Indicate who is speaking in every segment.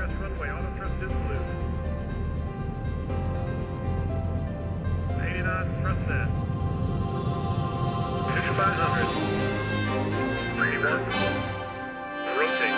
Speaker 1: press runway, auto thrust is loose. 80 knots, thrust set. Push by 100. 31. Rotate.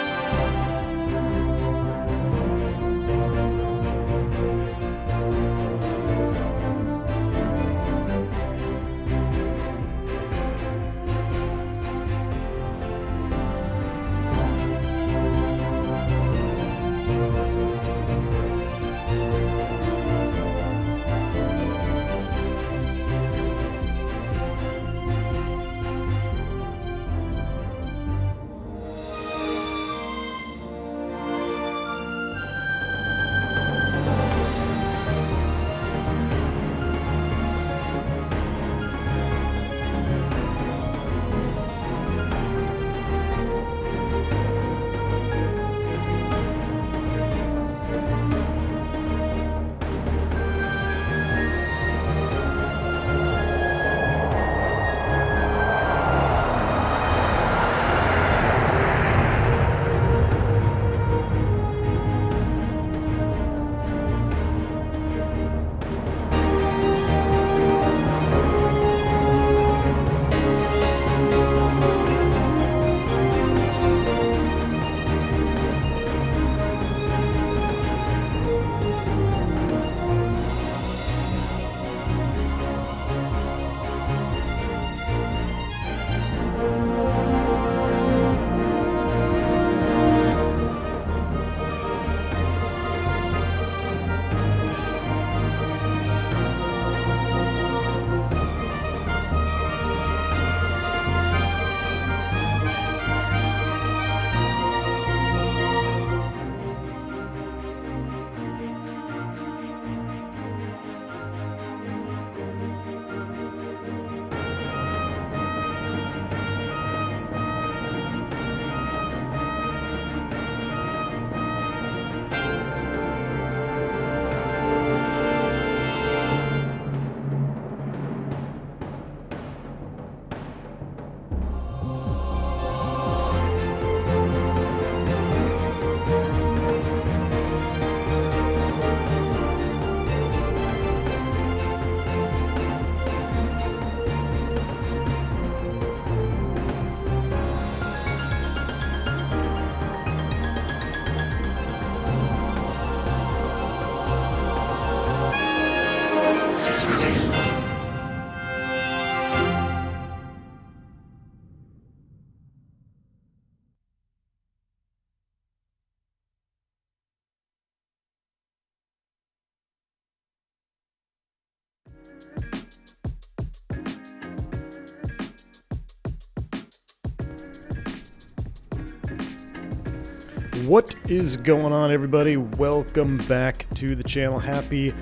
Speaker 2: What is going on, everybody? Welcome back to the channel. Happy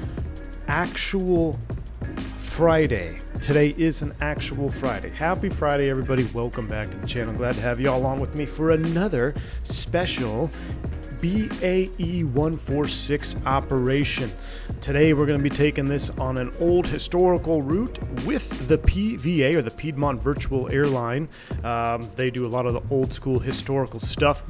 Speaker 2: actual Friday. Today is an actual Friday. Happy Friday, everybody. Welcome back to the channel. Glad to have you all on with me for another special BAE-146 operation. Today we're going to be taking this on an old historical route with the PVA, or the Piedmont Virtual Airline. They do a lot of the old school historical stuff.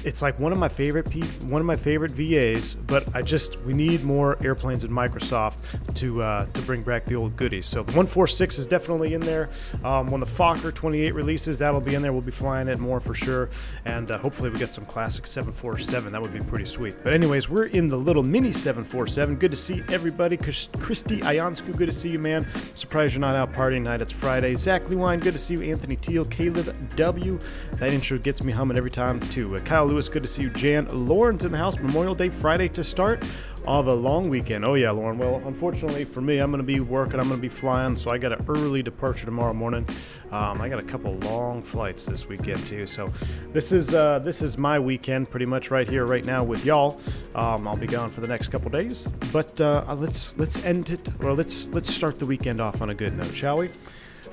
Speaker 2: It's like one of my favorite VAs, but we need more airplanes in Microsoft to bring back the old goodies. So the 146 is definitely in there. When the Fokker 28 releases, that'll be in there. We'll be flying it more for sure, and hopefully we get some classic 747. That would be pretty sweet. But anyways, we're in the little mini 747. Good to see everybody. Christy Ionscu, good to see you, man. Surprised you're not out partying tonight. It's Friday. Zach Lewine, good to see you. Anthony Teal, Caleb W. That intro gets me humming every time too. Kyle Lewis, good to see you. Jan Lauren's in the house. Memorial Day Friday to start of a long weekend. Oh yeah, Lauren. Well, unfortunately for me, I'm going to be working. I'm going to be flying, so I got an early departure tomorrow morning. I got a couple long flights this weekend too. So this is my weekend pretty much right here, right now with y'all. I'll be gone for the next couple days, but let's end it, or let's start the weekend off on a good note, shall we?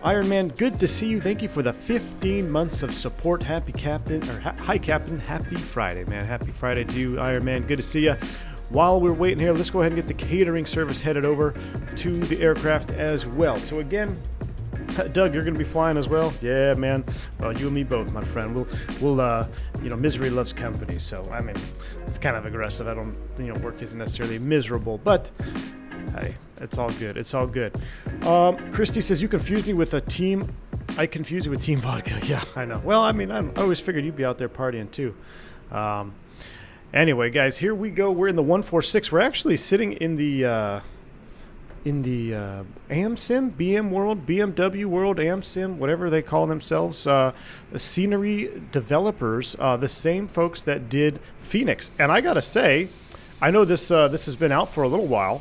Speaker 2: Iron Man, good to see you. Thank you for the 15 months of support. Happy Captain, or hi Captain. Happy Friday, man. Happy Friday to you, Iron Man. Good to see you. While we're waiting here, let's go ahead and get the catering service headed over to the aircraft as well. So again, Doug, you're gonna be flying as well? Yeah, man. Well, you and me both, my friend. We'll you know, misery loves company. So I mean, it's kind of aggressive. I don't, you know, work isn't necessarily miserable, but hey, it's all good. It's all good. Christy says you confused me with a team. I confused you with Team Vodka. Yeah, I know. Well, I mean, I always figured you'd be out there partying too. Anyway, guys, here we go. We're in the 146. We're actually sitting in the AMSIM, BM World, BMW World, AMSIM, whatever they call themselves, scenery developers, the same folks that did Phoenix. And I gotta say, I know this has been out for a little while.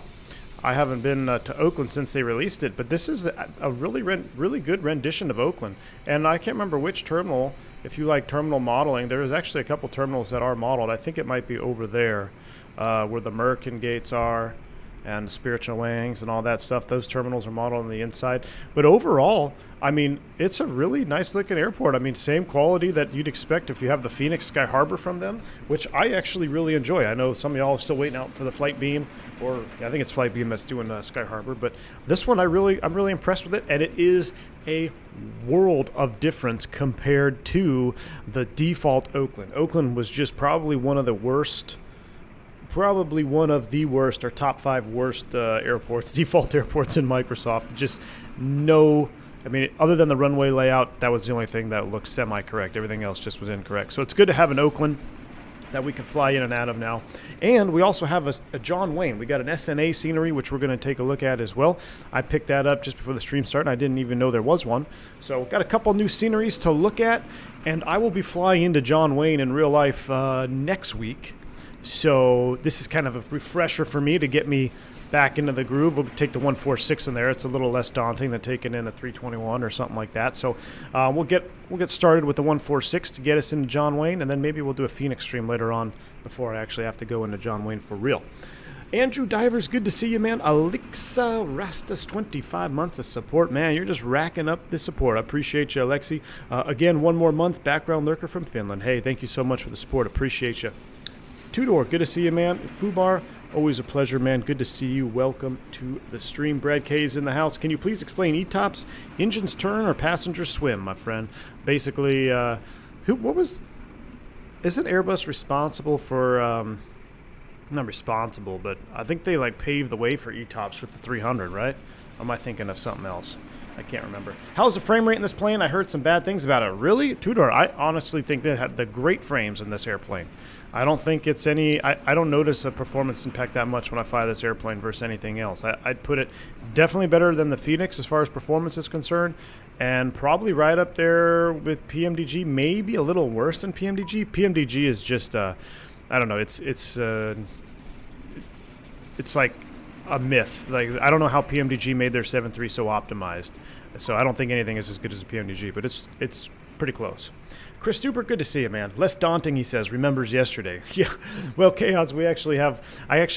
Speaker 2: I haven't been to Oakland since they released it, but this is a really good rendition of Oakland. And I can't remember which terminal. If you like terminal modeling, there is actually a couple terminals that are modeled. I think it might be over there where the Merkin gates are and the spiritual wings and all that stuff. Those terminals are modeled on the inside. But overall, I mean, it's a really nice looking airport. I mean, same quality that you'd expect if you have the Phoenix Sky Harbor from them, which I actually really enjoy. I know some of y'all are still waiting out for the Flight Beam, or I think it's Flight Beam that's doing Sky Harbor. But this one, I'm really impressed with it, and it is a world of difference compared to the default Oakland. Oakland was just probably one of the worst or top 5 worst airports, default airports in Microsoft. Just no, I mean, other than the runway layout, that was the only thing that looked semi-correct. Everything else just was incorrect. So it's good to have an Oakland that we can fly in and out of now. And we also have a John Wayne. We got an SNA scenery, which we're going to take a look at as well. I picked that up just before the stream started. I didn't even know there was one. So got a couple new sceneries to look at. And I will be flying into John Wayne in real life next week. So this is kind of a refresher for me to get me back into the groove. We'll take the 146 in there. It's a little less daunting than taking in a 321 or something like that. So we'll get started with the 146 to get us into John Wayne, and then maybe we'll do a Phoenix stream later on before I actually have to go into John Wayne for real. Andrew Divers, good to see you, man. Alexa Rastas, 25 months of support. Man, you're just racking up the support. I appreciate you, Alexi. Again, one more month. Background lurker from Finland. Hey, thank you so much for the support. Appreciate you. Two-door, good to see you, man. Fubar, always a pleasure, man. Good to see you. Welcome to the stream. Brad K is in the house. Can you please explain ETOPS? Engines turn or passengers swim, my friend? Basically, isn't Airbus responsible for, not responsible, but I think they like paved the way for ETOPS with the 300, right? Or am I thinking of something else? I can't remember. How's the frame rate in this plane? I heard some bad things about it. Really? Two-door, I honestly think they had the great frames in this airplane. I don't think it's any, I don't notice a performance impact that much when I fly this airplane versus anything else. I'd put it definitely better than the Phoenix as far as performance is concerned, and probably right up there with PMDG, maybe a little worse than PMDG. PMDG is just, I don't know, it's like a myth. Like, I don't know how PMDG made their 7.3 so optimized. So I don't think anything is as good as a PMDG, but it's pretty close. Chris Stuper, good to see you, man. Less daunting, he says. Remembers yesterday. Yeah. Well, Chaos, I actually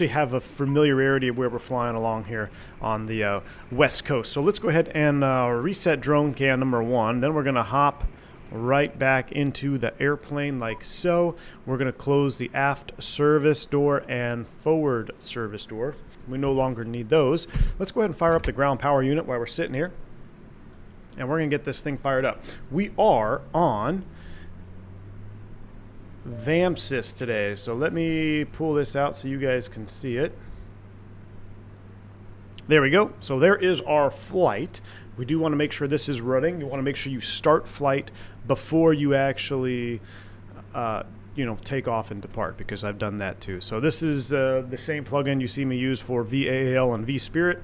Speaker 2: have a familiarity of where we're flying along here on the West Coast. So let's go ahead and reset drone cam number 1. Then we're going to hop right back into the airplane like so. We're going to close the aft service door and forward service door. We no longer need those. Let's go ahead and fire up the ground power unit while we're sitting here. And we're going to get this thing fired up. We are on VAMSys today. So let me pull this out so you guys can see it. There we go. So there is our flight. We do want to make sure this is running. You want to make sure you start flight before you actually take off and depart, because I've done that too. So this is the same plugin you see me use for VAL and vSpirit.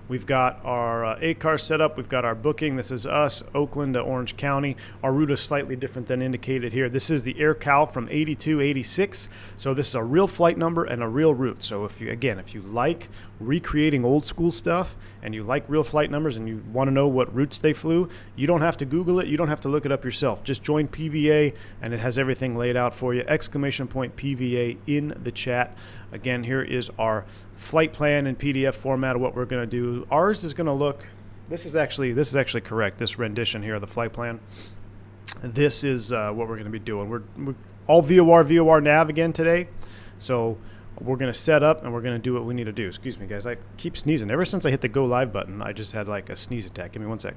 Speaker 2: We've got our ACAR set up. We've got our booking. This is us, Oakland to Orange County. Our route is slightly different than indicated here. This is the AirCal from 8286. So this is a real flight number and a real route. So if you like recreating old school stuff and you like real flight numbers and you want to know what routes they flew, you don't have to Google it. You don't have to look it up yourself. Just join PVA and it has everything laid out for you. ! PVA in the chat. Again, here is our flight plan in PDF format of what we're going to do. Ours is going to look, this is actually correct, this rendition here of the flight plan. This is what we're going to be doing. We're all VOR nav again today. So we're going to set up and we're going to do what we need to do. Excuse me, guys. I keep sneezing. Ever since I hit the go live button, I just had like a sneeze attack. Give me one sec.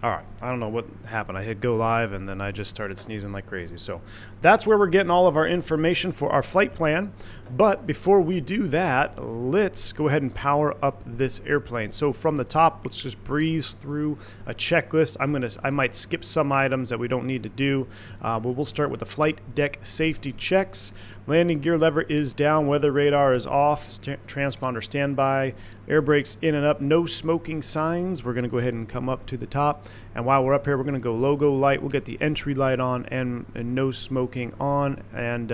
Speaker 2: All right, I don't know what happened. I hit go live and then I just started sneezing like crazy. So that's where we're getting all of our information for our flight plan. But before we do that, let's go ahead and power up this airplane. So from the top, let's just breeze through a checklist. I might skip some items that we don't need to do, but we'll start with the flight deck safety checks. Landing gear lever is down, weather radar is off, transponder standby, air brakes in and up, no smoking signs. We're going to go ahead and come up to the top, and while we're up here, we're going to go logo light. We'll get the entry light on and no smoking on, and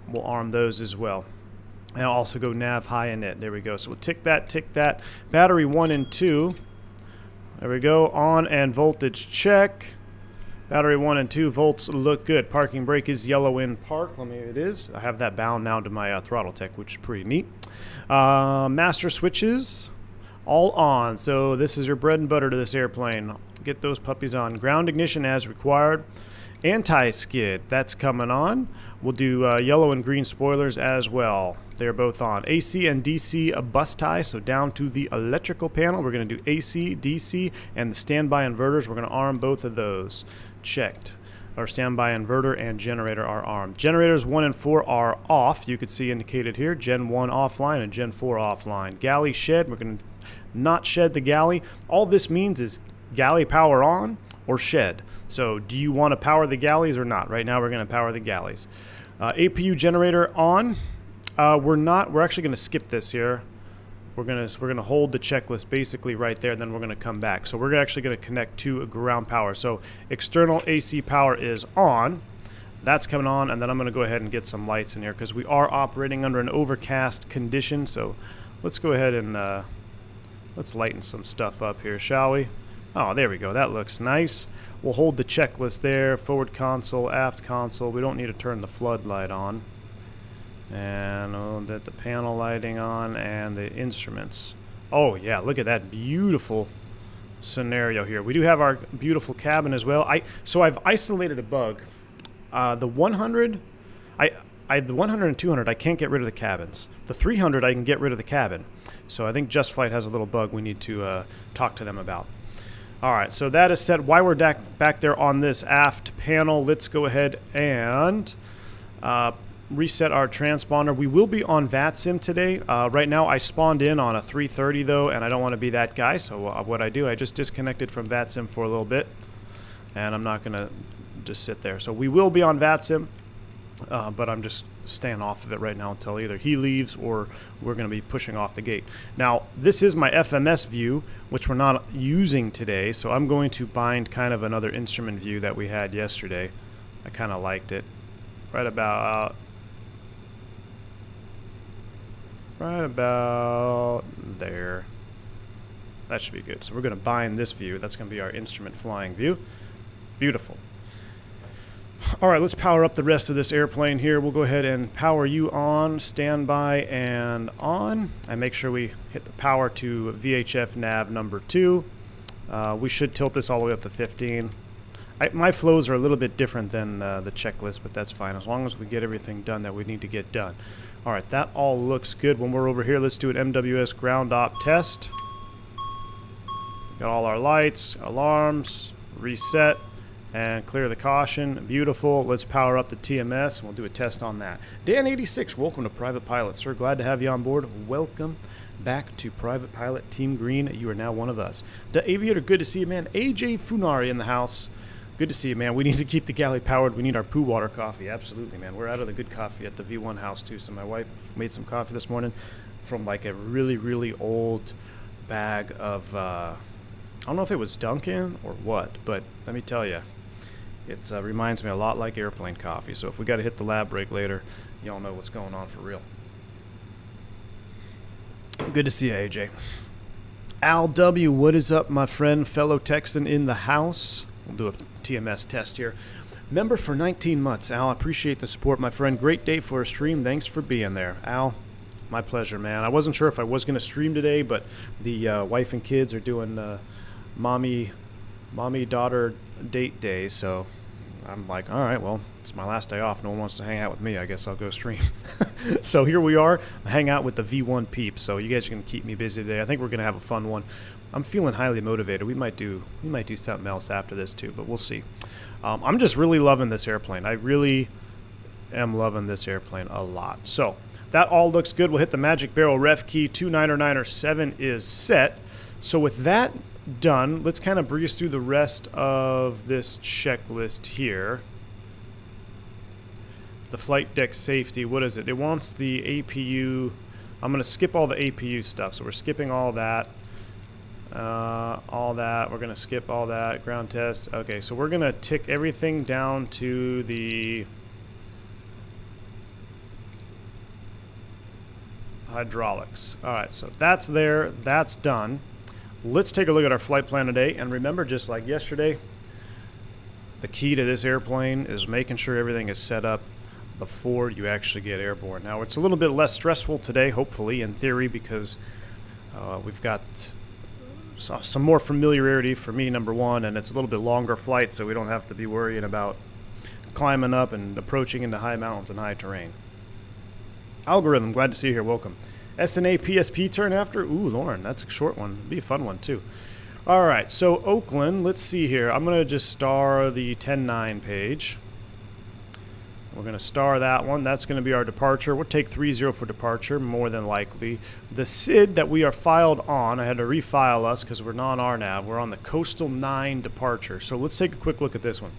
Speaker 2: we'll arm those as well. And I'll also go nav high and net. There we go. So we'll tick that. Battery 1 and 2. There we go. On and voltage check. Battery 1 and 2 volts look good. Parking brake is yellow in park. It is. I have that bound now to my Throttletek, which is pretty neat. Master switches, all on. So this is your bread and butter to this airplane. Get those puppies on. Ground ignition as required. Anti-skid, that's coming on. We'll do yellow and green spoilers as well. They're both on. AC and DC bus tie, so down to the electrical panel. We're going to do AC, DC, and the standby inverters. We're going to arm both of those. Checked. Our standby inverter and generator are armed. Generators 1 and 4 are off. You could see indicated here. Gen 1 offline and Gen 4 offline. Galley shed. We're going to not shed the galley. All this means is galley power on or shed. So do you want to power the galleys or not? Right now we're going to power the galleys. APU generator on. We're actually going to skip this here. We're gonna hold the checklist basically right there, then we're gonna come back. So we're actually gonna connect to ground power. So external AC power is on. That's coming on, and then I'm gonna go ahead and get some lights in here because we are operating under an overcast condition. So let's go ahead and let's lighten some stuff up here, shall we? Oh, there we go. That looks nice. We'll hold the checklist there. Forward console, aft console. We don't need to turn the floodlight on. And we'll get the panel lighting on and the instruments. Oh yeah, look at that beautiful scenario here. We do have our beautiful cabin as well. So I've isolated a bug. The 100, the 100 and 200, I can't get rid of the cabins. The 300, I can get rid of the cabin. So I think Just Flight has a little bug we need to talk to them about. All right, so that is set. While we're back there on this aft panel, let's go ahead and reset our transponder. We will be on VATSIM today. Right now I spawned in on a 330 though, and I don't want to be that guy, so what I do, I just disconnected from VATSIM for a little bit, and I'm not going to just sit there. So we will be on VATSIM, but I'm just staying off of it right now until either he leaves or we're going to be pushing off the gate. Now, this is my FMS view, which we're not using today, so I'm going to bind kind of another instrument view that we had yesterday. I kind of liked it. Right about there. That should be good. So we're going to bind this view. That's going to be our instrument flying view. Beautiful. All right, let's power up the rest of this airplane here. We'll go ahead and power you on, standby, and on. And make sure we hit the power to VHF nav number 2. We should tilt this all the way up to 15. My flows are a little bit different than the checklist, but that's fine as long as we get everything done that we need to get done. All right, that all looks good. When we're over here, let's do an MWS ground op test. Got all our lights, alarms, reset, and clear the caution. Beautiful. Let's power up the TMS, and we'll do a test on that. Dan86, welcome to Private Pilot, sir. Glad to have you on board. Welcome back to Private Pilot Team Green. You are now one of us. The Aviator, good to see you, man. AJ Funari in the house. Good to see you, man. We need to keep the galley powered. We need our poo water coffee. Absolutely, man. We're out of the good coffee at the V1 house, too. So my wife made some coffee this morning from like a really, really old bag of, I don't know if it was Dunkin' or what, but let me tell you, it reminds me a lot like airplane coffee. So if we got to hit the lab break later, y'all know what's going on for real. Good to see you, AJ. Al W., what is up, my friend, fellow Texan in the house? We'll do a TMS test here. Member for 19 months. Al, I appreciate the support, my friend. Great day for a stream. Thanks for being there. Al, my pleasure, man. I wasn't sure if I was going to stream today, but the wife and kids are doing mommy-daughter date day, so I'm like, all right, well, it's my last day off. No one wants to hang out with me. I guess I'll go stream. So here we are. I hang out with the V1 peeps. So you guys are going to keep me busy today. I think we're going to have a fun one. I'm feeling highly motivated. We might do something else after this too, but we'll see. I'm just really loving this airplane. I really am loving this airplane a lot. So that all looks good. We'll hit the magic barrel ref key. 2997 is set. So with that done, let's kind of breeze through the rest of this checklist here. The flight deck safety, what is it? It wants the APU. I'm going to skip all the APU stuff, so we're skipping all that. All that. We're going to skip all that. Ground test. Okay, so we're going to tick everything down to the hydraulics. All right, so that's there. That's done. Let's take a look at our flight plan today, and remember, just like yesterday, the key to this airplane is making sure everything is set up before you actually get airborne. Now, it's a little bit less stressful today, hopefully, in theory, because we've got some more familiarity for me, number one, and it's a little bit longer flight, so we don't have to be worrying about climbing up and approaching into high mountains and high terrain. Algorithm, glad to see you here. Welcome. SNA PSP turn after? Ooh, Lauren, that's a short one. It'll be a fun one, too. All right, so Oakland, let's see here. I'm going to just star the 10-9 page. We're going to star that one. That's going to be our departure. We'll take 30 for departure, more than likely. The SID that we are filed on, I had to refile us because we're non-RNAV. We're on the Coastal 9 departure. So let's take a quick look at this one.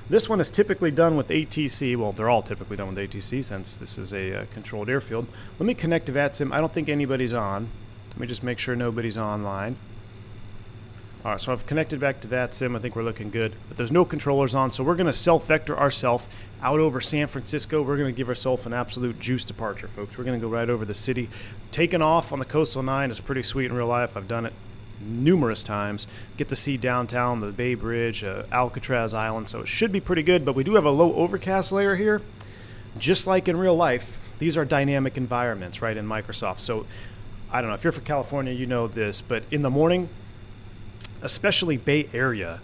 Speaker 2: This one is typically done with ATC. Well, they're all typically done with ATC since this is a controlled airfield. Let me connect to VATSIM. I don't think anybody's on. Let me just make sure nobody's online. All right, so I've connected back to VATSIM. I think we're looking good. But there's no controllers on, so we're going to self-vector ourselves out over San Francisco. We're going to give ourselves an absolute juice departure, folks. We're going to go right over the city. Taking off on the Coastal 9 is pretty sweet in real life. I've done it numerous times. Get to see downtown, the Bay Bridge, Alcatraz Island, so it should be pretty good. But we do have a low overcast layer here. Just like in real life, these are dynamic environments, right, in Microsoft. So I don't know if you're from California, you know this, but in the morning, especially Bay Area,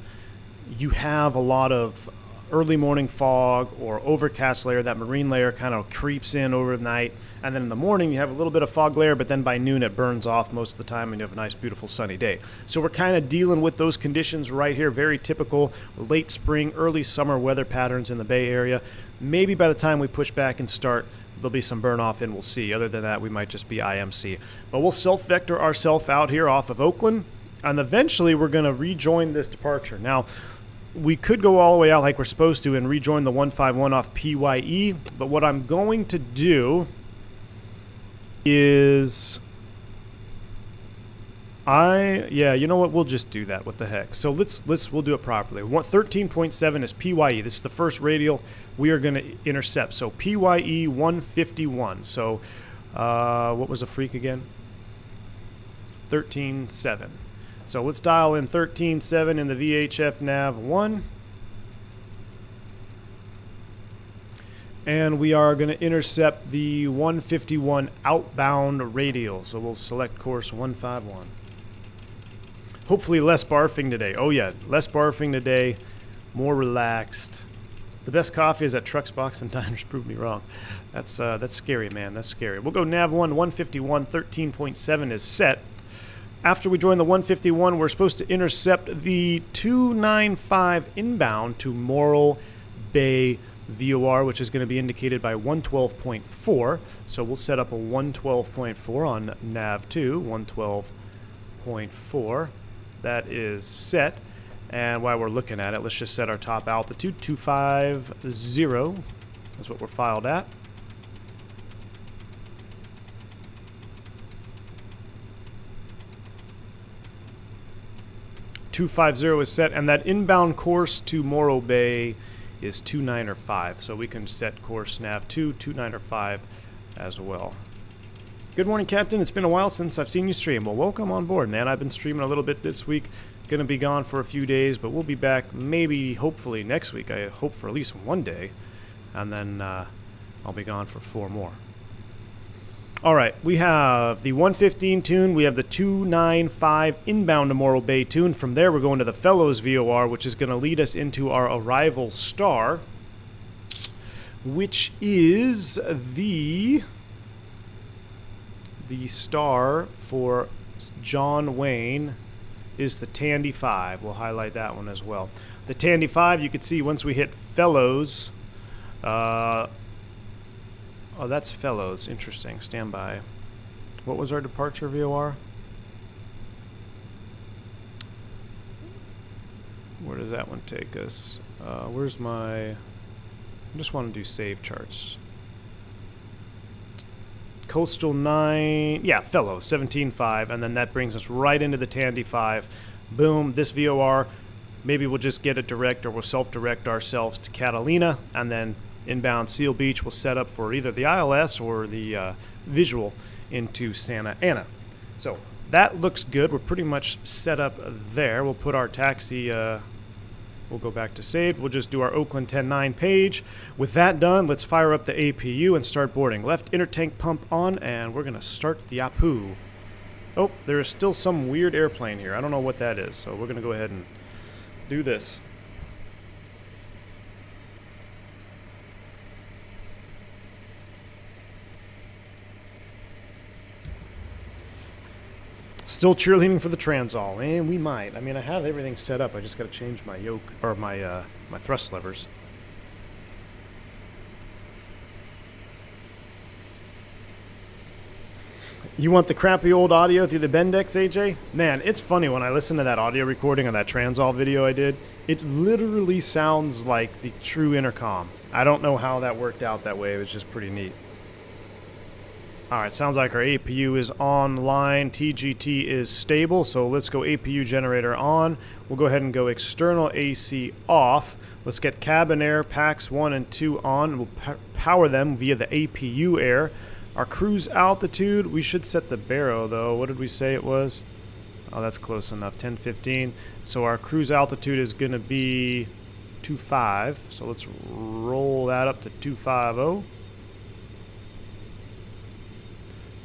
Speaker 2: you have a lot of early morning fog or overcast layer. That marine layer kind of creeps in overnight, and then in the morning you have a little bit of fog layer, but then by noon it burns off most of the time and you have a nice beautiful sunny day. So we're kind of dealing with those conditions right here. Very typical late spring, early summer weather patterns in the Bay Area. Maybe by the time we push back and start, there'll be some burn off and we'll see. Other than that, we might just be IMC. But we'll self-vector ourselves out here off of Oakland, and eventually we're going to rejoin this departure. Now, we could go all the way out like we're supposed to and rejoin the 151 off PYE, but what I'm going to do is you know what, we'll just do that. What the heck? So we'll do it properly. 13.7 is PYE. This is the first radial we are going to intercept. So PYE 151. So what was the freak again? 13.7. So let's dial in 13.7 in the VHF nav 1. And we are going to intercept the 151 outbound radial. So we'll select course 151. Hopefully less barfing today. Oh yeah, less barfing today, more relaxed. The best coffee is at Trucks Box and Diners. Prove me wrong. That's scary, man. That's scary. We'll go nav 1, 151, 13.7 is set. After we join the 151, we're supposed to intercept the 295 inbound to Morro Bay VOR, which is going to be indicated by 112.4. So we'll set up a 112.4 on nav 2, 112.4. That is set. And while we're looking at it, let's just set our top altitude, 250. That's what we're filed at. .250 is set, and that inbound course to Morro Bay is 2905. So we can set course nav 2, 2905 as well. Good morning, Captain. It's been a while since I've seen you stream. Well, welcome on board, man. I've been streaming a little bit this week. Gonna be gone for a few days, but we'll be back maybe, hopefully, next week. I hope for at least one day, and then I'll be gone for 4 more. All right, we have the 115 tune. We have the 295 inbound to Morro Bay tune. From there, we're going to the Fellows VOR, which is going to lead us into our arrival star, which is the star for John Wayne is the Tandy 5. We'll highlight that one as well. The Tandy 5, you can see once we hit Fellows. Oh, that's Fellows. Interesting. Stand by. What was our departure VOR? Where does that one take us? Where's my... I just want to do save charts. Coastal 9... Yeah, Fellows. 17.5. And then that brings us right into the Tandy 5. Boom. This VOR, maybe we'll just get it direct or we'll self-direct ourselves to Catalina, and then inbound Seal Beach will set up for either the ILS or the visual into Santa Ana. So that looks good. We're pretty much set up there. We'll put our taxi, we'll go back to saved. We'll just do our Oakland 10-9 page. With that done, let's fire up the APU and start boarding. Left inner tank pump on, and we're going to start the APU. Oh, there is still some weird airplane here. I don't know what that is, so we're going to go ahead and do this. Still cheerleading for the Transall, and we might. I mean, I have everything set up. I just got to change my yoke or my my thrust levers. You want the crappy old audio through the Bendix, AJ? Man, it's funny when I listen to that audio recording of that Transall video I did. It literally sounds like the true intercom. I don't know how that worked out that way. It was just pretty neat. Alright, sounds like our APU is online. TGT is stable, so let's go APU generator on. We'll go ahead and go external AC off. Let's get cabin air, packs 1 and 2 on. We'll power them via the APU air. Our cruise altitude, we should set the baro though. What did we say it was? Oh, that's close enough, 1015. So our cruise altitude is going to be 2.5. So let's roll that up to 250.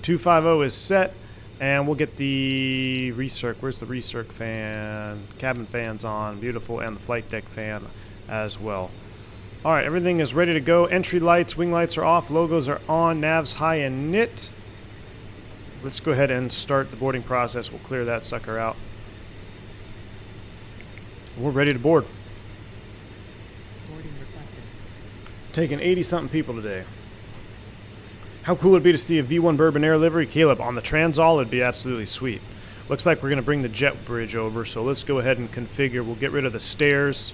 Speaker 2: 250 is set, and we'll get the recirc. Where's the recirc fan? Cabin fans on, beautiful, and the flight deck fan as well. All right, everything is ready to go. Entry lights, wing lights are off, logos are on, navs high and knit. Let's go ahead and start the boarding process. We'll clear that sucker out. We're ready to board.
Speaker 3: Boarding requested.
Speaker 2: Taking 80-something people today. How cool would it be to see a V1 Bourbon Air livery? Caleb, on the Transall, it'd be absolutely sweet. Looks like we're going to bring the jet bridge over, so let's go ahead and configure. We'll get rid of the stairs.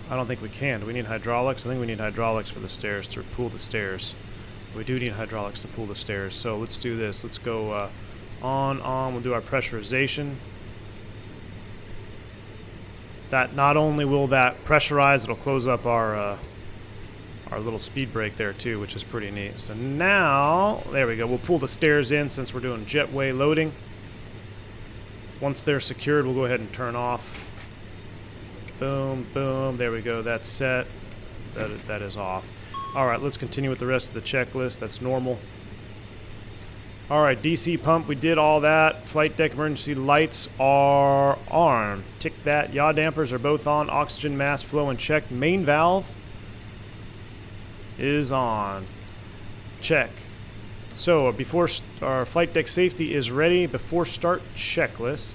Speaker 2: I don't think we can. Do we need hydraulics? I think we need hydraulics for the stairs to pull the stairs. We do need hydraulics to pull the stairs, so let's do this. Let's go on. We'll do our pressurization. That not only will that pressurize, it'll close up our little speed brake there too, which is pretty neat. So now, there we go. We'll pull the stairs in since we're doing jetway loading. Once they're secured, we'll go ahead and turn off. Boom, boom. There we go. That's set. That is off. All right, let's continue with the rest of the checklist. That's normal. All right, DC pump. We did all that. Flight deck emergency lights are on. Tick that. Yaw dampers are both on. Oxygen mass flow and check. Main valve is on. Check. So before our flight deck safety is ready, before start checklist.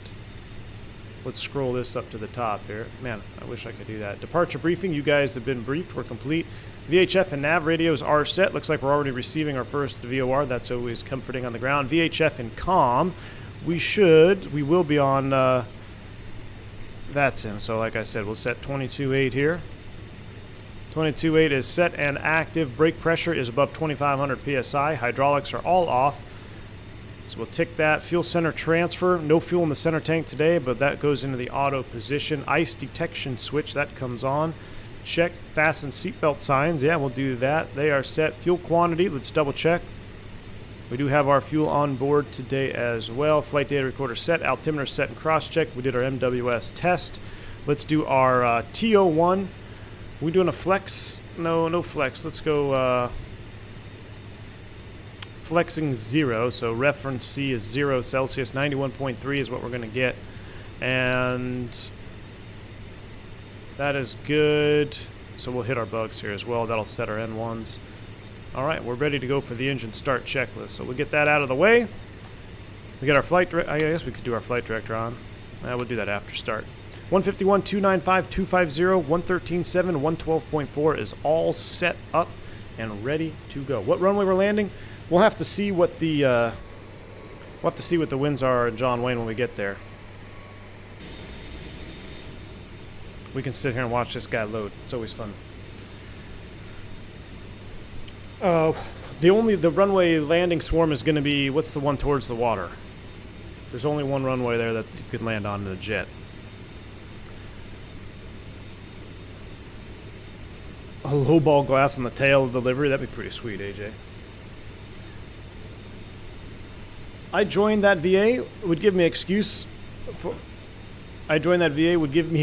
Speaker 2: Let's scroll this up to the top here. Man, I wish I could do that. Departure briefing. You guys have been briefed. We're complete. VHF and nav radios are set. Looks like we're already receiving our first VOR. That's always comforting on the ground. VHF and comm. We will be on VATSIM. So like I said, we'll set 22.8 here. 22.8 is set and active. Brake pressure is above 2,500 psi. Hydraulics are all off. So we'll tick that. Fuel center transfer. No fuel in the center tank today, but that goes into the auto position. Ice detection switch, that comes on. Check. Fasten seatbelt signs. Yeah, we'll do that. They are set. Fuel quantity. Let's double check. We do have our fuel on board today as well. Flight data recorder set. Altimeter set and cross check. We did our MWS test. Let's do our TO1. We doing a flex? No flex. Let's go flexing 0, so reference C is 0 Celsius. 91.3 is what we're going to get. And that is good. So we'll hit our bugs here as well. That'll set our N1s. All right, we're ready to go for the engine start checklist. So we'll get that out of the way. We get our flight director. I guess we could do our flight director on. We'll do that after start. 151, 295, 250, 113.7, 112.4 is all set up and ready to go. What runway we're landing? We'll have to see what the winds are in John Wayne when we get there. We can sit here and watch this guy load. It's always fun. The runway landing swarm is going to be, what's the one towards the water? There's only one runway there that you could land on in a jet. A low ball glass on the tail of the livery, that'd be pretty sweet, AJ. I joined that VA would give me an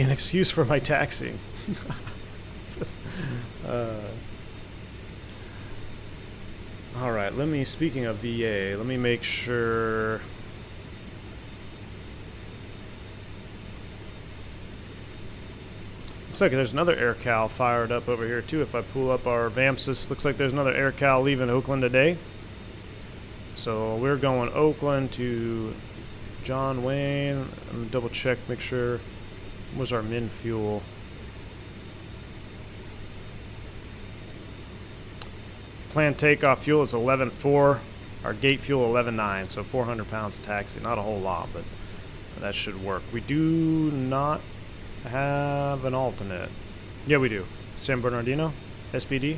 Speaker 2: excuse for my taxiing. All right, speaking of VA, let me make sure. Looks like there's another AirCal fired up over here too. If I pull up our VAMSys, looks like there's another AirCal leaving Oakland today. So we're going Oakland to John Wayne. I'm gonna double check, make sure. What was our min fuel? Planned takeoff fuel is 11.4. Our gate fuel 11.9. So 400 pounds of taxi. Not a whole lot, but that should work. We do not have an alternate. Yeah, we do. San Bernardino, SPD,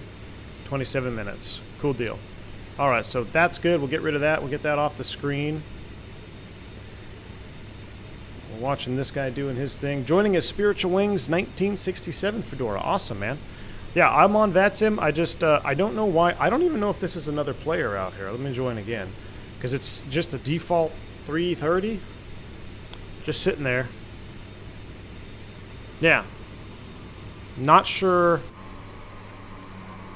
Speaker 2: 27 minutes. Cool deal. All right, so that's good. We'll get rid of that. We'll get that off the screen. We're watching this guy doing his thing. Joining us, Spiritual Wings 1967 Fedora. Awesome, man. Yeah, I'm on VATSIM. I just, I don't know why. I don't even know if this is another player out here. Let me join again. Because it's just a default 330. Just sitting there. Yeah. Not sure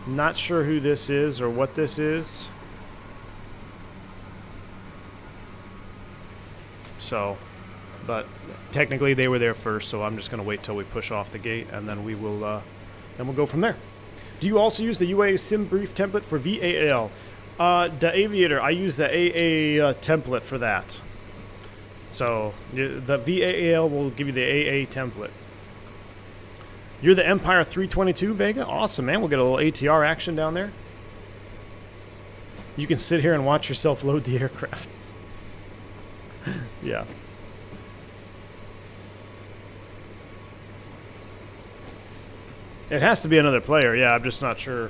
Speaker 2: who this is or what this is. So, but technically they were there first, so I'm just going to wait till we push off the gate, and then we will, then we'll go from there. Do you also use the UA sim brief template for VAL? The Aviator, I use the AA template for that. So the VAL will give you the AA template. You're the Empire 322, Vega? Awesome, man. We'll get a little ATR action down there. You can sit here and watch yourself load the aircraft. Yeah. It has to be another player. Yeah, I'm just not sure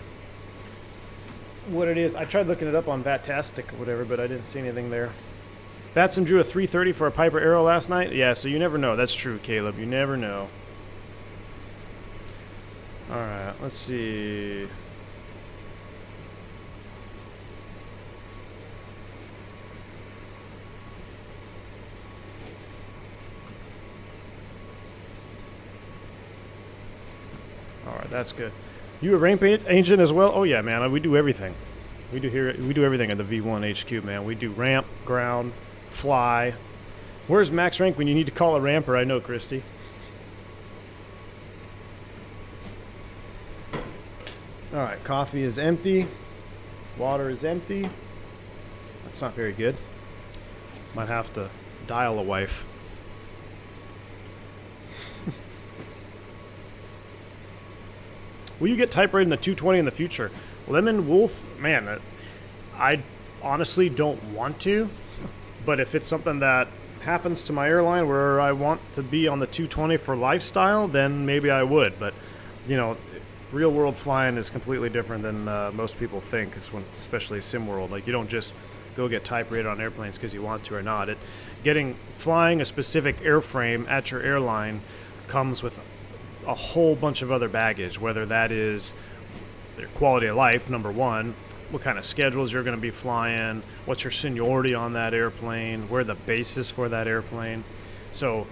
Speaker 2: what it is. I tried looking it up on Vatastic or whatever, but I didn't see anything there. Vatsim drew a 330 for a Piper Arrow last night. Yeah, so you never know. That's true, Caleb. You never know. All right, let's see. All right, that's good. You a ramp agent as well? Oh yeah, man. We do everything. We do everything at the V1 HQ, man. We do ramp, ground, fly. Where's max rank when you need to call a ramper? I know, Christy. All right, coffee is empty. Water is empty. That's not very good. Might have to dial a wife. Will you get type rated in the 220 in the future? Lemon Wolf, man, I honestly don't want to, but if it's something that happens to my airline where I want to be on the 220 for lifestyle, then maybe I would. But, you know, real world flying is completely different than most people think, especially sim world. Like, you don't just go get type rated on airplanes because you want to or not. Flying a specific airframe at your airline comes with a whole bunch of other baggage, whether that is their quality of life, number one, what kind of schedules you're going to be flying, what's your seniority on that airplane, where the base is for that airplane. So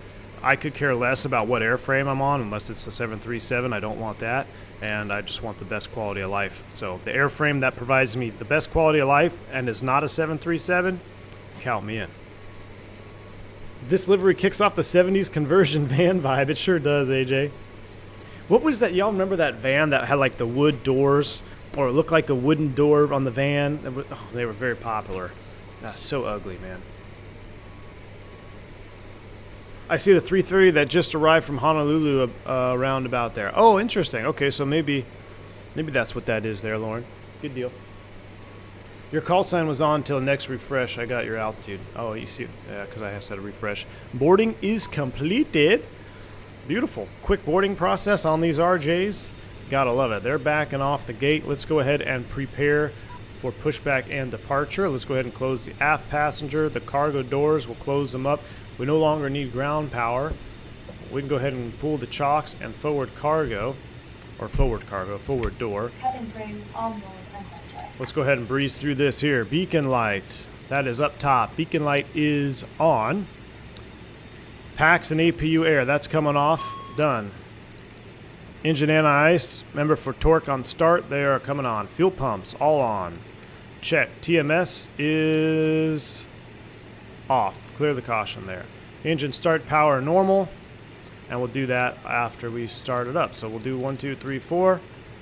Speaker 2: I could care less about what airframe I'm on unless it's a 737. I don't want that, and I just want the best quality of life. So the airframe that provides me the best quality of life and is not a 737, count me in. This livery kicks off the 70s conversion van vibe. It sure does, AJ. What was that? Y'all remember that van that had like the wood doors, or it looked like a wooden door on the van? They were very popular. That's so ugly, man. I see the 330 that just arrived from Honolulu around about there. Oh, interesting. Okay, so maybe that's what that is there, Lauren. Good deal. Your call sign was on till next refresh. I got your altitude. Oh, you see, yeah, because I said a refresh. Boarding is completed. Beautiful. Quick boarding process on these RJs. Gotta love it. They're backing off the gate. Let's go ahead and prepare for pushback and departure. Let's go ahead and close the aft passenger. The cargo doors, we'll close them up. We no longer need ground power. We can go ahead and pull the chocks and forward cargo, or forward cargo, forward door.
Speaker 4: Cabin frame on board and left.
Speaker 2: Let's go ahead and breeze through this here. Beacon light, that is up top. Beacon light is on. Packs and APU air, that's coming off. Done. Engine anti-ice, remember for torque on start, they are coming on. Fuel pumps, all on. Check. TMS is off. Clear the caution there. Engine start power normal, and we'll do that after we start it up. So we'll do 1, 2, 3, 4,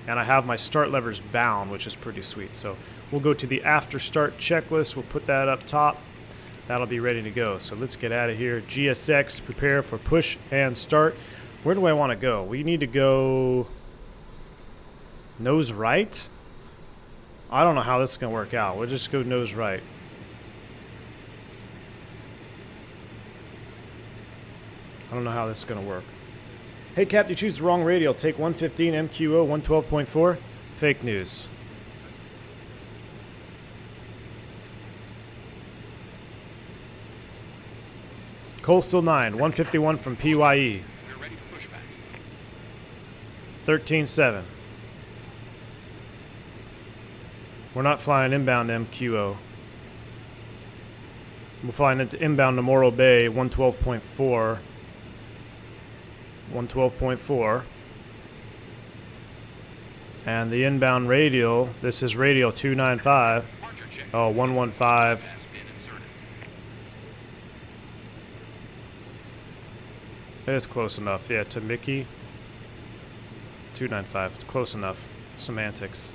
Speaker 2: and I have my start levers bound, which is pretty sweet. So we'll go to the after start checklist. We'll put that up top. That'll be ready to go. So let's get out of here. GSX, prepare for push and start. Where do I want to go? We need to go nose right. I don't know how this is going to work out. We'll just go nose right. I don't know how this is going to work. Hey, Cap, you choose the wrong radio. Take 115 MQO 112.4. Fake news. Coastal 9, 151 from PYE.
Speaker 5: We're ready for pushback.
Speaker 2: 13.7. We're not flying inbound MQO. We're flying into inbound to Morro Bay 112.4. 112.4. And the inbound radial, this is radial 295. Oh, 115. It's close enough, yeah, to Mickey. 295, it's close enough. Semantics.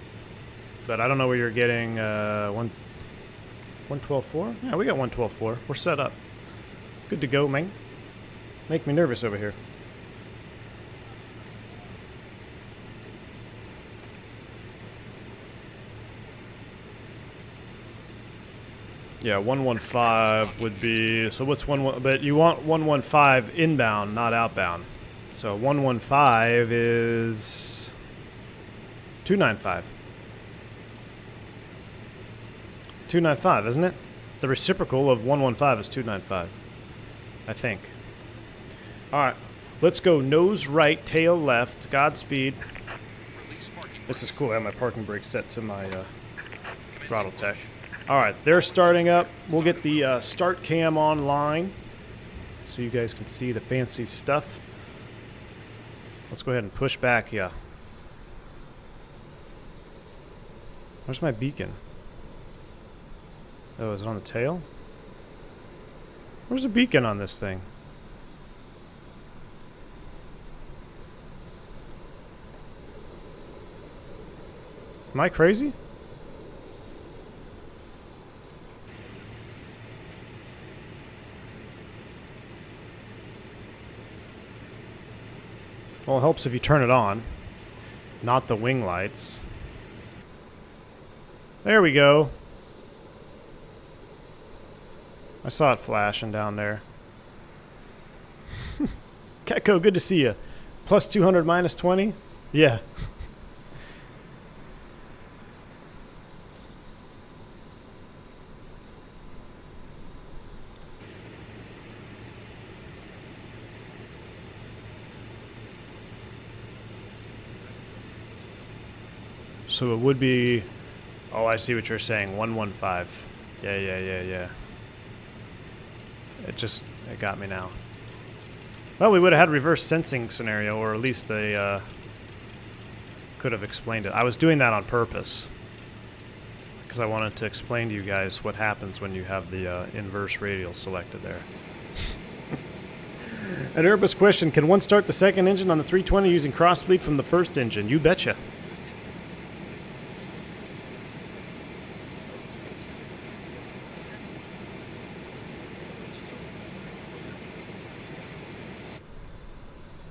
Speaker 2: But I don't know where you're getting 112.4? Yeah, we got 112.4. We're set up. Good to go, man. Make me nervous over here. Yeah, 115 would be, so what's but you want 115 inbound, not outbound. So 115 is 295. 295, isn't it? The reciprocal of 115 is 295, I think. All right, let's go nose right, tail left, Godspeed. This is cool. I have my parking brake set to my Throttletek. All right, they're starting up. We'll get the start cam online so you guys can see the fancy stuff. Let's go ahead and push back, yeah. Where's my beacon? Oh, is it on the tail? Where's the beacon on this thing? Am I crazy? Well, it helps if you turn it on, not the wing lights. There we go. I saw it flashing down there. Ketco, good to see you. Plus 200, minus 20? Yeah. So it would be, oh, I see what you're saying, 115. Yeah. It got me now. Well, we would have had reverse sensing scenario, or at least they could have explained it. I was doing that on purpose because I wanted to explain to you guys what happens when you have the inverse radial selected there. An Airbus question, can one start the second engine on the 320 using crossbleed from the first engine? You betcha.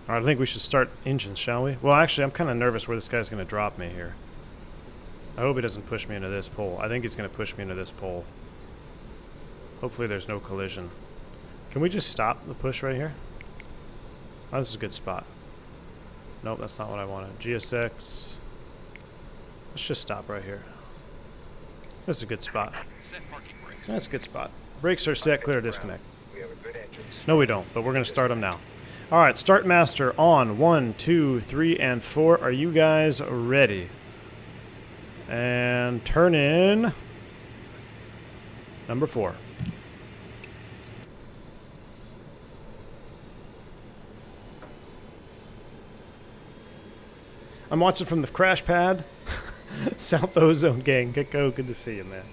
Speaker 2: Alright, I think we should start engines, shall we? Well, actually, I'm kind of nervous where this guy's going to drop me here. I hope he doesn't push me into this pole. I think he's going to push me into this pole. Hopefully there's no collision. Can we just stop the push right here? Oh, this is a good spot. Nope, that's not what I wanted. GSX. Let's just stop right here. This is a good spot.
Speaker 5: Set parking brakes.
Speaker 2: That's a good spot. Brakes are set, clear, disconnect. No, we don't, but we're going to start them now. Alright, start master on 1, 2, 3, and 4. Are you guys ready? And turn in number 4. I'm watching from the crash pad. South Ozone gang. Gecko, good to see you, man.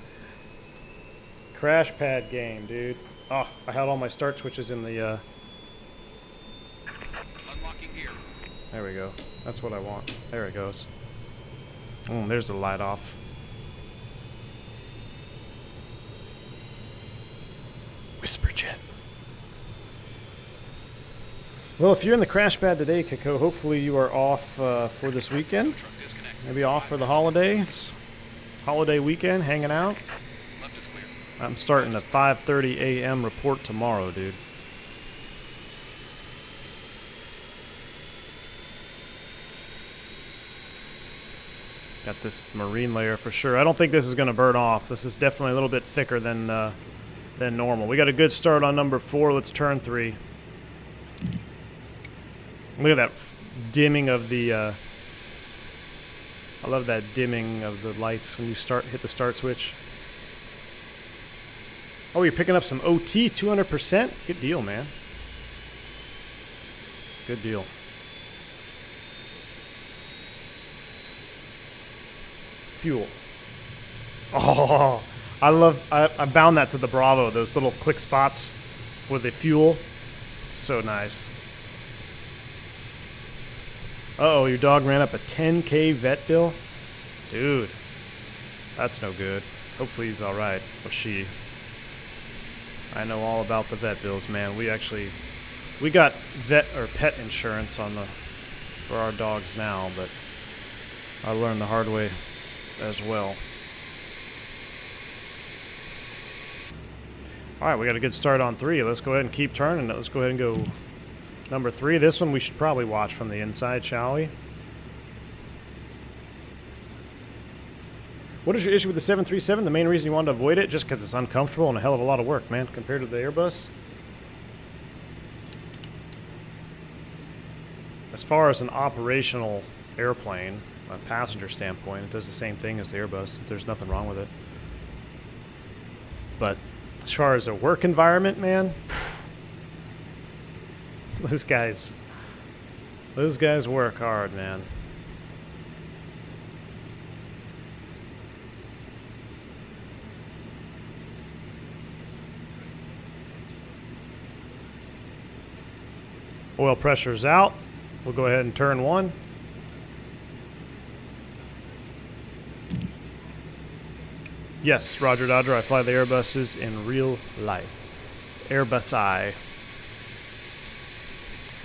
Speaker 2: Crash pad game, dude. Oh, I had all my start switches in the
Speaker 5: Unlocking gear.
Speaker 2: there we go. That's what I want. There it goes. There's the light off. WhisperJet. Well, if you're in the crash pad today, Kiko, hopefully you are off for this weekend.
Speaker 5: Truck disconnect.
Speaker 2: Maybe off for the holidays. Holiday weekend, hanging out.
Speaker 5: Left is clear.
Speaker 2: I'm starting a 5:30 a.m. report tomorrow, dude. Got this marine layer for sure. I don't think this is going to burn off. This is definitely a little bit thicker than normal. We got a good start on number 4. Let's turn 3. Look at that dimming of the. I love that dimming of the lights when you hit the start switch. Oh, you're picking up some OT, 200%. Good deal, man. Good deal. Fuel. Oh, I bound that to the Bravo, those little click spots for the fuel. So nice. Uh-oh, your dog ran up a 10K vet bill? Dude, that's no good. Hopefully he's alright. Or she. I know all about the vet bills, man. We got vet or pet insurance for our dogs now, but I learned the hard way as well. Alright, we got a good start on 3. Let's go ahead and keep turning. Let's go ahead and go number 3. This one we should probably watch from the inside, shall we? What is your issue with the 737? The main reason you wanted to avoid it? Just because it's uncomfortable and a hell of a lot of work, man, compared to the Airbus? As far as an operational airplane, a passenger standpoint, it does the same thing as the Airbus. There's nothing wrong with it. But as far as a work environment, man, those guys work hard, man. Oil pressure's out. We'll go ahead and turn 1. Yes, Roger Dodger, I fly the Airbuses in real life. Airbus I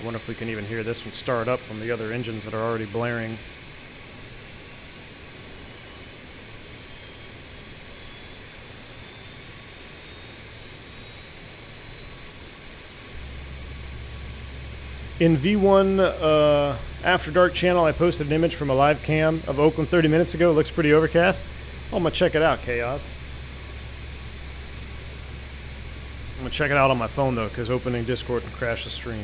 Speaker 2: wonder if we can even hear this one start up from the other engines that are already blaring. In V1 After Dark channel, I posted an image from a live cam of Oakland 30 minutes ago. It looks pretty overcast. I'm going to check it out, Chaos. I'm going to check it out on my phone, though, because opening Discord can crash the stream.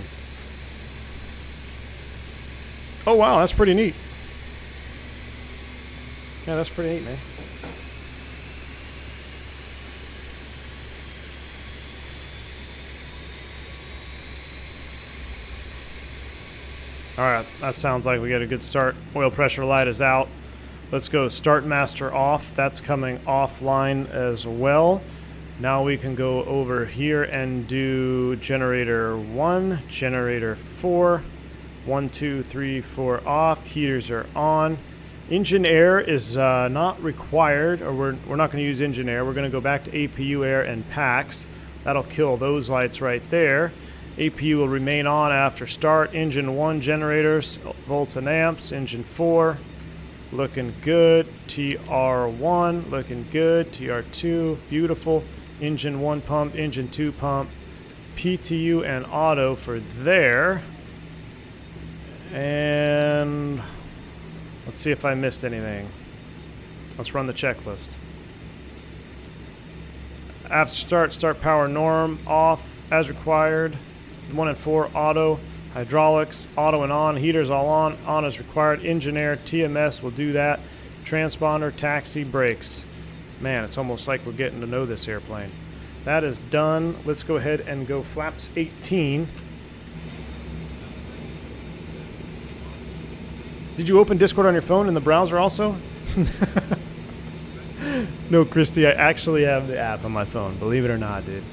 Speaker 2: Oh, wow, that's pretty neat. Yeah, that's pretty neat, man. All right, that sounds like we get a good start. Oil pressure light is out. Let's go start master off. That's coming offline as well. Now we can go over here and do generator 1, generator 4. 1, 2, 3, 4 off. Heaters are on. Engine air is not required, or we're not going to use engine air. We're going to go back to APU air and packs. That'll kill those lights right there. APU will remain on after start. Engine 1 generators, volts and amps. Engine 4 looking good. TR1 looking good. TR2 beautiful. Engine 1 pump, engine 2 pump. PTU and auto for there. And let's see if I missed anything. Let's run the checklist. After start power norm off as required. 1 and 4 auto. Hydraulics auto and on. Heaters all on as required. Engine air, TMS will do that. Transponder, taxi, brakes. Man, it's almost like we're getting to know this airplane. That is done. Let's go ahead and go flaps 18. Did you open Discord on your phone in the browser also? No, Christy, I actually have the app on my phone. Believe it or not, dude.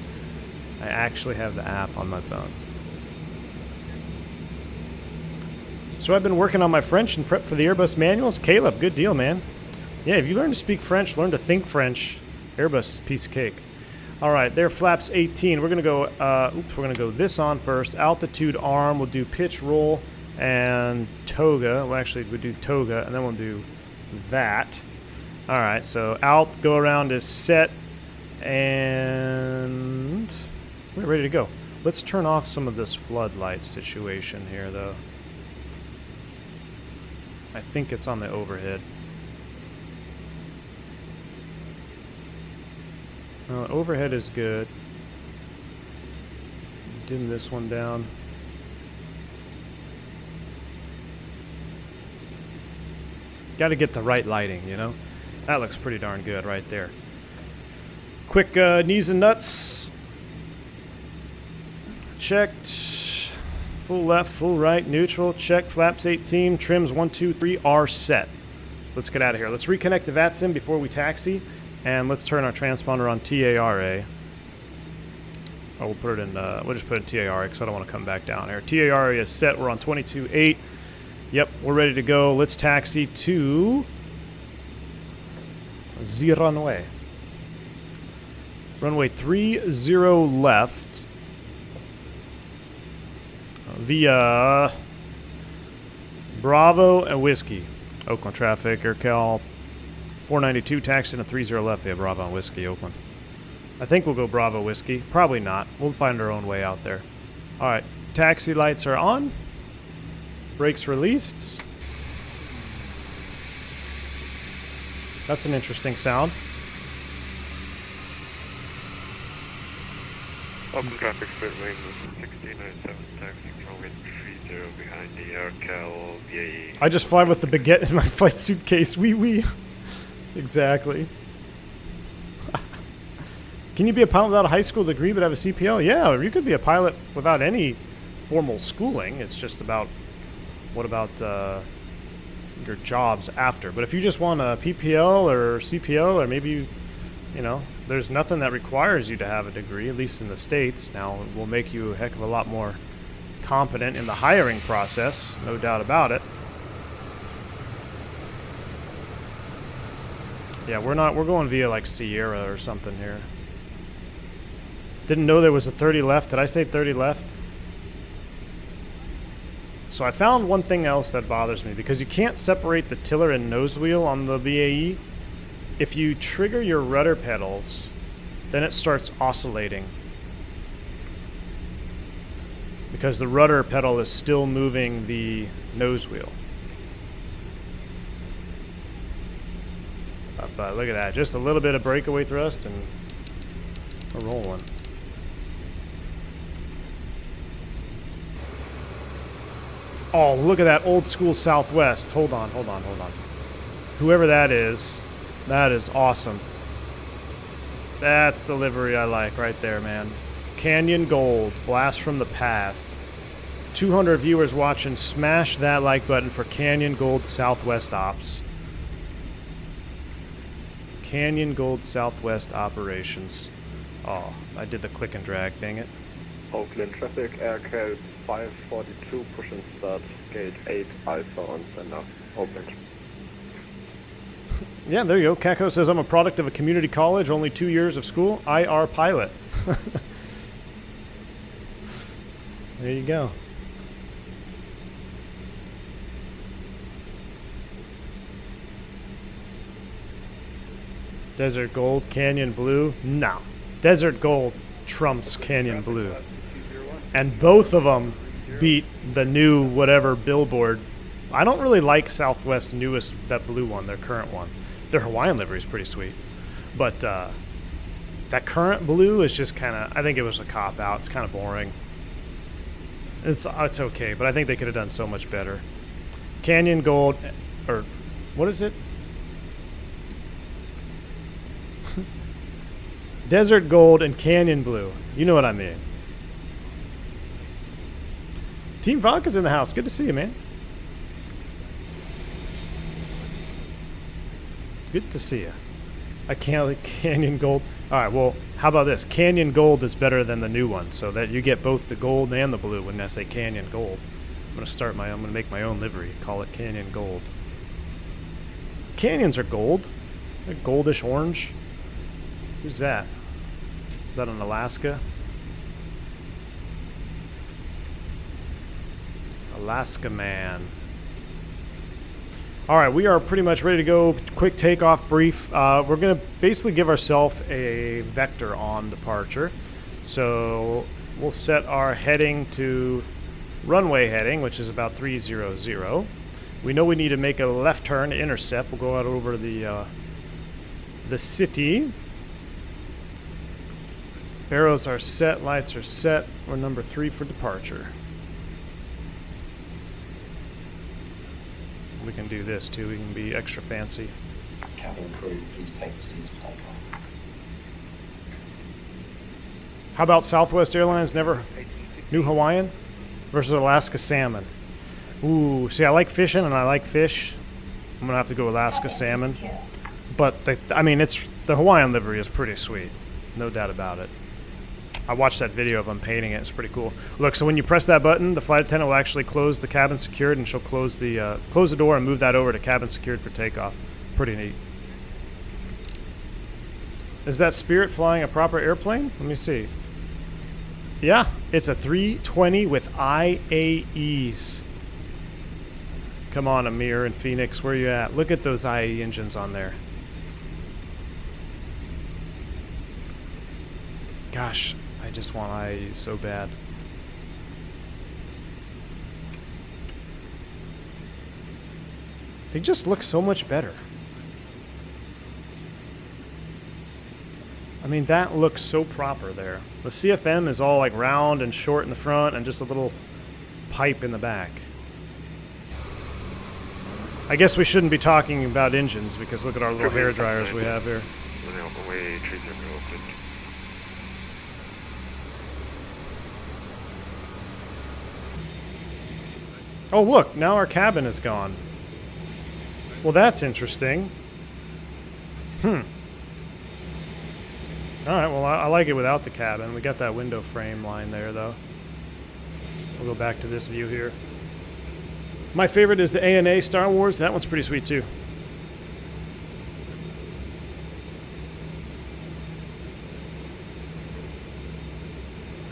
Speaker 2: I actually have the app on my phone. So I've been working on my French and prep for the Airbus manuals. Caleb, good deal, man. Yeah, if you learn to speak French, learn to think French. Airbus is a piece of cake. All right, there, flaps 18. We're going to go, we're going to go this on first. Altitude arm. We'll do pitch roll and Toga. Well, actually, we'll do Toga, and then we'll do that. All right, so alt, go around is set, and we're ready to go. Let's turn off some of this floodlight situation here, though. I think it's on the overhead. Well, overhead is good. Dim this one down. Got to get the right lighting, you know? That looks pretty darn good right there. Quick knees and nuts. Checked. Full left, full right, neutral. Check. Flaps 18. Trims 1, 2, 3 are set. Let's get out of here. Let's reconnect the VATSIM before we taxi. And let's turn our transponder on TARA. Oh, we'll put it in, we'll just put it in TARA because I don't want to come back down here. TARA is set. We're on 22.8. Yep, we're ready to go. Let's taxi to the runway. Runway 30 left. Via Bravo and Whiskey. Oakland traffic, AirCal 492, taxi to 30 left via Bravo and Whiskey, Oakland. I think we'll go Bravo Whiskey. Probably not. We'll find our own way out there. All right, taxi lights are on. Brakes released. That's an interesting sound.
Speaker 1: Open traffic split lane 1697 taxi from wind 30 behind the AirCal BAE.
Speaker 2: I just fly with the baguette in my flight suitcase. Wee. Exactly. Can you be a pilot without a high school degree but have a CPL? Yeah, or you could be a pilot without any formal schooling. It's just about what about your jobs after. But if you just want a PPL or CPL, or maybe you know, there's nothing that requires you to have a degree, at least in the States. Now, it will make you a heck of a lot more competent in the hiring process, no doubt about it. Yeah, we're going via like Sierra or something here. Didn't know there was a 30 left. Did I say 30 left? So I found one thing else that bothers me, because you can't separate the tiller and nose wheel on the BAE. If you trigger your rudder pedals, then it starts oscillating, because the rudder pedal is still moving the nose wheel. But look at that, just a little bit of breakaway thrust and we're rolling. Oh, look at that old school Southwest. Hold on. Whoever that is awesome. That's the livery I like right there, man. Canyon Gold, blast from the past. 200 viewers watching. Smash that like button for Canyon Gold Southwest Ops. Canyon Gold Southwest Operations. Oh, I did the click and drag, dang it.
Speaker 6: Oakland traffic, aircraft 542, push and start, gate 8, Alpha on standard. Oakland.
Speaker 2: Yeah, there you go. Kako says, I'm a product of a community college, only 2 years of school. IR pilot. There you go. Desert Gold, Canyon Blue? No. Desert Gold trumps Canyon Blue. And both of them beat the new whatever billboard. I don't really like Southwest's newest, that blue one, their current one. Their Hawaiian livery is pretty sweet. But that current blue is just kind of, I think it was a cop-out. It's kind of boring. It's okay, but I think they could have done so much better. Canyon Gold, or what is it? Desert Gold and Canyon Blue. You know what I mean. Team Vodka's in the house. Good to see you, man. Good to see you. I can't like Canyon Gold. All right, well, how about this? Canyon Gold is better than the new one, so that you get both the gold and the blue when I say Canyon Gold. I'm gonna make my own livery. Call it Canyon Gold. Canyons are gold. They're goldish orange. Who's that? Is that in Alaska? Alaska man. All right, we are pretty much ready to go. Quick takeoff brief. We're going to basically give ourselves a vector on departure. So we'll set our heading to runway heading, which is about 300. We know we need to make a left turn to intercept. We'll go out over the city. Arrows are set, lights are set. We're number 3 for departure. We can do this too. We can be extra fancy.
Speaker 7: Cabin crew, please take your seats for takeoff.
Speaker 2: How about Southwest Airlines New Hawaiian versus Alaska Salmon? Ooh, see, I like fishing and I like fish. I'm gonna have to go Alaska Salmon. But it's the Hawaiian livery is pretty sweet, no doubt about it. I watched that video of them painting it. It's pretty cool. Look, so when you press that button, the flight attendant will actually close the cabin secured, and she'll close the door and move that over to cabin secured for takeoff. Pretty neat. Is that Spirit flying a proper airplane? Let me see. Yeah, it's a 320 with IAEs. Come on, Amir and Phoenix, where you at? Look at those IAE engines on there. Gosh, I just want IAEs so bad. They just look so much better. I mean, that looks so proper there. The CFM is all like round and short in the front and just a little pipe in the back. I guess we shouldn't be talking about engines because look at our little hair dryers we have here. Oh, look, now our cabin is gone. Well, that's interesting. Alright, well, I like it without the cabin. We got that window frame line there, though. We'll go back to this view here. My favorite is the ANA Star Wars. That one's pretty sweet, too.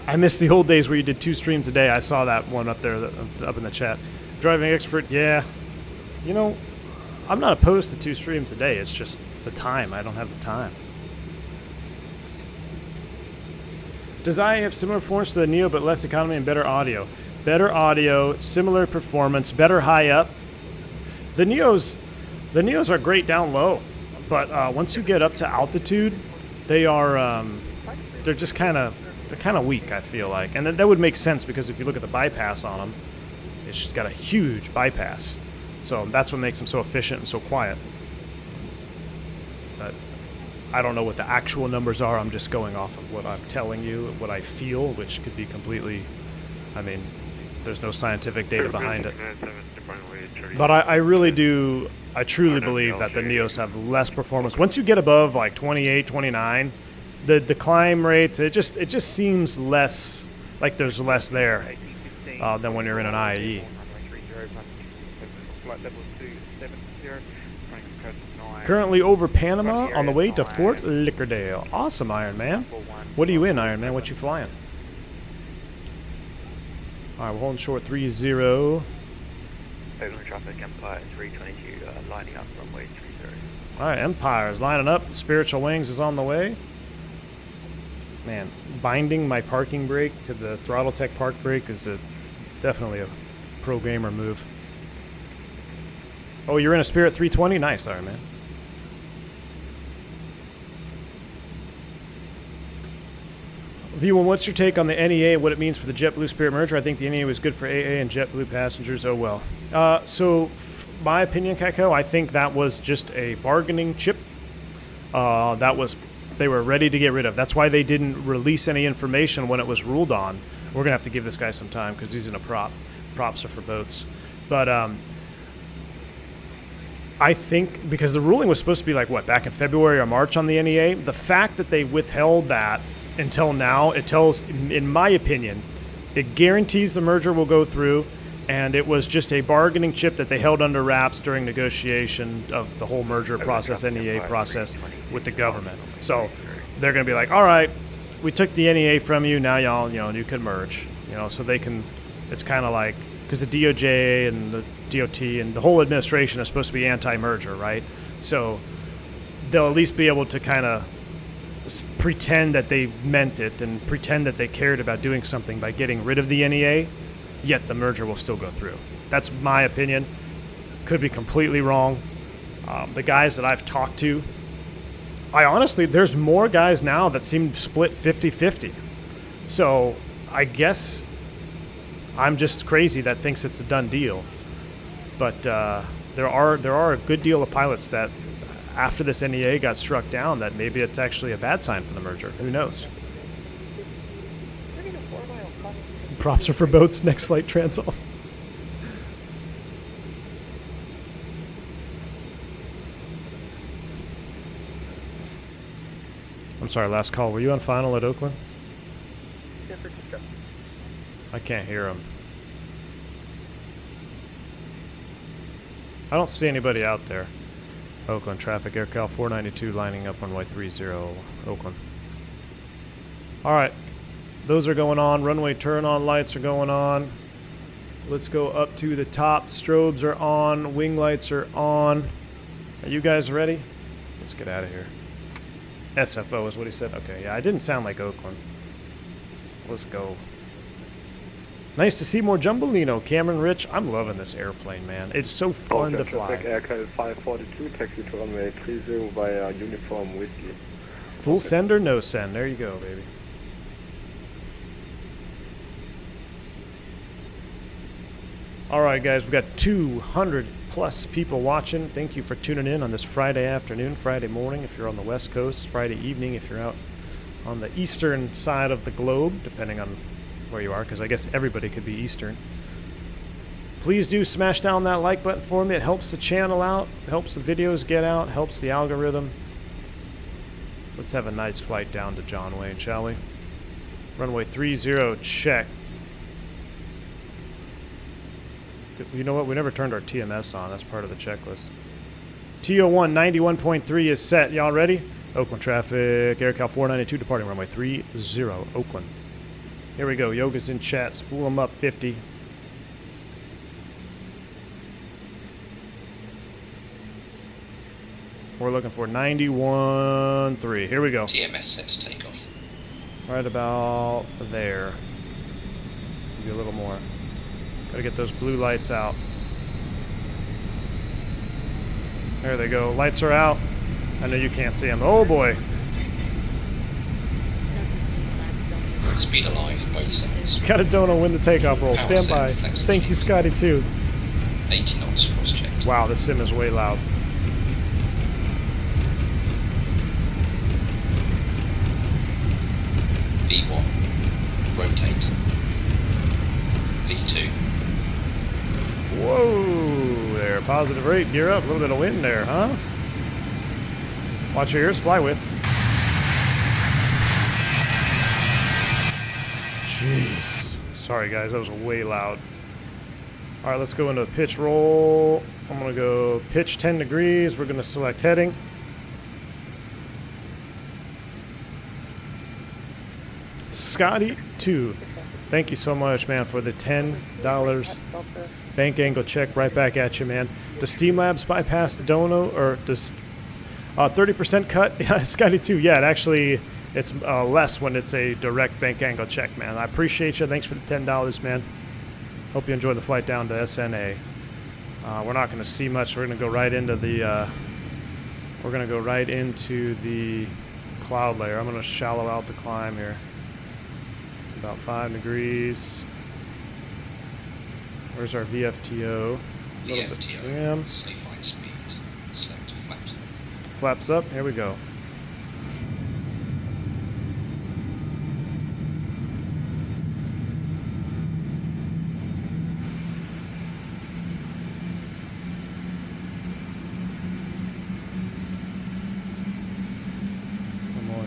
Speaker 2: I miss the old days where you did 2 streams a day. I saw that one up there, up in the chat. Driving expert, yeah. You know, I'm not opposed to 2 streams a day. It's just the time. I don't have the time. Does IA have similar performance to the Neo, but less economy and better audio? Better audio, similar performance, better high up. The Neos are great down low, but once you get up to altitude, they are they're just kind of weak, I feel like. And that would make sense because if you look at the bypass on them, it's got a huge bypass. So that's what makes them so efficient and so quiet. But I don't know what the actual numbers are. I'm just going off of what I'm telling you, what I feel, which could be completely, I mean, There's no scientific data behind it.
Speaker 1: 697 to runway 30.
Speaker 2: But I really do, I truly believe that the Neos have less performance. Once you get above like 28, 29, the climb rates, it just seems less, like there's less there than when you're in an IE. Currently over Panama on the way to Fort Lickerdale. Awesome, Iron Man. What are you in, Iron Man? What you flying? Alright, we're holding short 30.
Speaker 1: Open traffic Empire 322 lining up runway 30.
Speaker 2: Alright, Empire is lining up. Spiritual Wings is on the way. Man, binding my parking brake to the Throttletek park brake is definitely a pro gamer move. Oh, you're in a Spirit 320? Nice, Iron Man. V1, what's your take on the NEA and what it means for the JetBlue Spirit merger? I think the NEA was good for AA and JetBlue passengers. Oh well. My opinion, Kako, I think that was just a bargaining chip. They were ready to get rid of. That's why they didn't release any information when it was ruled on. We're gonna have to give this guy some time because he's in a prop. Props are for boats. But I think because the ruling was supposed to be like what, back in February or March on the NEA, the fact that they withheld that until now, it tells, in my opinion, it guarantees the merger will go through, and it was just a bargaining chip that they held under wraps during negotiation of the whole merger process, NEA process with the government. So they're going to be like, all right, we took the NEA from you, now y'all, you can merge, so they can, it's kind of like, because the DOJ and the DOT and the whole administration is supposed to be anti-merger, right? So they'll at least be able to kind of pretend that they meant it and pretend that they cared about doing something by getting rid of the NEA, yet the merger will still go through. That's my opinion. Could be completely wrong. The guys that I've talked to, there's more guys now that seem split 50-50. So I guess I'm just crazy that thinks it's a done deal. But there are a good deal of pilots that after this NEA got struck down, that maybe it's actually a bad sign for the merger. Who knows? Props are for boats. Next flight transall. I'm sorry, last call. Were you on final at Oakland? I can't hear him. I don't see anybody out there. Oakland traffic, AirCal 492 lining up runway 30, Oakland. Alright, those are going on. Runway turn on lights are going on. Let's go up to the top. Strobes are on. Wing lights are on. Are you guys ready? Let's get out of here. SFO is what he said. Okay, yeah, I didn't sound like Oakland. Let's go. Nice to see more Jumbolino. Cameron Rich, I'm loving this airplane, man. It's so fun to fly.
Speaker 6: Aircal 542, taxi to runway 30 via uniform whiskey.
Speaker 2: Full send or no send? There you go, baby. All right, guys, we got 200 plus people watching. Thank you for tuning in on this Friday afternoon, Friday morning if you're on the West Coast, Friday evening if you're out on the eastern side of the globe, depending on where you are, because I guess everybody could be Eastern. Please do smash down that like button for me. It helps the channel out, helps the videos get out, helps the algorithm. Let's have a nice flight down to John Wayne, shall we? Runway 30, check. You know what? We never turned our TMS on. That's part of the checklist. TO1 91.3 is set. Y'all ready? Oakland traffic, AirCal 492 departing runway 30, Oakland. Here we go. Yoga's in chat. Spool them up 50. We're looking for 91.3. Here we go.
Speaker 7: TMS sets takeoff.
Speaker 2: Right about there. Maybe a little more. Gotta get those blue lights out. There they go. Lights are out. I know you can't see them. Oh boy.
Speaker 7: Speed alive, both sides.
Speaker 2: Got a dono win the takeoff roll.
Speaker 7: Power
Speaker 2: Stand
Speaker 7: set,
Speaker 2: by.
Speaker 7: flex
Speaker 2: Thank you, Scotty, too.
Speaker 7: 80 knots cross-checked.
Speaker 2: Wow, this sim is way loud.
Speaker 7: V1. Rotate. V2.
Speaker 2: Positive rate, gear up. A little bit of wind there, huh? Watch your ears, fly with. Jeez. Sorry guys, that was way loud. Alright, let's go into pitch roll. I'm going to go pitch 10 degrees. We're going to select heading. Scotty 2. Thank you so much, man, for the $10 bank angle check right back at you, man. Does Steamlabs bypass the dono, or does 30% cut? Yeah, Scotty 2. Yeah, it's less when it's a direct bank angle check, man. I appreciate you. Thanks for the $10, man. Hope you enjoy the flight down to SNA. We're not going to see much. We're going to go right into the cloud layer. I'm going to shallow out the climb here. About 5 degrees. Where's our VFTO?
Speaker 7: VFTO, safe height speed, select flaps.
Speaker 2: Flaps up, here we go.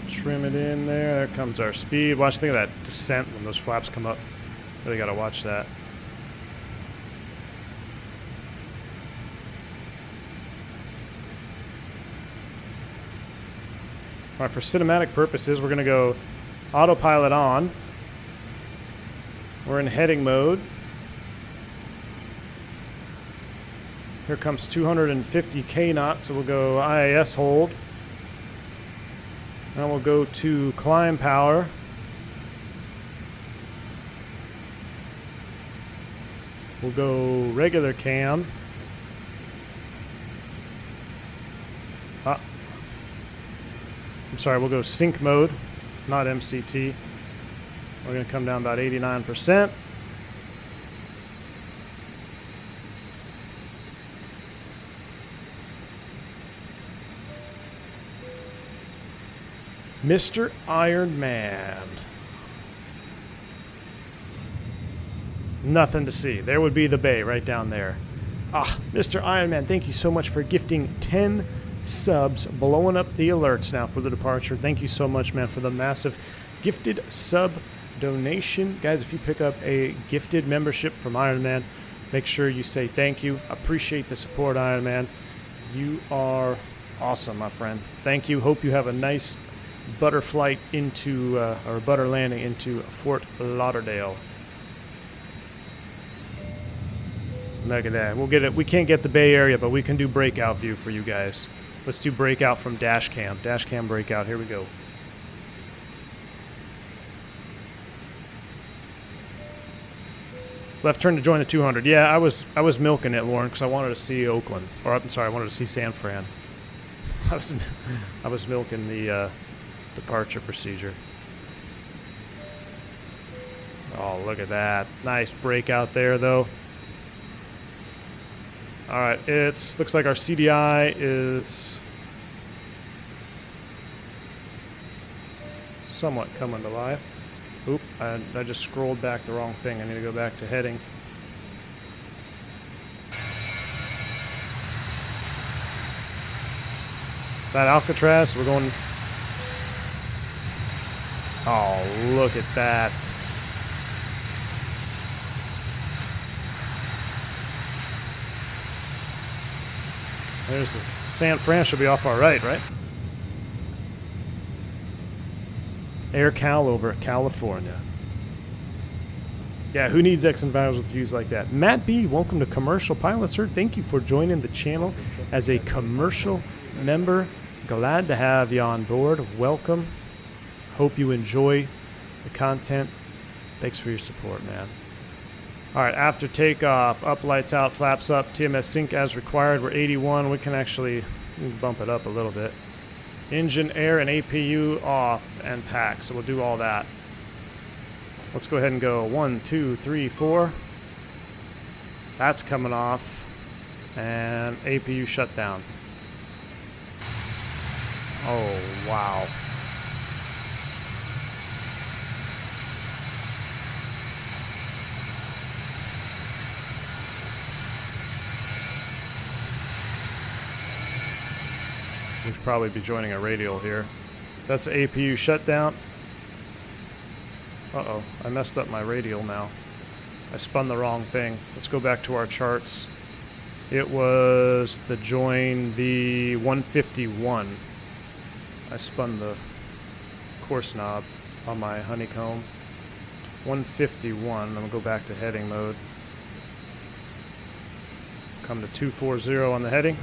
Speaker 2: Trim it in there. There comes our speed. Watch, think of that descent when those flaps come up. Really got to watch that. All right, for cinematic purposes, we're going to go autopilot on. We're in heading mode. Here comes 250 knots, so we'll go IAS hold. Now we'll go to climb power. We'll go regular cam. I'm sorry, we'll go sync mode, not MCT. We're going to come down about 89%. Mr. Iron Man. Nothing to see. There would be the bay right down there. Ah, Mr. Iron Man, thank you so much for gifting 10 subs, blowing up the alerts now for the departure. Thank you so much, man, for the massive gifted sub donation. Guys, if you pick up a gifted membership from Iron Man, make sure you say thank you. Appreciate the support, Iron Man. You are awesome, my friend. Thank you. Hope you have a nice butter flight into, or butter landing into Fort Lauderdale. Look at that. We'll get it. We can't get the Bay Area, but we can do breakout view for you guys. Let's do breakout from dash cam. Dash cam breakout. Here we go. Left turn to join the 200. Yeah, I was milking it, Lauren, because I wanted to see Oakland. Or I'm sorry, I wanted to see San Fran. I was milking the departure procedure. Oh, look at that. Nice breakout there, though. All right, looks like our CDI is somewhat coming to life. Oop, I just scrolled back the wrong thing. I need to go back to heading. That Alcatraz, we're going... Oh, look at that. There's San Fran, should be off our right? Air Cal over California. Yeah, who needs X and Vowels with views like that? Matt B, welcome to Commercial Pilot, sir. Thank you for joining the channel as a commercial member. Glad to have you on board. Welcome. Hope you enjoy the content. Thanks for your support, man. All right, after takeoff, up, lights out, flaps up, TMS sync as required. We're 81. We can actually bump it up a little bit. Engine, air, and APU off and pack. So we'll do all that. Let's go ahead and go 1, 2, 3, 4. That's coming off. And APU shutdown. Oh, wow. We should probably be joining a radial here. That's the APU shutdown. Uh-oh, I messed up my radial now. I spun the wrong thing. Let's go back to our charts. It was the join the 151. I spun the course knob on my honeycomb. 151. I'm going to go back to heading mode. Come to 240 on the heading.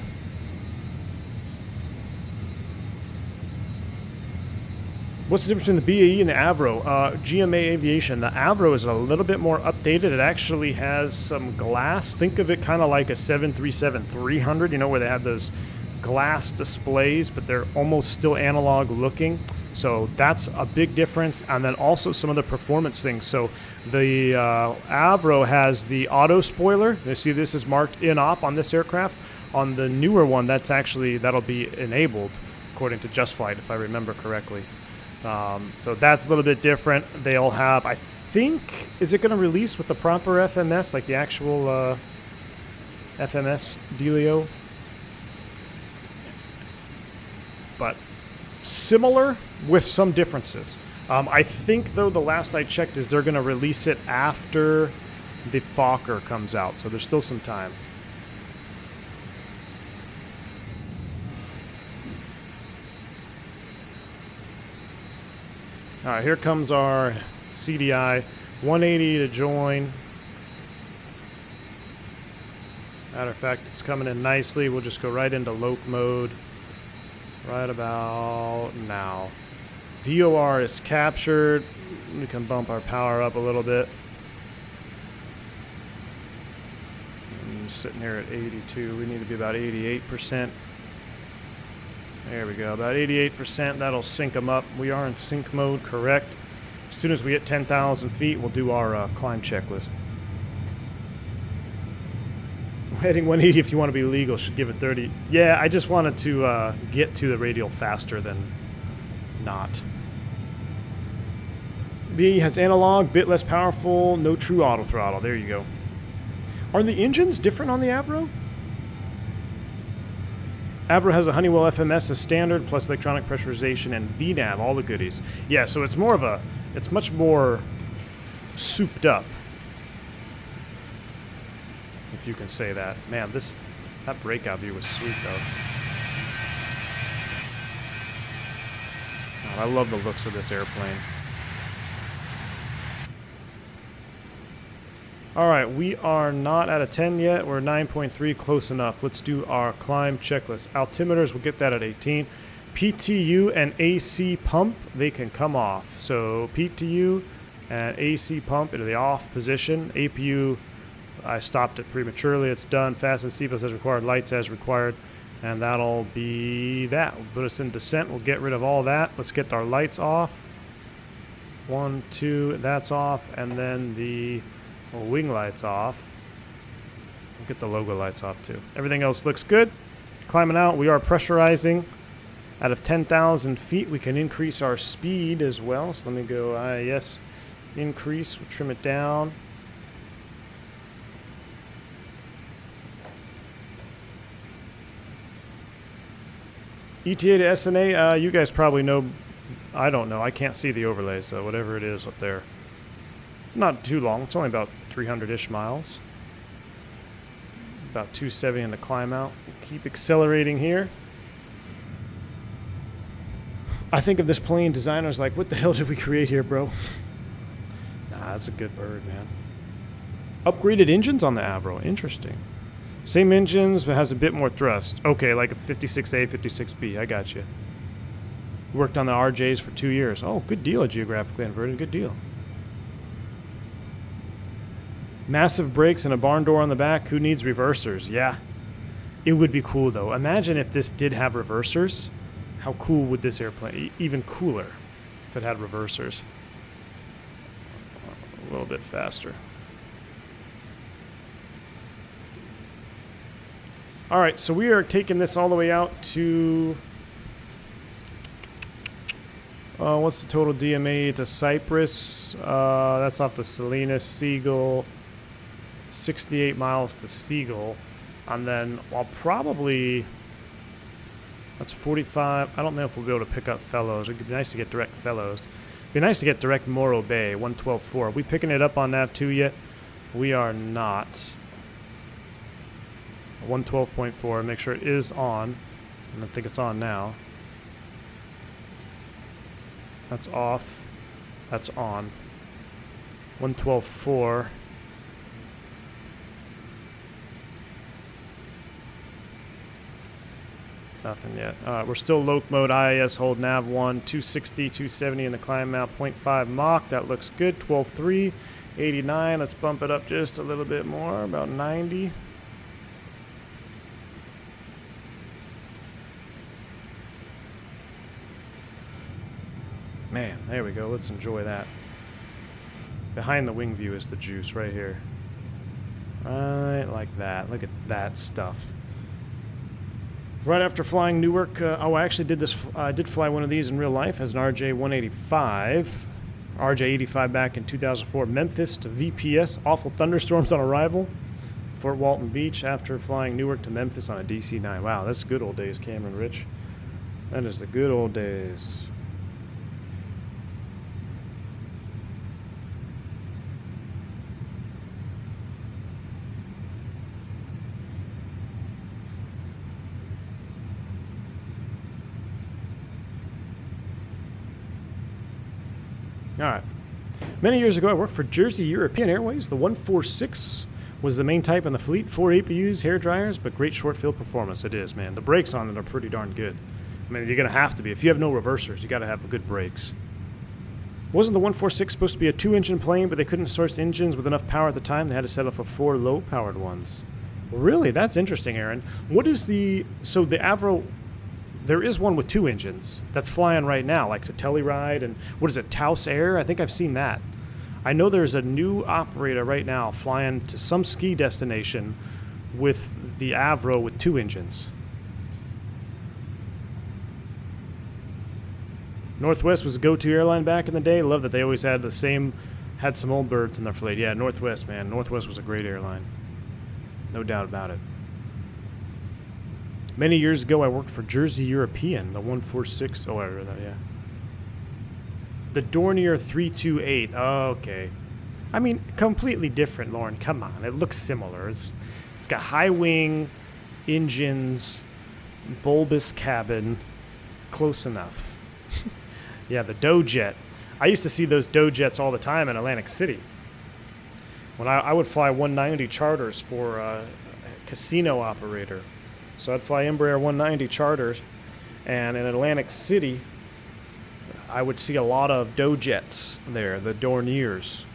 Speaker 2: What's the difference between the BAE and the Avro? GMA Aviation. The Avro is a little bit more updated. It actually has some glass. Think of it kind of like a 737-300, you know, where they have those glass displays, but they're almost still analog looking. So that's a big difference. And then also some of the performance things. So the Avro has the auto spoiler. You see this is marked in-op on this aircraft. On the newer one, that'll be enabled, according to Just Flight, if I remember correctly. So that's a little bit different. They'll have, I think, is it going to release with the proper FMS, like the actual FMS dealio? But similar with some differences. I think, though, the last I checked is they're going to release it after the Fokker comes out, so there's still some time. All right, here comes our CDI. 180 to join. Matter of fact, it's coming in nicely. We'll just go right into loc mode right about now. VOR is captured. We can bump our power up a little bit. I'm sitting here at 82. We need to be about 88%. There we go, about 88%. That'll sync them up. We are in sync mode, correct. As soon as we hit 10,000 feet, we'll do our climb checklist. Heading 180, if you want to be legal, should give it 30. Yeah, I just wanted to get to the radial faster than not. BAE has analog, bit less powerful, no true auto throttle. There you go. Are the engines different on the Avro? Avro has a Honeywell FMS as standard, plus electronic pressurization and VNAV, all the goodies. Yeah, so it's more of a, it's much more souped up, if you can say that. Man, that breakout view was sweet, though. God, I love the looks of this airplane. All right, we are not at a 10 yet. We're 9.3, close enough. Let's do our climb checklist. Altimeters, we'll get that at 18. PTU and AC pump, they can come off. So PTU and AC pump into the off position. APU, I stopped it prematurely. It's done. Fasten seatbelts as required, lights as required. And that'll be that. We'll put us in descent. We'll get rid of all that. Let's get our lights off. 1, 2, that's off. And then the wing lights off. We'll get the logo lights off too. Everything else looks good. Climbing out, we are pressurizing. Out of 10,000 feet, we can increase our speed as well. So let me go IIS, increase, we'll trim it down. ETA to SNA, you guys probably know. I don't know. I can't see the overlay, so whatever it is up there. Not too long. It's only about 300-ish miles. About 270 in the climb out. We'll keep accelerating here. I think of this plane, designers like, what the hell did we create here, bro? Nah, that's a good bird, man. Upgraded engines on the Avro. Interesting. Same engines, but has a bit more thrust. Okay, like a 56A, 56B. I got you. Worked on the RJs for 2 years. Oh, good deal, geographically inverted. Good deal. Massive brakes and a barn door on the back. Who needs reversers? Yeah. It would be cool, though. Imagine if this did have reversers. How cool would this airplane... Even cooler if it had reversers. A little bit faster. All right, so we are taking this all the way out to... what's the total DMA to Cyprus? That's off the Salinas, Seagull. 68 miles to Seagull. And then I'll probably That's 45. I don't know if we'll be able to pick up fellows. It'd be nice to get direct fellows. It'd be nice to get direct Morro Bay, 112.4. Are we picking it up on nav 2 yet? We are not. 112.4. Make sure it is on. And I think it's on now. That's off. That's on. 112.4. Nothing yet. Alright, we're still loc mode. IAS hold nav 1, 260, 270 in the climb out, 0.5 Mach. That looks good. 12.3, 89. Let's bump it up just a little bit more, about 90. Man, there we go. Let's enjoy that. Behind the wing view is the juice right here. Right like that. Look at that stuff. Right after flying Newark, I actually did this. I did fly one of these in real life as an RJ-185. RJ-85 back in 2004. Memphis to VPS. Awful thunderstorms on arrival. Fort Walton Beach after flying Newark to Memphis on a DC-9. Wow, that's good old days, Cameron Rich. That is the good old days. All right. Many years ago, I worked for Jersey European Airways. The 146 was the main type in the fleet. 4 APUs, hair dryers, but great short field performance. It is, man. The brakes on it are pretty darn good. I mean, you're going to have to be. If you have no reversers, you got to have good brakes. Wasn't the 146 supposed to be a 2-engine plane, but they couldn't source engines with enough power at the time? They had to settle for 4 low-powered ones. Really? That's interesting, Aaron. What is the... So the Avro... There is one with 2 engines that's flying right now, like the Telluride and what is it, Taos Air? I think I've seen that. I know there's a new operator right now flying to some ski destination with the Avro with 2 engines. Northwest was a go-to airline back in the day. Love that they always had had some old birds in their fleet. Yeah, Northwest, man. Northwest was a great airline. No doubt about it. Many years ago, I worked for Jersey European, the 146. Oh, I read that, yeah. The Dornier 328. Oh, okay. I mean, completely different, Lauren. Come on. It looks similar. It's got high wing, engines, bulbous cabin. Close enough. Yeah, the Doughjet. I used to see those Doughjets all the time in Atlantic City. When I would fly 190 charters for a casino operator. So I'd fly Embraer 190 charters, and in Atlantic City, I would see a lot of Doughjets there, the Dorniers.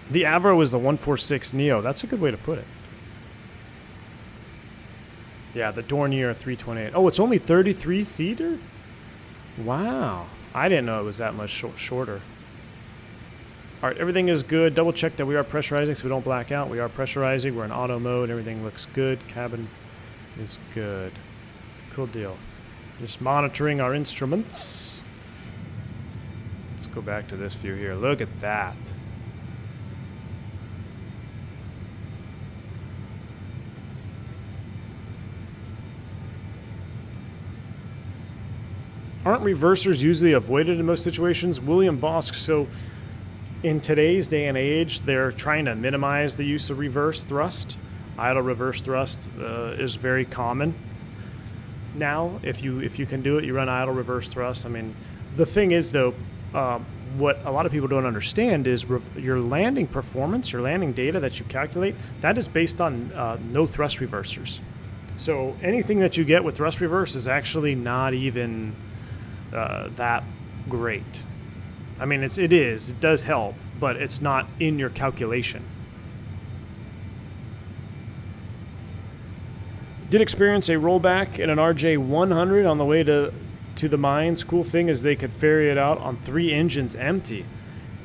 Speaker 2: The Avro is the 146 Neo. That's a good way to put it. Yeah, the Dornier 328. Oh, it's only 33-seater? Wow. I didn't know it was that much shorter. All right, everything is good. Double check that we are pressurizing so we don't black out. We are pressurizing. We're in auto mode. Everything looks good. Cabin is good. Cool deal. Just monitoring our instruments. Let's go back to this view here. Look at that. Aren't reversers usually avoided in most situations? William Bosk, so in today's day and age, they're trying to minimize the use of reverse thrust. Idle reverse thrust is very common. Now, if you can do it, you run idle reverse thrust. I mean, the thing is, though, what a lot of people don't understand is your landing performance, your landing data that you calculate, that is based on no thrust reversers. So anything that you get with thrust reverse is actually not even that great. I mean, it does help, but it's not in your calculation. Did experience a rollback in an RJ-100 on the way to the mines. Cool thing is they could ferry it out on 3 engines empty.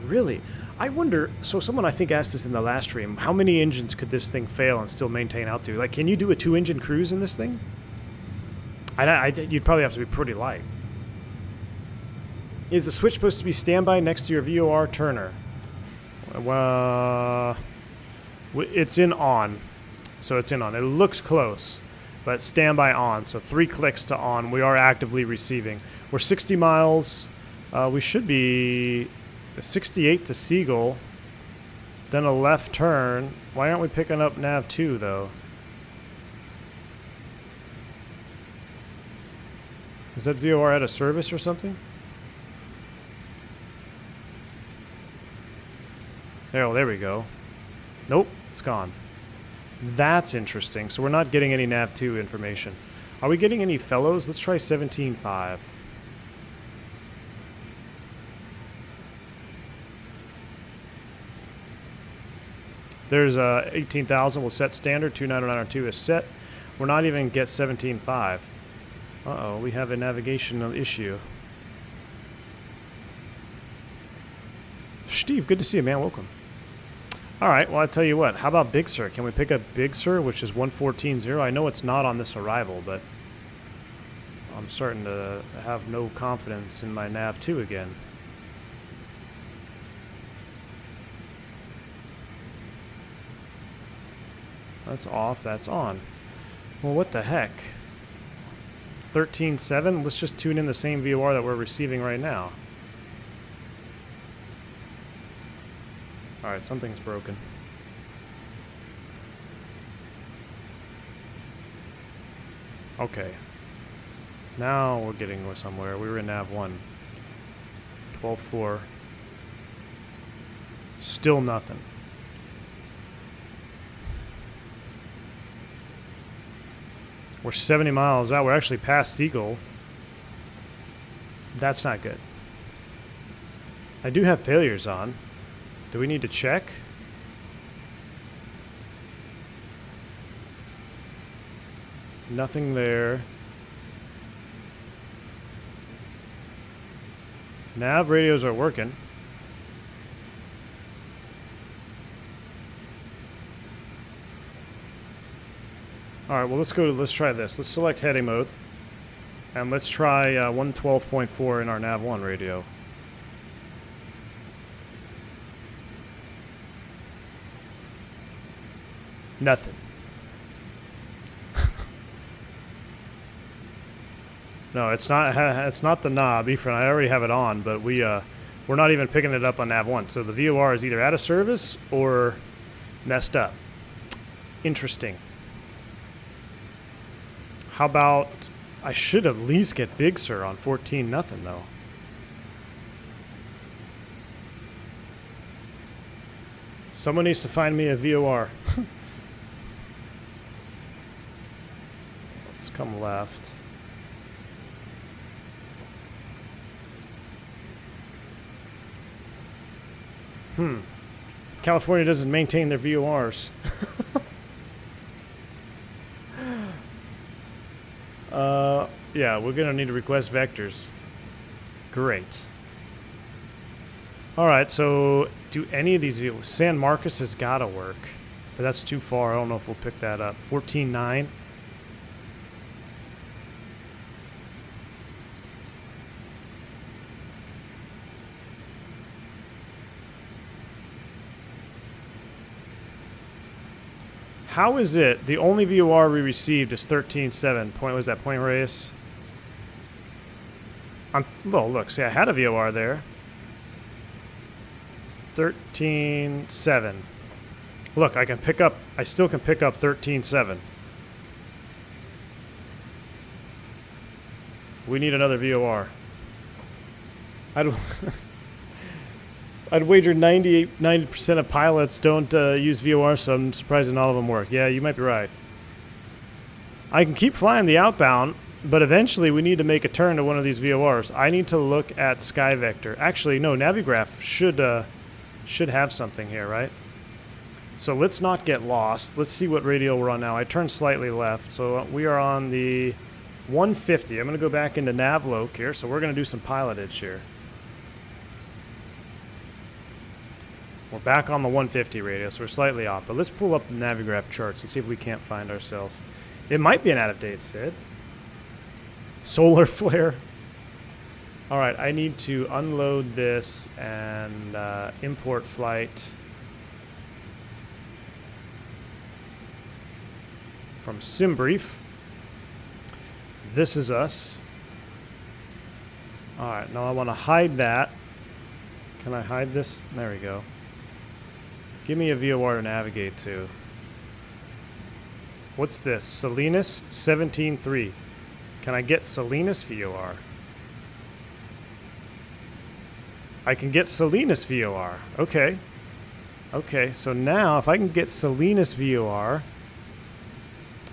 Speaker 2: Really? I wonder, so someone I think asked this in the last stream, how many engines could this thing fail and still maintain altitude? Like, can you do a 2-engine cruise in this thing? You'd probably have to be pretty light. Is the switch supposed to be standby next to your VOR turner? Well, it's in on. So it's in on. It looks close. but standby on. So 3 clicks to on. We are actively receiving. We're 60 miles. We should be 68 to Seagull. Then a left turn. Why aren't we picking up nav 2 though? Is that VOR out of service or something? There we go. Nope, it's gone. That's interesting. So we're not getting any nav 2 information. Are we getting any fellows? Let's try 17.5. There's 18,000. We'll set standard. 29902 is set. We're not even get 17.5. Uh-oh, we have a navigational issue. Steve, good to see you, man. Welcome. All right, well, I tell you what. How about Big Sur? Can we pick up Big Sur, which is 114.0? I know it's not on this arrival, but I'm starting to have no confidence in my nav 2 again. That's off. That's on. Well, what the heck? 13.7? Let's just tune in the same VOR that we're receiving right now. Alright, something's broken. Okay. Now we're getting somewhere. We were in nav 1. 12.4. Still nothing. We're 70 miles out. We're actually past Seagull. That's not good. I do have failures on. Do we need to check? Nothing there. Nav radios are working. Alright, well, let's try this. Let's select heading mode. And let's try 112.4 in our nav 1 radio. Nothing. No, it's not the knob. Ephraim, I already have it on, but we're not even picking it up on nav 1. So the VOR is either out of service or messed up. Interesting. How about, I should at least get Big Sur on 14 nothing though. Someone needs to find me a VOR. Let's come left. California doesn't maintain their VORs. Yeah, we're gonna need to request vectors. Great. Alright, so do any of these views? San Marcos has gotta work. But that's too far. I don't know if we'll pick that up. 14.9. How is it the only VOR we received is 13.7? Point was that Point Reyes? Well, look, see, I had a VOR there. 13.7. Look, I still can pick up 13.7. We need another VOR. I'd wager 90% of pilots don't use VOR, so I'm surprised that not all of them work. Yeah, you might be right. I can keep flying the outbound, but eventually we need to make a turn to one of these VORs. I need to look at SkyVector. Actually, no, Navigraph should have something here, right? So let's not get lost. Let's see what radio we're on now. I turned slightly left, so we are on the 150. I'm going to go back into Navloc here, so we're going to do some pilotage here. We're back on the 150 radio, so we're slightly off. But let's pull up the Navigraph charts and see if we can't find ourselves. It might be an out-of-date SID. Solar flare. All right, I need to unload this and import flight from SimBrief. This is us. Alright, now I want to hide that. Can I hide this? There we go. Give me a VOR to navigate to. What's this? Salinas 17.3. Can I get Salinas VOR? I can get Salinas VOR. Okay. Okay, so now if I can get Salinas VOR,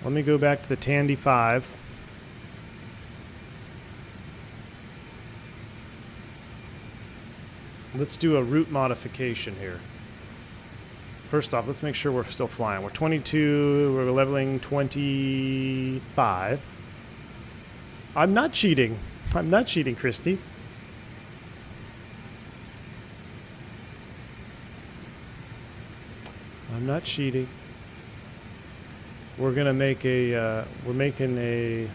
Speaker 2: let me go back to the Tandy 5. Let's do a route modification here. First off, let's make sure we're still flying. We're 22, we're leveling 25. I'm not cheating. I'm not cheating, Christy. I'm not cheating. We're gonna make a, we're making an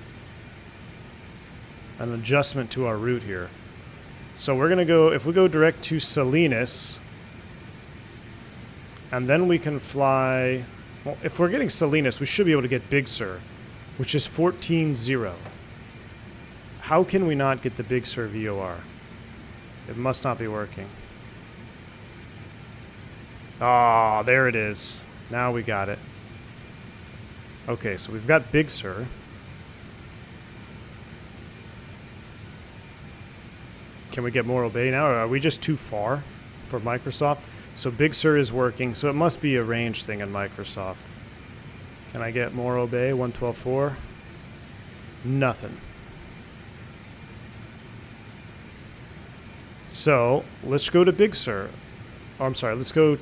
Speaker 2: adjustment to our route here. So we're gonna go, if we go direct to Salinas, and then we can fly, well, if we're getting Salinas, we should be able to get Big Sur, which is 14.0. How can we not get the Big Sur VOR? It must not be working. Ah, there it is. Now we got it. Okay, so we've got Big Sur. Can we get Morro Bay now, or are we just too far for Microsoft? So Big Sur is working, so it must be a range thing in Microsoft. Can I get Morro Bay, 112.4? Nothing. So, let's go to Big Sur. Oh, I'm sorry, let's go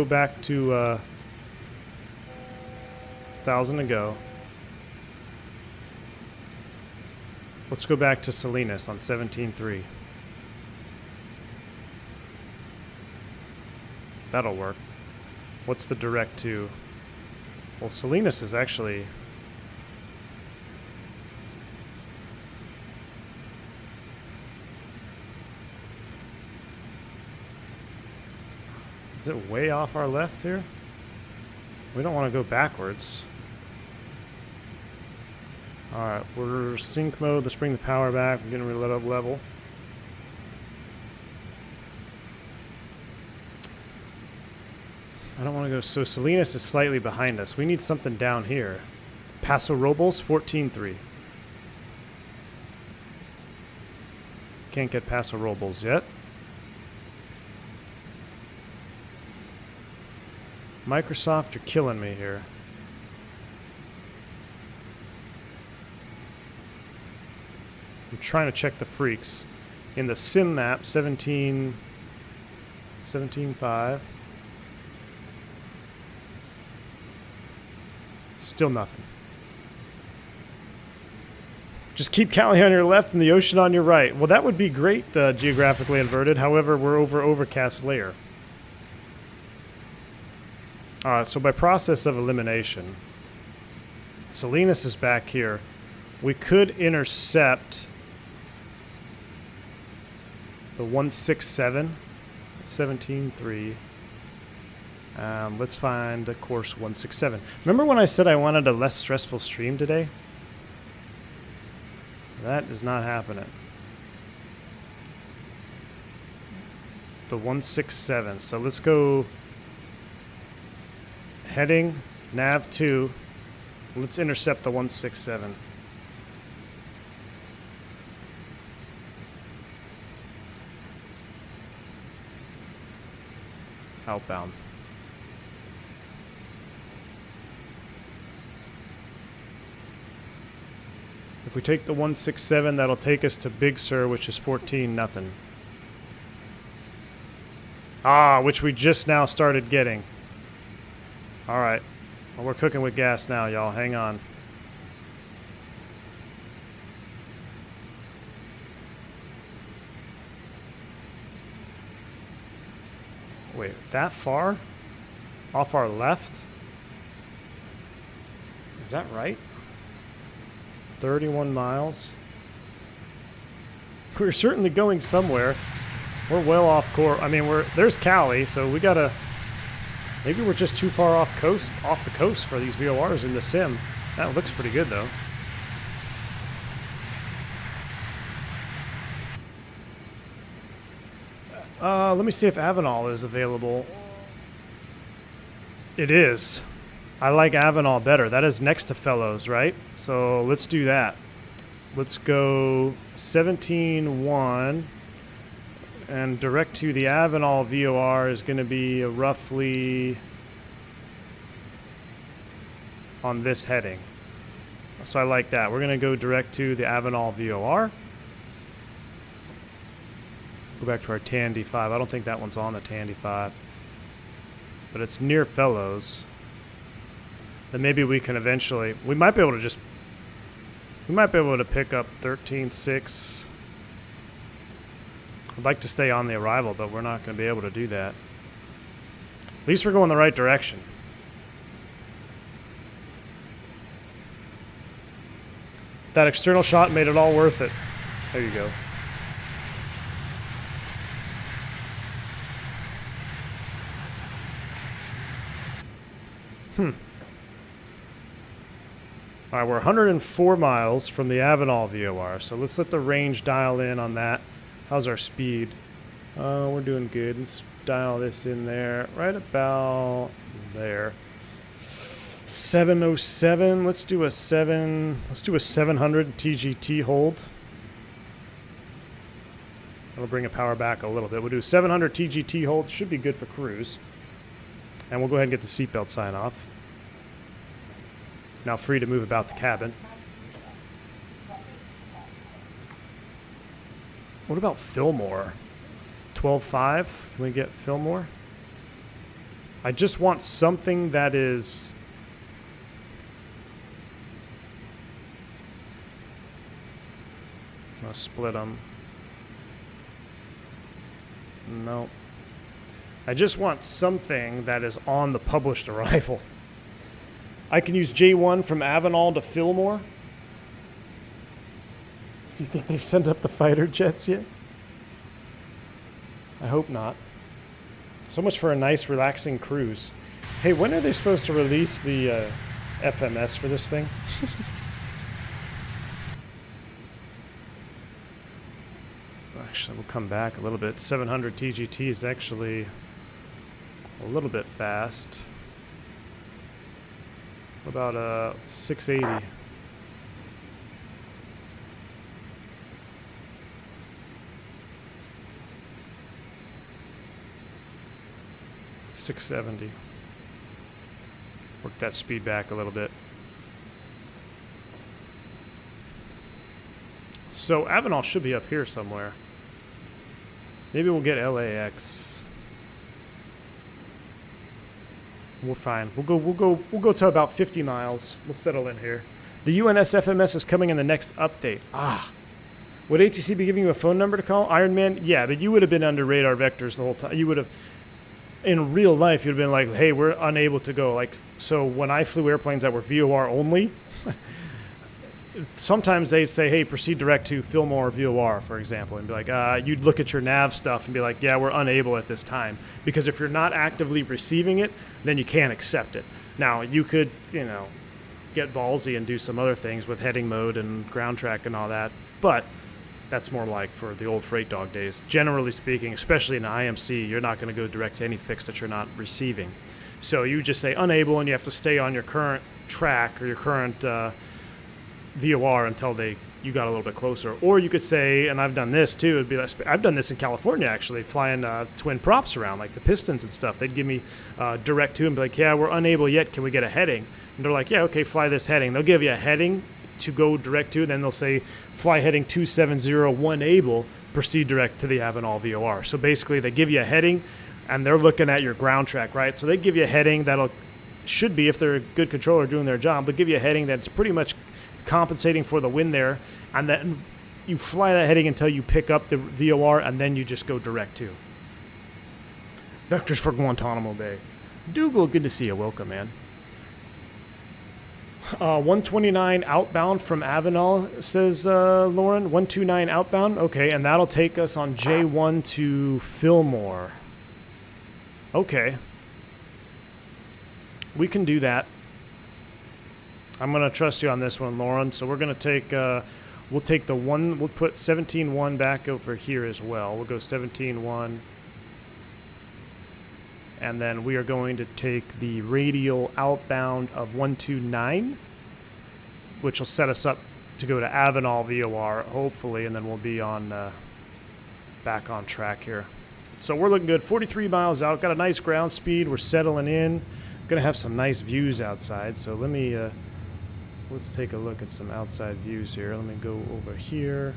Speaker 2: back to 1,000 to go. Let's go back to Salinas on 17.3. That'll work. What's the direct to? Well, Salinas is actually... Is it way off our left here? We don't want to go backwards. Alright, we're sync mode. Let's bring the power back. We're getting rid of level. I don't want to go... So Salinas is slightly behind us. We need something down here. Paso Robles, 14.3. Can't get Paso Robles yet. Microsoft, you're killing me here. I'm trying to check the freaks. In the sim map, 17.5. Still nothing. Just keep Cali on your left and the ocean on your right. Well, that would be great, geographically inverted. However, we're over overcast layer. So by process of elimination, Salinas is back here. We could intercept the 167, 17.3. Let's find a course 167. Remember when I said I wanted a less stressful stream today? That is not happening. The 167. So let's go heading nav 2. Let's intercept the 167. Outbound. If we take the 167, that'll take us to Big Sur, which is 14 nothing. Which we just now started getting. Alright. Well, we're cooking with gas now, y'all. Hang on. Wait, that far? Off our left? Is that right? 31 miles. We're certainly going somewhere. We're well off course. I mean, there's Cali, so we gotta... Maybe we're just too far off the coast for these VORs in the sim. That looks pretty good, though. Let me see if Avenal is available. It is. I like Avenal better. That is next to Fellows, right? So let's do that. Let's go 17-1. And direct to the Avenal VOR is going to be roughly on this heading. So I like that. We're going to go direct to the Avenal VOR. Go back to our Tandy 5. I don't think that one's on the Tandy 5. But it's near Fellows. Then maybe we can eventually... We might be able to just... We might be able to pick up 13-6. I'd like to stay on the arrival, but we're not going to be able to do that. At least we're going the right direction. That external shot made it all worth it. There you go. All right, we're 104 miles from the Avenal VOR, so let's let the range dial in on that. How's our speed? We're doing good. Let's dial this in there, right about there. 707. Let's do a 700 TGT hold. That'll bring a power back a little bit. We'll do 700 TGT hold. Should be good for cruise. And we'll go ahead and get the seatbelt sign off. Now free to move about the cabin. What about Fillmore? 12.5? Can we get Fillmore? I just want something that is... I'll split them. No. I just want something that is on the published arrival. I can use J1 from Avenal to Fillmore. Do you think they've sent up the fighter jets yet? I hope not. So much for a nice, relaxing cruise. Hey, when are they supposed to release the FMS for this thing? Actually, we'll come back a little bit. 700 TGT is actually a little bit fast. What about 680? $670. Work that speed back a little bit. So Avenal should be up here somewhere. Maybe we'll get LAX. We're fine. We'll go to about 50 miles. We'll settle in here. The UNS FMS is coming in the next update. Ah. Would ATC be giving you a phone number to call? Iron Man? Yeah, but you would have been under radar vectors the whole time. You would have, in real life, you'd have been like, hey, we're unable to go. Like, so when I flew airplanes that were VOR only, sometimes they'd say, hey, proceed direct to Fillmore VOR, for example, and be like, you'd look at your nav stuff and be like, yeah, we're unable at this time. Because if you're not actively receiving it, then you can't accept it. Now, you could, get ballsy and do some other things with heading mode and ground track and all that, but that's more like for the old freight dog days. Generally speaking, especially in IMC, you're not going to go direct to any fix that you're not receiving. So you just say unable, and you have to stay on your current track or your current VOR until you got a little bit closer. Or you could say, and I've done this too, I've done this in California actually, flying twin props around, like the Pistons and stuff. They'd give me direct to and be like, yeah, we're unable yet, can we get a heading? And they're like, yeah, okay, fly this heading. They'll give you a heading to go direct to, then they'll say, fly heading 270 able, proceed direct to the Avenal VOR. So basically they give you a heading, and they're looking at your ground track, right? So they give you a heading should be, if they're a good controller doing their job, they'll give you a heading that's pretty much compensating for the wind there, and then you fly that heading until you pick up the VOR, and then you just go direct to. Vectors for Guantanamo Bay. Dougal, good to see you. Welcome, man. 129 outbound from Avenal, says Lauren. 129 outbound. Okay, and that'll take us on J1 to Fillmore. Okay. We can do that. I'm going to trust you on this one, Lauren. So we're going to take, we'll take the one, we'll put 17-1 back over here as well. We'll go 17-1. And then we are going to take the radial outbound of 129, which will set us up to go to Avenal VOR, hopefully, and then we'll be on back on track here. So we're looking good. 43 miles out. Got a nice ground speed. We're settling in. Gonna have some nice views outside. So let me let's take a look at some outside views here. Let me go over here.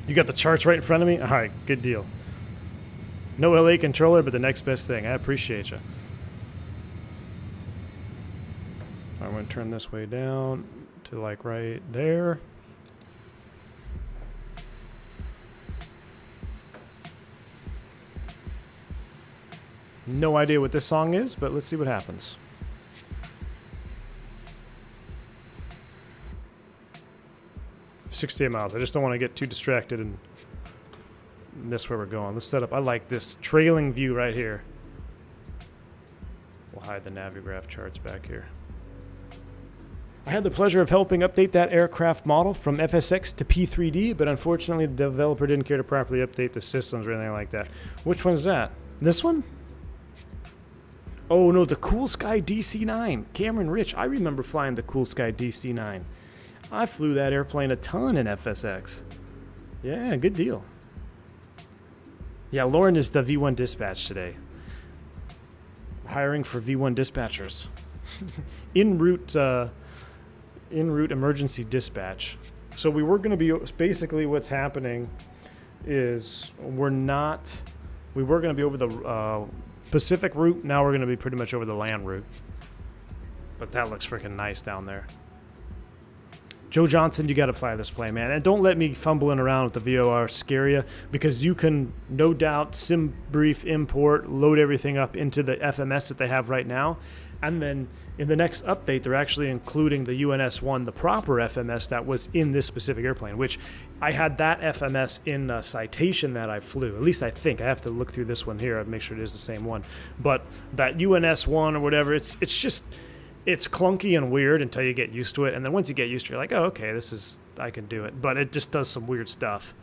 Speaker 2: You got the charts right in front of me? All right, good deal. No LA controller, but the next best thing. I appreciate you. I'm going to turn this way down to like right there. No idea what this song is, but let's see what happens. $68 miles. I just don't want to get too distracted and miss where we're going. Let's set up. I like this trailing view right here. We'll hide the Navigraph charts back here. I had the pleasure of helping update that aircraft model from FSX to P3D, but unfortunately the developer didn't care to properly update the systems or anything like that. Which one is that? This one? Oh no, the Cool Sky DC-9. Cameron Rich. I remember flying the Cool Sky DC-9. I flew that airplane a ton in FSX. Yeah, good deal. Yeah, Lauren is the V1 dispatch today. Hiring for V1 dispatchers. En route emergency dispatch. So we were going to be, basically what's happening is we were going to be over the Pacific route. Now we're going to be pretty much over the land route. But that looks freaking nice down there. Joe Johnson, you got to fly this plane, man. And don't let me fumbling around with the VOR scare you, because you can no doubt sim brief import, load everything up into the FMS that they have right now. And then in the next update, they're actually including the UNS-1, the proper FMS that was in this specific airplane, which I had that FMS in a Citation that I flew. At least I think. I have to look through this one here and make sure it is the same one. But that UNS-1 or whatever, it's just... It's clunky and weird until you get used to it, and then once you get used to it, you're like, oh, okay, I can do it. But it just does some weird stuff.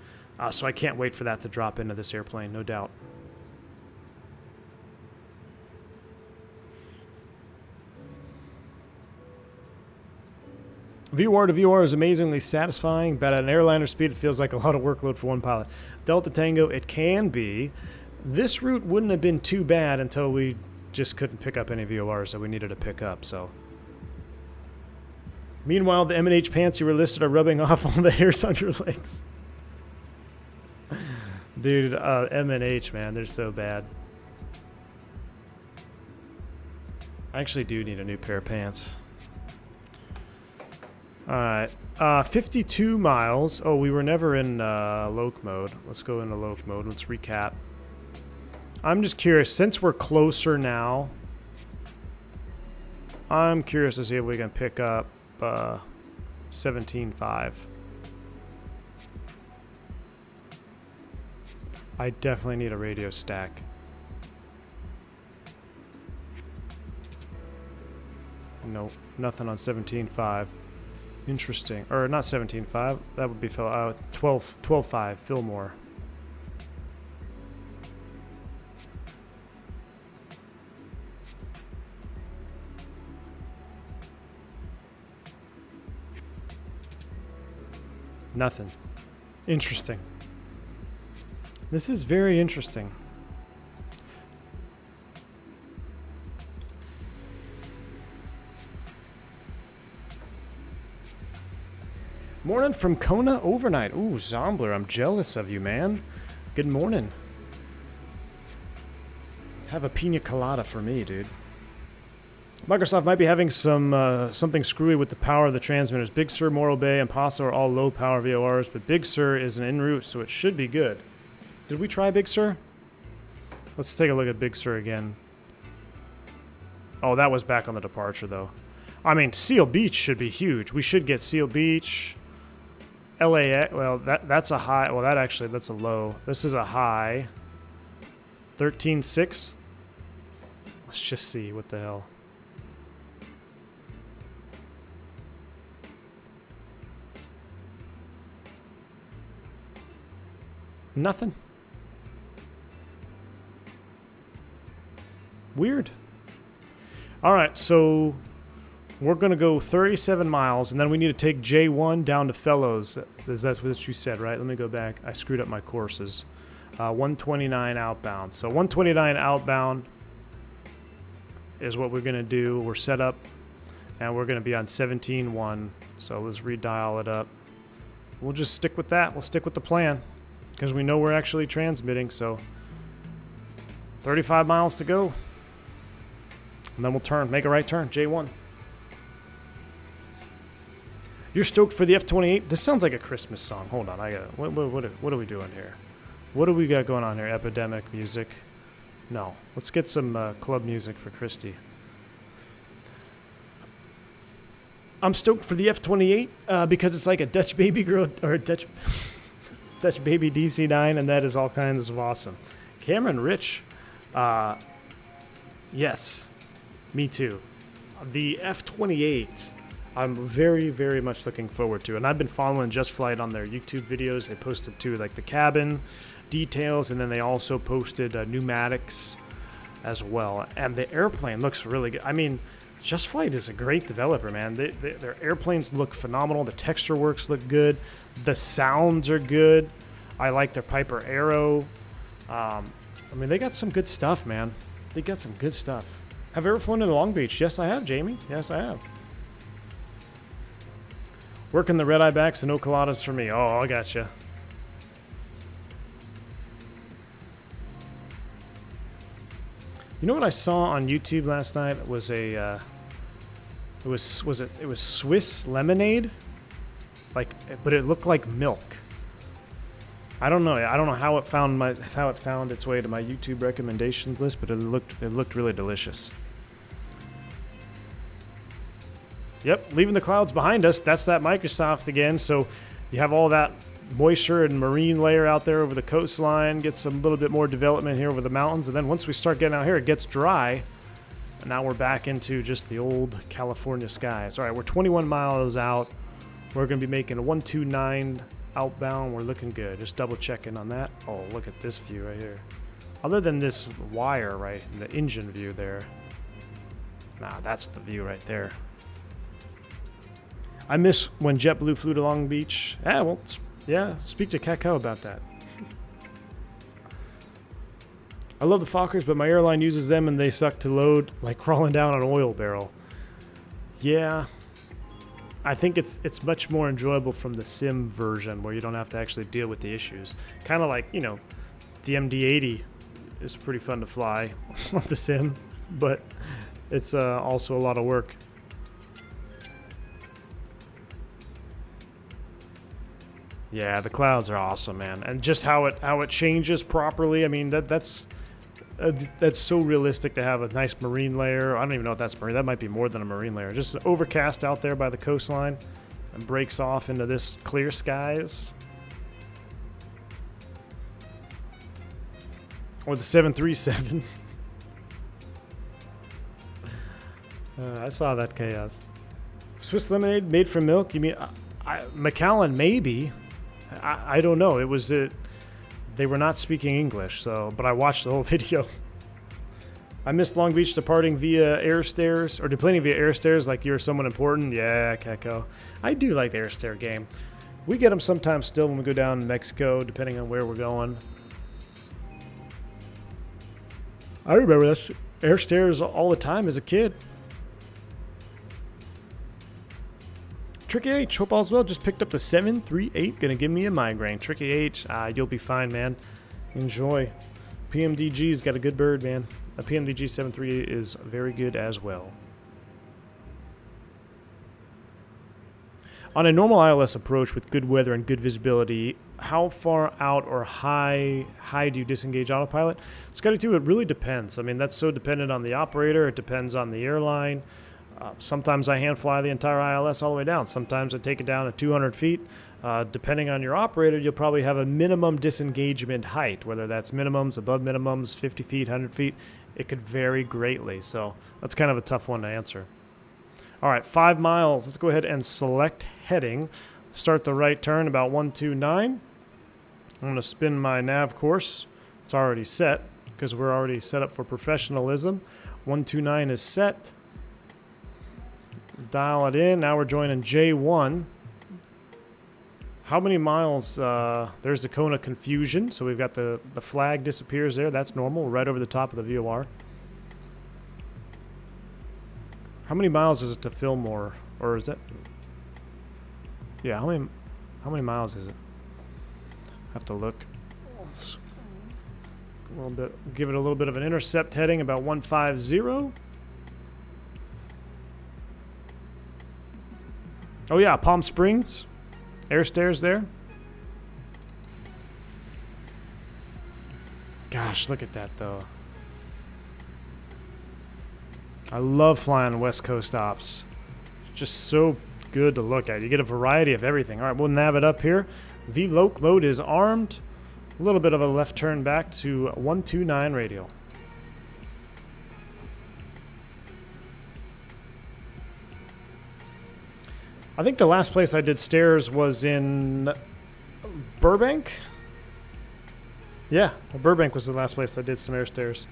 Speaker 2: So I can't wait for that to drop into this airplane, no doubt. VOR to VOR is amazingly satisfying, but at an airliner speed, it feels like a lot of workload for one pilot. Delta Tango, it can be. This route wouldn't have been too bad until we just couldn't pick up any VORs that we needed to pick up, so. Meanwhile, the M&H pants you were listed are rubbing off on the hairs on your legs. Dude, M&H, man, they're so bad. I actually do need a new pair of pants. Alright, 52 miles. Oh, we were never in loc mode. Let's go into loc mode. Let's recap. I'm just curious, since we're closer now, I'm curious to see if we can pick up 17.5. I definitely need a radio stack. Nope, nothing on 17.5. Interesting. Or not 17.5, that would be 12.5, Fillmore. Nothing. Interesting. This is very interesting. Morning from Kona overnight. Ooh, Zombler, I'm jealous of you, man. Good morning. Have a pina colada for me, dude. Microsoft might be having something screwy with the power of the transmitters. Big Sur, Morro Bay, and Paso are all low power VORs, but Big Sur is an en route, so it should be good. Did we try Big Sur? Let's take a look at Big Sur again. Oh, that was back on the departure, though. I mean, Seal Beach should be huge. We should get Seal Beach, LAX. Well, that's a high. Well, that's a low. This is a high. 13.6. Let's just see what the hell. Nothing. Weird. All right, so we're going to go 37 miles, and then we need to take J1 down to Fellows. That's what you said, right? Let me go back. I screwed up my courses. 129 outbound. So 129 outbound is what we're going to do. We're set up, and we're going to be on 17.1. So let's redial it up. We'll just stick with that. We'll stick with the plan because we know we're actually transmitting. So 35 miles to go. And then we'll turn, make a right turn, J1. You're stoked for the F-28? This sounds like a Christmas song. Hold on, I got what are we doing here? What do we got going on here? Epidemic music? No. Let's get some club music for Christy. I'm stoked for the F-28 because it's like a Dutch baby girl or a Dutch baby DC-9, and that is all kinds of awesome. Cameron Rich, yes. Me too. The F-28, I'm very, very much looking forward to. And I've been following Just Flight on their YouTube videos. They posted too, like the cabin details, and then they also posted pneumatics as well. And the airplane looks really good. I mean, Just Flight is a great developer, man. Their airplanes look phenomenal. The texture works look good. The sounds are good. I like their Piper Arrow. I mean, they got some good stuff, man. They got some good stuff. Have you ever flown into Long Beach? Yes, I have, Jamie. Yes, I have. Working the red-eye backs and no coladas for me. Oh, I gotcha. You know what I saw on YouTube last night was a it was Swiss lemonade, like, but it looked like milk. I don't know how it found its way to my YouTube recommendations list, but it looked really delicious. Yep, leaving the clouds behind us. That's that Microsoft again. So you have all that moisture and marine layer out there over the coastline. Gets a little bit more development here over the mountains. And then once we start getting out here, it gets dry. And now we're back into just the old California skies. All right, we're 21 miles out. We're going to be making a 129 outbound. We're looking good. Just double checking on that. Oh, look at this view right here. Other than this wire, right, and the engine view there. Nah, that's the view right there. I miss when JetBlue flew to Long Beach. Yeah, speak to Kakao about that. I love the Fokkers, but my airline uses them and they suck to load like crawling down an oil barrel. Yeah, I think it's much more enjoyable from the sim version where you don't have to actually deal with the issues. Kind of like, you know, the MD-80 is pretty fun to fly on the sim, but it's also a lot of work. Yeah, the clouds are awesome, man, and just how it changes properly. I mean, that's so realistic to have a nice marine layer. I don't even know if that's marine. That might be more than a marine layer. Just an overcast out there by the coastline, and breaks off into this clear skies. Or the 737. I saw that chaos. Swiss lemonade made from milk. You mean Macallan? Maybe. I don't know. It was they were not speaking English, so but I watched the whole video. I missed Long Beach departing via air stairs or deplaning via air stairs like you're someone important. Yeah, Keko. I do like the air stair game. We get them sometimes still when we go down to Mexico, depending on where we're going. I remember this air stairs all the time as a kid. Tricky H, hope all's well. Just picked up the 738. Gonna give me a migraine. Tricky H, you'll be fine, man. Enjoy. PMDG's got a good bird, man. A PMDG 738 is very good as well. On a normal ILS approach with good weather and good visibility, how far out or high do you disengage autopilot? Scotty 2, it really depends. I mean, that's so dependent on the operator. It depends on the airline. Sometimes I hand fly the entire ILS all the way down. Sometimes I take it down at 200 feet. Depending on your operator, you'll probably have a minimum disengagement height, whether that's minimums, above minimums, 50 feet, 100 feet. It could vary greatly, so that's kind of a tough one to answer. All right, 5 miles. Let's go ahead and select heading. Start the right turn about 129. I'm going to spin my nav course. It's already set because we're already set up for professionalism. 129 is set. Dial it in. Now we're joining J1. How many miles? There's the Kona confusion. So we've got the flag disappears there. That's normal. Right over the top of the VOR. How many miles is it to Fillmore? Or is that... Yeah, how many miles is it? Have to look. A little bit, give it a little bit of an intercept heading, about 150. Oh yeah, Palm Springs. Air stairs there. Gosh, look at that though. I love flying West Coast ops. Just so good to look at. You get a variety of everything. All right, we'll nav it up here. VLOC mode is armed. A little bit of a left turn back to 129 radial. I think the last place I did stairs was in Burbank. Yeah, Burbank was the last place I did some air stairs.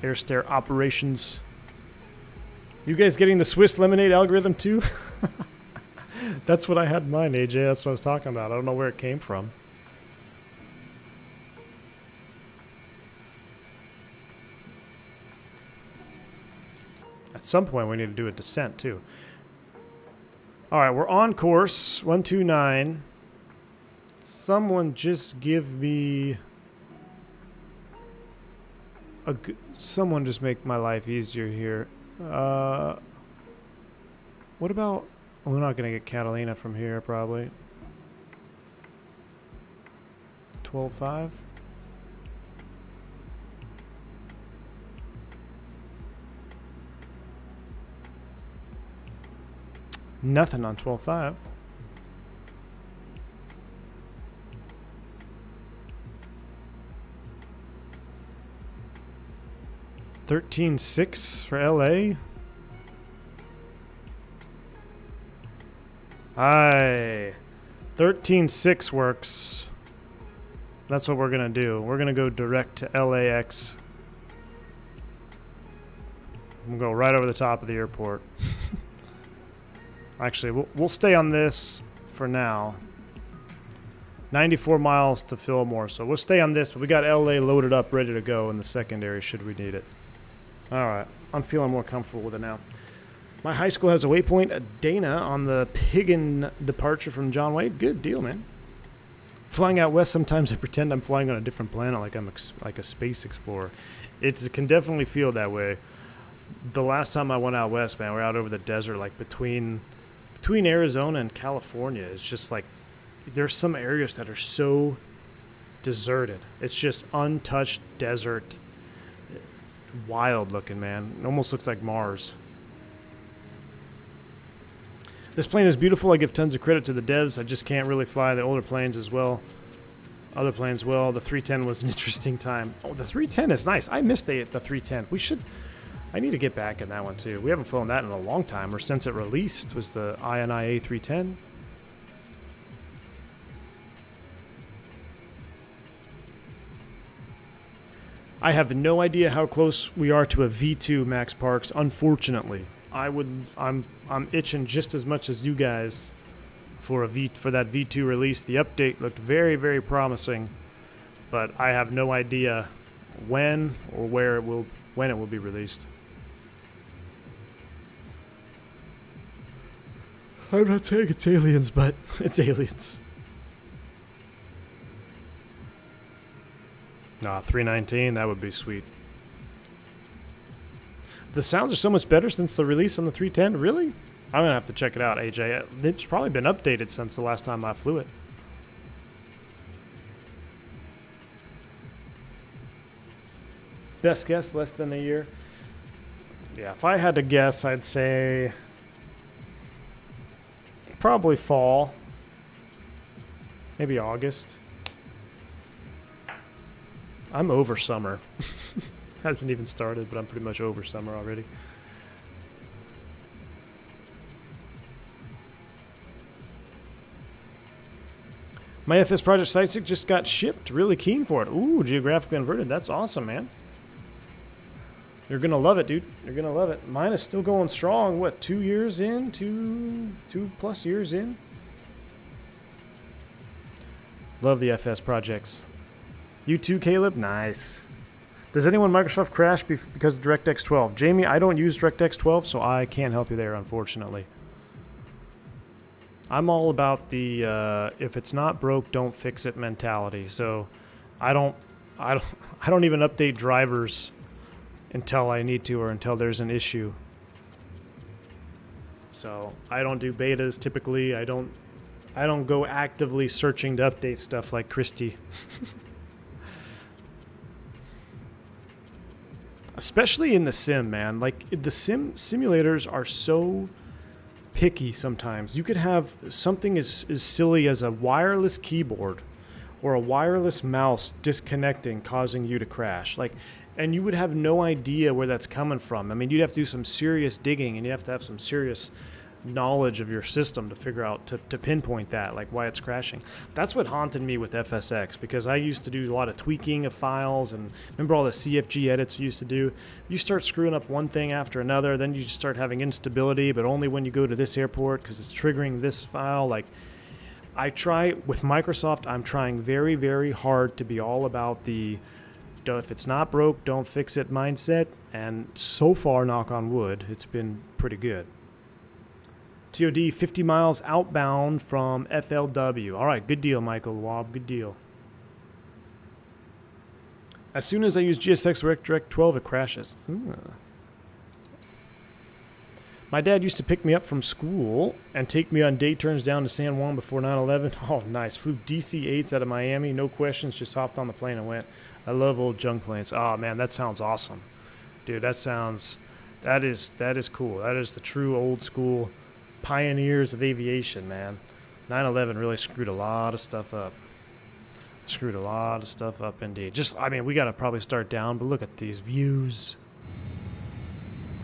Speaker 2: Air stair operations. You guys getting the Swiss lemonade algorithm too? That's what I had in mind, AJ. That's what I was talking about. I don't know where it came from. At some point, we need to do a descent too. All right, we're on course 129. Someone just give me a someone just make my life easier here. What about? We're not gonna get Catalina from here probably. 12.5. Nothing on 12.5. $13.6 for LA. Aye. 13.6 works. That's what we're gonna do. We're gonna go direct to LAX. We'll go right over the top of the airport. Actually, we'll stay on this for now. 94 miles to Fillmore, so we'll stay on this, but we got LA loaded up, ready to go in the secondary should we need it. All right, I'm feeling more comfortable with it now. My high school has a waypoint, Dana, on the Piggin departure from John Wade. Good deal, man. Flying out west, sometimes I pretend I'm flying on a different planet, like I'm like a space explorer. It can definitely feel that way. The last time I went out west, man, we're out over the desert, like between Arizona and California. It's just like there's some areas that are so deserted. It's just untouched desert. Wild looking, man. It almost looks like Mars. This plane is beautiful. I give tons of credit to the devs. I just can't really fly the older planes as well. Other planes, well, the 310 was an interesting time. Oh, the 310 is nice. I missed the 310. I need to get back in that one too. We haven't flown that in a long time, or since it released was the INI A310. I have no idea how close we are to a V2, Max Parks, unfortunately. I'm itching just as much as you guys for that V2 release. The update looked very, very promising, but I have no idea when or when it will be released. I'm not saying it's aliens, but it's aliens. Nah, 319, that would be sweet. The sounds are so much better since the release on the 310. Really? I'm gonna have to check it out, AJ. It's probably been updated since the last time I flew it. Best guess, less than a year. Yeah, if I had to guess, I'd say probably fall. Maybe August. I'm over summer. Hasn't even started, but I'm pretty much over summer already. My FS Project Sightstick just got shipped. Really keen for it. Ooh, geographically inverted. That's awesome, man. You're going to love it, dude. You're going to love it. Mine is still going strong. What, 2 years in? Two plus years in? Love the FS projects. You too, Caleb? Nice. Does anyone Microsoft crash because of DirectX 12? Jamie, I don't use DirectX 12, so I can't help you there, unfortunately. I'm all about the if it's not broke, don't fix it mentality. So I don't even update drivers until I need to or until there's an issue. So I don't do betas typically. I don't go actively searching to update stuff like Christy. Especially in the sim, man. Like the simulators are so picky sometimes. You could have something as silly as a wireless keyboard or a wireless mouse disconnecting, causing you to crash. And you would have no idea where that's coming from. I mean, you'd have to do some serious digging and you have to have some serious knowledge of your system to figure out, to pinpoint that, like why it's crashing. That's what haunted me with FSX, because I used to do a lot of tweaking of files, and remember all the CFG edits we used to do? You start screwing up one thing after another, then you just start having instability, but only when you go to this airport because it's triggering this file. Like, I try, with Microsoft, I'm trying very, very hard to be all about the if it's not broke, don't fix it mindset, and so far, knock on wood, it's been pretty good. TOD 50 miles outbound from FLW. All right, good deal, Michael Wob. Good deal. As soon as I use GSX Direct 12, it crashes. My dad used to pick me up from school and take me on day turns down to San Juan before 9/11. Oh, nice. Flew DC-8s out of Miami. No questions. Just hopped on the plane and went. I love old junk planes. Oh, man, that sounds awesome. Dude, that is cool. That is the true old school pioneers of aviation, man. 9/11 really screwed a lot of stuff up. Screwed a lot of stuff up indeed. We got to probably start down, but look at these views.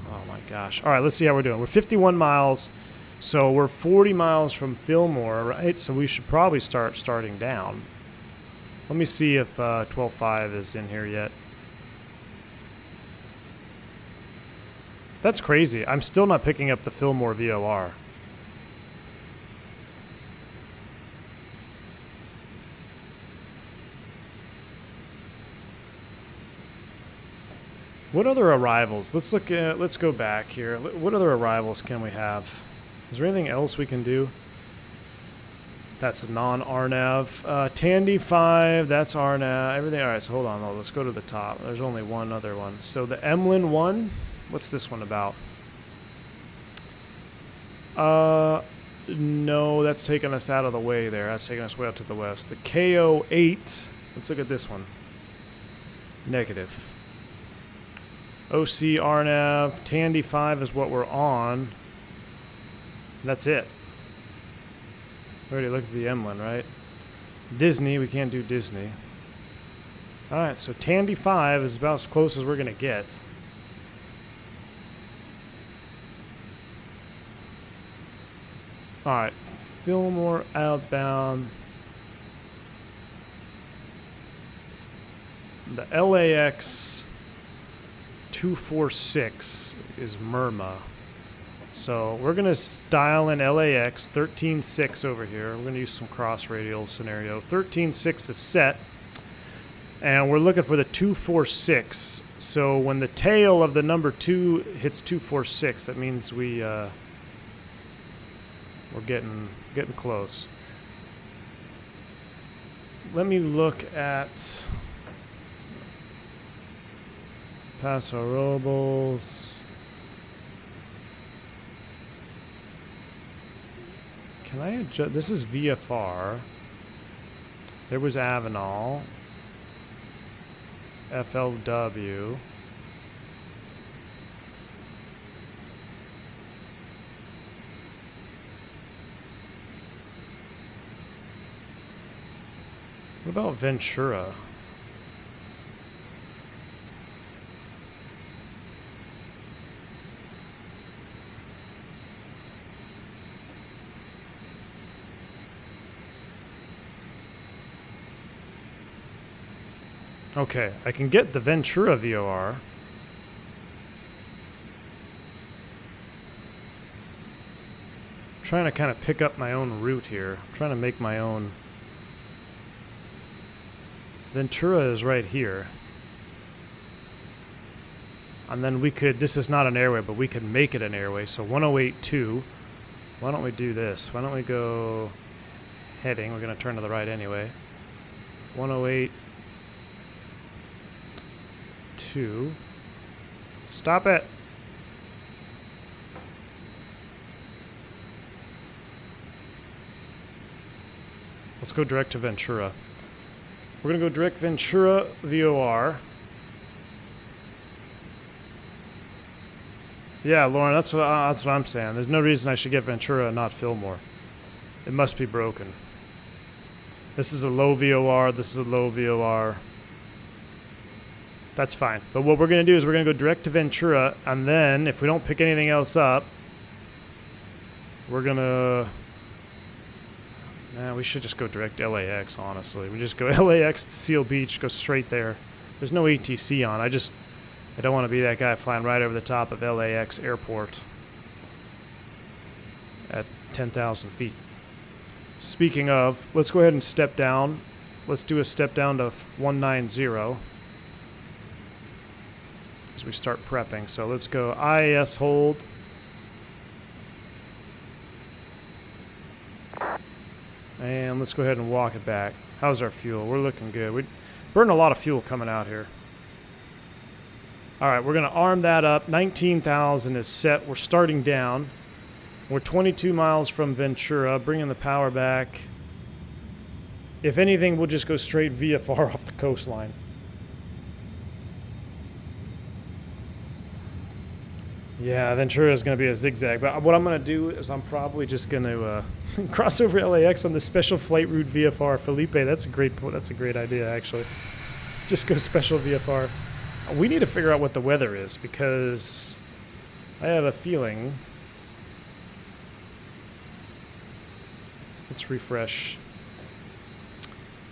Speaker 2: Oh my gosh. All right, let's see how we're doing. We're 51 miles, so we're 40 miles from Fillmore, right? So we should probably starting down. Let me see if 12.5 is in here yet. That's crazy. I'm still not picking up the Fillmore VOR. What other arrivals? Let's go back here. What other arrivals can we have? Is there anything else we can do? That's a non-RNAV. Tandy 5, that's RNAV. Everything. All right, so hold on. Let's go to the top. There's only one other one. So the Emlyn 1, what's this one about? No, that's taking us out of the way there. That's taking us way out to the west. The KO8, let's look at this one. Negative. OC RNAV, Tandy 5 is what we're on. That's it. We already looked at the Emlyn, right? Disney, we can't do Disney. Alright, so Tandy 5 is about as close as we're going to get. Alright, Fillmore outbound. The LAX 246 is Murma. So we're going to dial in LAX 13.6 over here. We're going to use some cross radial scenario. 13.6 is set. And we're looking for the 246. So when the tail of the number 2 hits 246, that means we're getting close. Let me look at Paso Robles. Can I adjust? This is VFR. There was Avenal. FLW. What about Ventura? Okay, I can get the Ventura VOR. I'm trying to kind of pick up my own route here. I'm trying to make my own. Ventura is right here. And then we could, this is not an airway, but we could make it an airway. So 108.2. Why don't we do this? Why don't we go heading? We're going to turn to the right anyway. 108.2. Stop it. Let's go direct to Ventura. We're going to go direct Ventura VOR. Yeah, Lauren, that's what I'm saying. There's no reason I should get Ventura and not Fillmore. It must be broken. This is a low VOR. This is a low VOR. That's fine. But what we're going to do is we're going to go direct to Ventura, and then if we don't pick anything else up, we're going to... Nah, we should just go direct LAX, honestly. We just go LAX to Seal Beach, go straight there. There's no ATC on. I don't want to be that guy flying right over the top of LAX airport at 10,000 feet. Speaking of, let's go ahead and step down. Let's do a step down to 190 as we start prepping. So let's go IAS hold. And let's go ahead and walk it back. How's our fuel? We're looking good. We burned a lot of fuel coming out here. All right, we're going to arm that up. 19,000 is set. We're starting down. We're 22 miles from Ventura, bringing the power back. If anything, we'll just go straight VFR off the coastline. Yeah, Ventura is going to be a zigzag. But what I'm going to do is I'm probably just going to cross over LAX on the special flight route VFR. Felipe, that's a great idea, actually. Just go special VFR. We need to figure out what the weather is because I have a feeling. Let's refresh.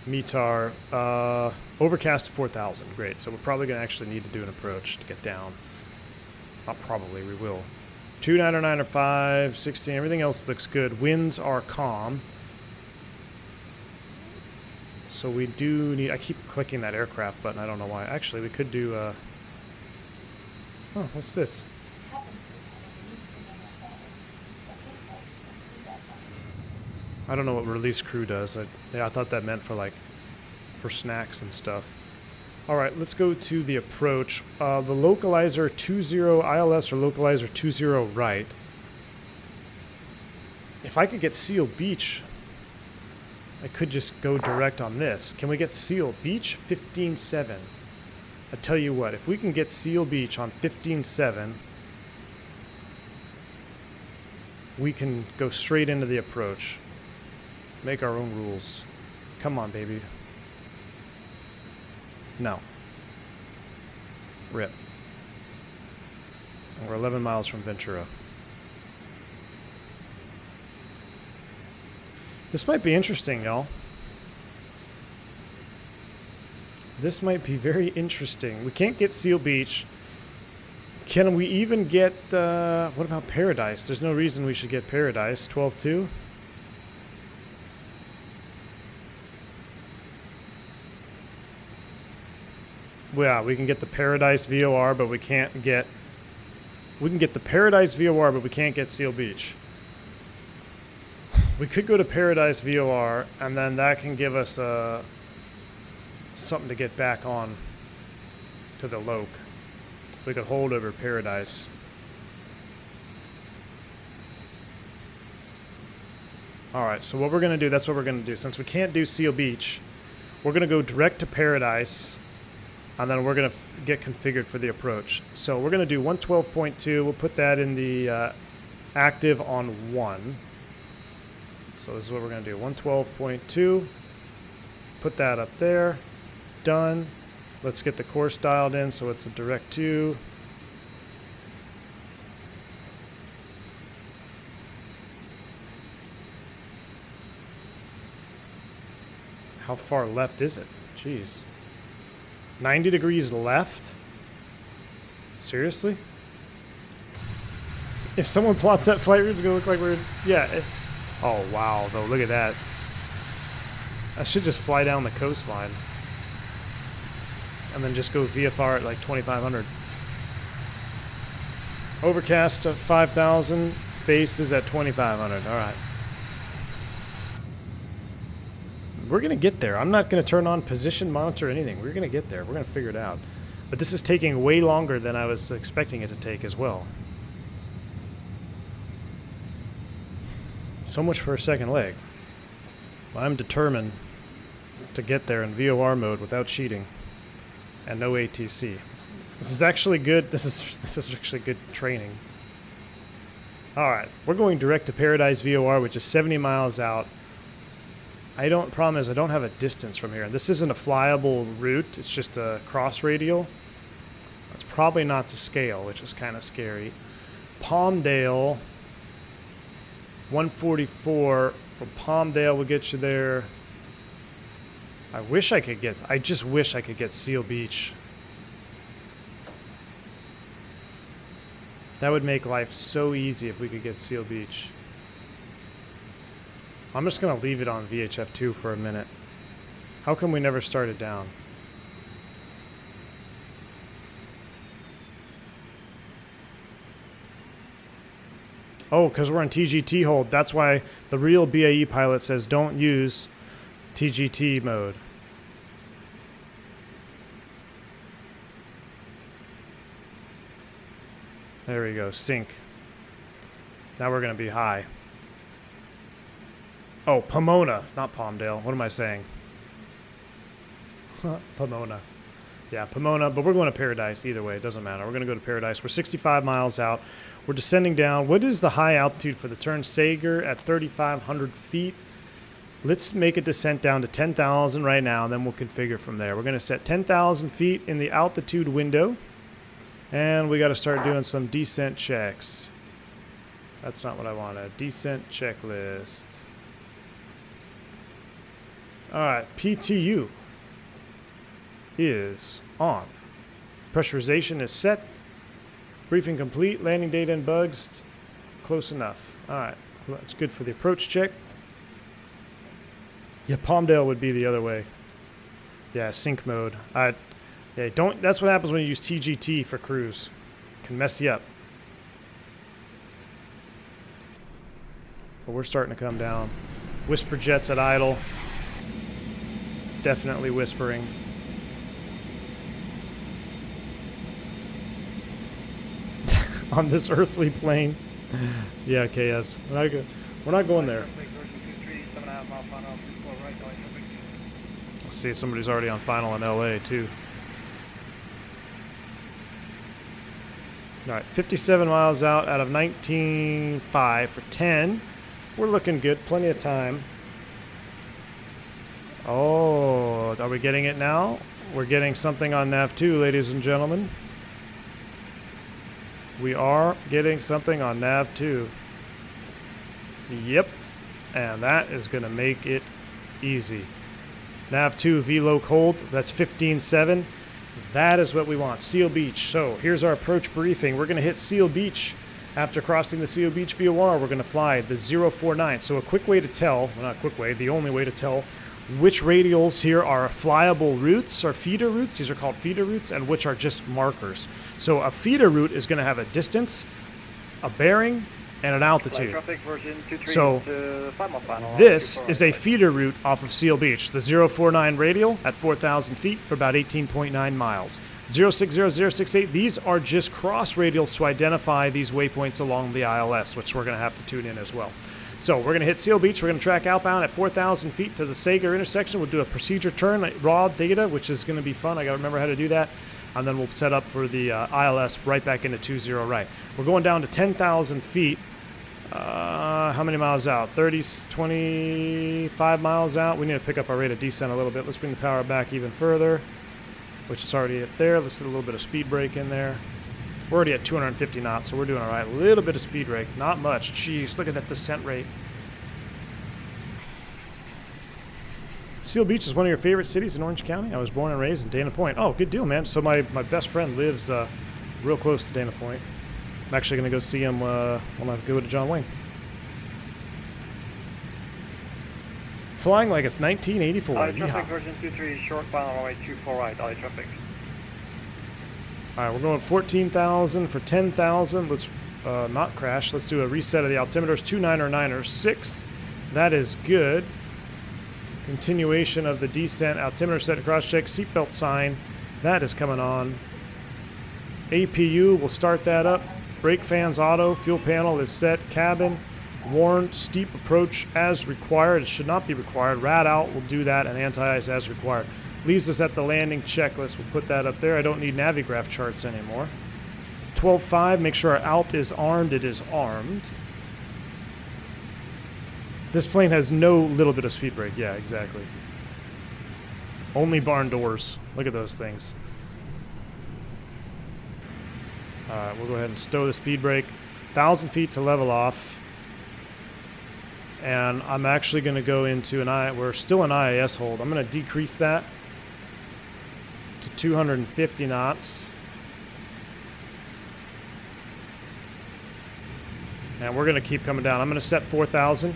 Speaker 2: METAR. Overcast to 4,000. Great. So we're probably going to actually need to do an approach to get down. Not probably, we will. 299 or 5, 16, everything else looks good. Winds are calm. So we do need, I keep clicking that aircraft button, I don't know why. Actually, we could do, oh, what's this? I don't know what release crew does. I thought that meant for snacks and stuff. All right, let's go to the approach. The localizer 20 ILS or localizer 20 right. If I could get Seal Beach, I could just go direct on this. Can we get Seal Beach? 15.7. I tell you what, if we can get Seal Beach on 15.7, we can go straight into the approach. Make our own rules. Come on, baby. No. Rip. And we're 11 miles from Ventura. This might be interesting, y'all. This might be very interesting. We can't get Seal Beach. Can we even get, what about Paradise? There's no reason we should get Paradise. 12.2? Well, yeah, we can get the Paradise VOR, but we can't get... We can get the Paradise VOR, but we can't get Seal Beach. We could go to Paradise VOR, and then that can give us something to get back on to the Loke. We could hold over Paradise. Alright, so what we're going to do, that's what we're going to do. Since we can't do Seal Beach, we're going to go direct to Paradise, and then we're going to get configured for the approach. So we're going to do 112.2. We'll put that in the active on 1. So this is what we're going to do. 112.2. Put that up there. Done. Let's get the course dialed in so it's a direct to. How far left is it? Jeez. 90 degrees left? Seriously? If someone plots that flight route, it's going to look like we're... Yeah. Oh, wow, though. Look at that. I should just fly down the coastline. And then just go VFR at like 2,500. Overcast at 5,000. Base is at 2,500. All right. We're going to get there. I'm not going to turn on position monitor or anything. We're going to get there. We're going to figure it out. But this is taking way longer than I was expecting it to take as well. So much for a second leg. I'm determined to get there in VOR mode without cheating. And no ATC. This is actually good. This is actually good training. All right, we're going direct to Paradise VOR, which is 70 miles out. Problem is I don't have a distance from here. This isn't a flyable route. It's just a cross radial. It's probably not to scale, which is kind of scary. Palmdale, 144 from Palmdale will get you there. I just wish I could get Seal Beach. That would make life so easy if we could get Seal Beach. I'm just going to leave it on VHF2 for a minute. How come we never started down? Oh, because we're on TGT hold. That's why the real BAE pilot says don't use TGT mode. There we go, sync. Now we're going to be high. Oh, Pomona, not Palmdale. What am I saying? Pomona. Yeah, Pomona, but we're going to Paradise either way. It doesn't matter. We're going to go to Paradise. We're 65 miles out. We're descending down. What is the high altitude for the turn? Sager at 3,500 feet. Let's make a descent down to 10,000 right now, and then we'll configure from there. We're going to set 10,000 feet in the altitude window. And we got to start doing some descent checks. That's not what I wanted. Descent checklist. Alright, PTU is on. Pressurization is set. Briefing complete. Landing data and bugs. Close enough. Alright, that's good for the approach check. Yeah, Palmdale would be the other way. Yeah, sync mode. Yeah, don't. That's what happens when you use TGT for cruise. Can mess you up. But we're starting to come down. WhisperJet's at idle. Definitely whispering. On this earthly plane. Yeah, KS. We're not going there. Let's see, somebody's already on final in LA too. All right, 57 miles out of 19.5 for 10. We're looking good, plenty of time. Oh, are we getting it now? We're getting something on nav2, ladies and gentlemen. We are getting something on nav2. Yep, and that is going to make it easy. nav2 VLOC hold, that's 15.7. That is what we want, Seal Beach. So here's our approach briefing. We're going to hit Seal Beach. After crossing the Seal Beach VOR, we're going to fly the 049. So a quick way to tell, well, not a quick way, the only way to tell which radials here are flyable routes or feeder routes. These are called feeder routes, and which are just markers. So a feeder route is going to have a distance, a bearing, and an altitude. So this is a feeder route off of Seal Beach. The 049 radial at 4,000 feet for about 18.9 miles. 060068, these are just cross radials to identify these waypoints along the ILS, which we're going to have to tune in as well. So we're going to hit Seal Beach. We're going to track outbound at 4,000 feet to the Sager intersection. We'll do a procedure turn, like raw data, which is going to be fun. I got to remember how to do that. And then we'll set up for the ILS right back into 20 right. We're going down to 10,000 feet. How many miles out? 25 miles out. We need to pick up our rate of descent a little bit. Let's bring the power back even further, which is already at there. Let's do a little bit of speed brake in there. We're already at 250 knots, so we're doing all right. A little bit of speed brake, not much. Jeez, look at that descent rate. Seal Beach is one of your favorite cities in Orange County? I was born and raised in Dana Point. Oh, good deal, man. So my best friend lives real close to Dana Point. I'm actually going to go see him when I go to John Wayne. Flying like it's 1984.
Speaker 8: Traffic
Speaker 2: Yeehaw.
Speaker 8: version 23, short bound runway 24 right, LA traffic.
Speaker 2: All right, we're going 14,000 for 10,000. Let's not crash. Let's do a reset of the altimeters. 29er That is good. Continuation of the descent. Altimeter set to cross check. Seatbelt sign. That is coming on. APU, we'll start that up. Brake fans auto. Fuel panel is set. Cabin warned. Steep approach as required. It should not be required. Rad out will do that, and anti-ice as required. Leaves us at the landing checklist. We'll put that up there. I don't need Navigraph charts anymore. 12.5, make sure our alt is armed. It is armed. This plane has no little bit of speed brake. Yeah, exactly. Only barn doors. Look at those things. All right, we'll go ahead and stow the speed brake. 1,000 feet to level off. And I'm actually going to go into we're still in IAS hold. I'm going to decrease that to 250 knots. And we're going to keep coming down. I'm going to set 4,000.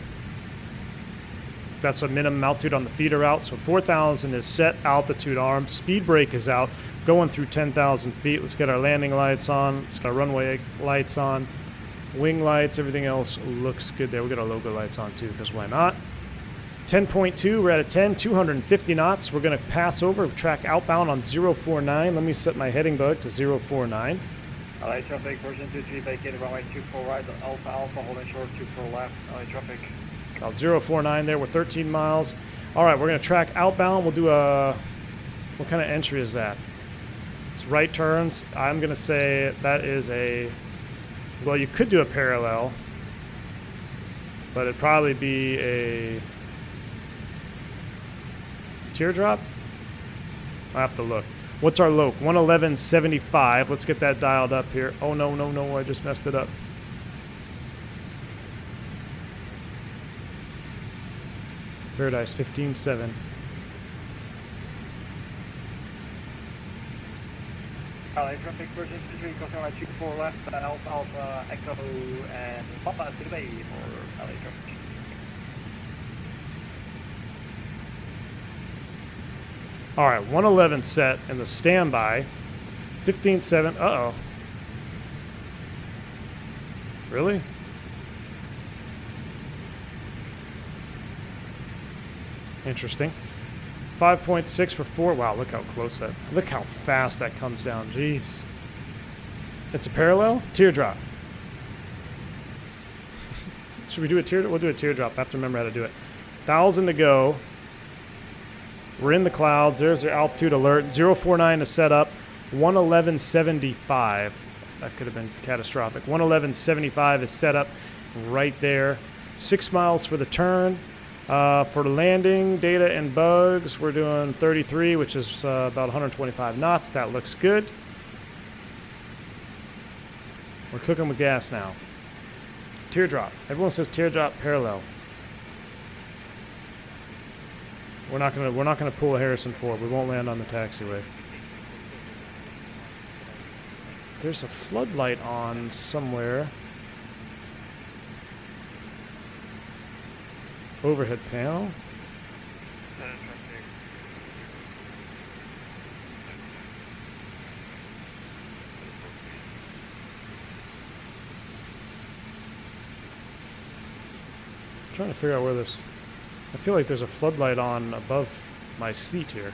Speaker 2: That's a minimum altitude on the feeder route. So 4,000 is set, altitude armed. Speed brake is out, going through 10,000 feet. Let's get our landing lights on. Let's get our runway lights on. Wing lights, everything else looks good there. We'll get our logo lights on too, because why not? 10.2, we're at a 10, 250 knots. We're going to pass over, track outbound on 049. Let me set my heading bug to 049.
Speaker 8: LA traffic version 23, vacated runway 24 right, Alpha, holding short 24 left, LA traffic.
Speaker 2: About 049 there, we're 13 miles. All right, we're going to track outbound. We'll do a, what kind of entry is that? It's right turns. I'm going to say that is a, well, you could do a parallel, but it'd probably be a teardrop. I have to look. What's our loc? 111.75. Let's get that dialed up here. Oh, no, I just messed it up. Paradise 15.7.
Speaker 8: LA traffic version 23, crossing runway 24 left, Alpha, Echo, and Papa to the bay for LA traffic.
Speaker 2: All right, 111 set in the standby. 15.7. Uh-oh. Really? Interesting. 5.6 for 4. Wow, look how close that. Look how fast that comes down. Jeez. It's a parallel? Teardrop. Should we do a teardrop? We'll do a teardrop. I have to remember how to do it. 1,000 to go. We're in the clouds. There's your altitude alert. 049 to set up. 111.75. That could have been catastrophic. 111.75 is set up right there. 6 miles for the turn. For the landing, data and bugs, we're doing 33, which is about 125 knots. That looks good. We're cooking with gas now. Teardrop. Everyone says teardrop parallel. We're not gonna pull a Harrison Ford. We won't land on the taxiway. There's a floodlight on somewhere. Overhead panel. I'm trying to figure out where this. I feel like there's a floodlight on above my seat here.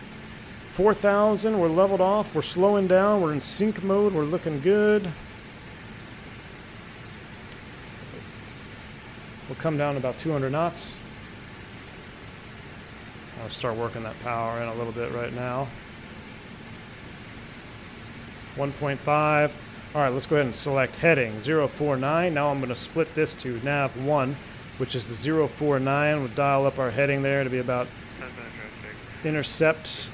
Speaker 2: 4,000, we're leveled off, we're slowing down, we're in sync mode, we're looking good. We'll come down to about 200 knots. I'll start working that power in a little bit right now. 1.5. All right, let's go ahead and select heading 049. Now I'm going to split this to nav 1, which is the 049. We'll dial up our heading there to be about intercept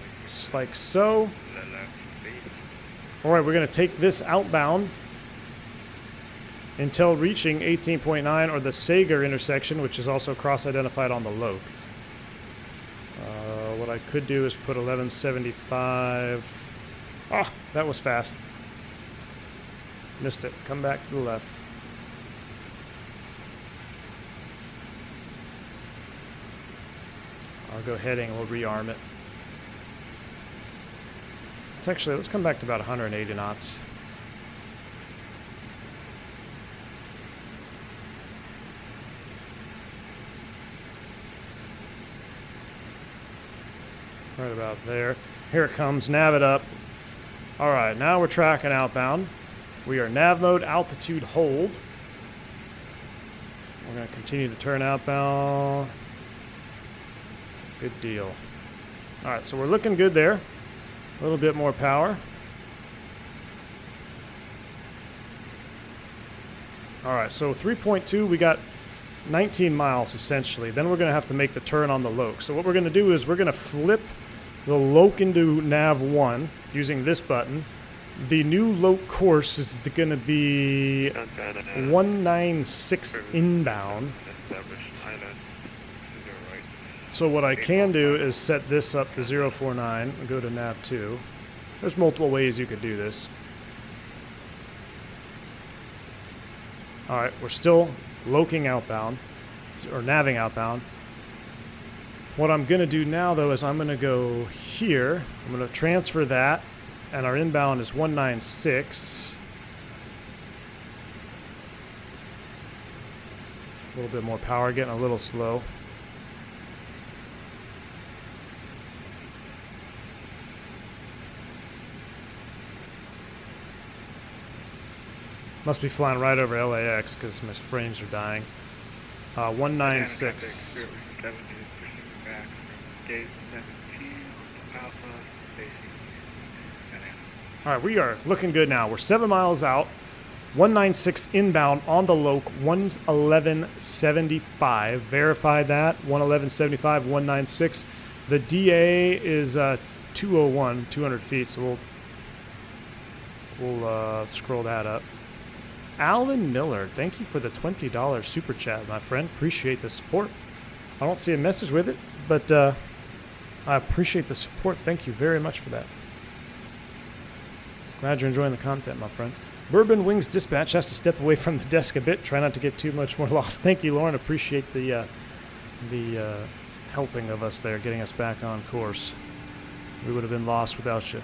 Speaker 2: like so. All right, we're going to take this outbound until reaching 18.9 or the Sager intersection, which is also cross-identified on the loc. I could do is put 1175. Oh, that was fast. Missed it. Come back to the left. I'll go heading and we'll rearm it. Let's come back to about 180 knots. Right about there. Here it comes, nav it up. All right, now we're tracking outbound. We are nav mode, altitude hold. We're going to continue to turn outbound. Good deal. All right, so we're looking good there. A little bit more power. All right, so 3.2, we got 19 miles essentially. Then we're going to have to make the turn on the loc. So what we're going to do is we're going to flip the loc into nav 1 using this button. The new loc course is going to be 196 inbound. So what I can do is set this up to 049 and go to nav 2. There's multiple ways you could do this. All right, we're still loking outbound, or naving outbound. What I'm going to do now, though, is I'm going to go here. I'm going to transfer that, and our inbound is 196. A little bit more power, getting a little slow. Must be flying right over LAX because my frames are dying. 196. All right, we are looking good now. We're 7 miles out. 196 inbound on the loc, 111.75. Verify that. 111.75, 196. The DA is 201, 200 feet. So we'll scroll that up. Alan Miller, thank you for the $20 super chat, my friend. Appreciate the support. I don't see a message with it, but I appreciate the support. Thank you very much for that. Glad you're enjoying the content, my friend. Bourbon Wings Dispatch has to step away from the desk a bit. Try not to get too much more lost. Thank you, Lauren. Appreciate the helping of us there, getting us back on course. We would have been lost without you.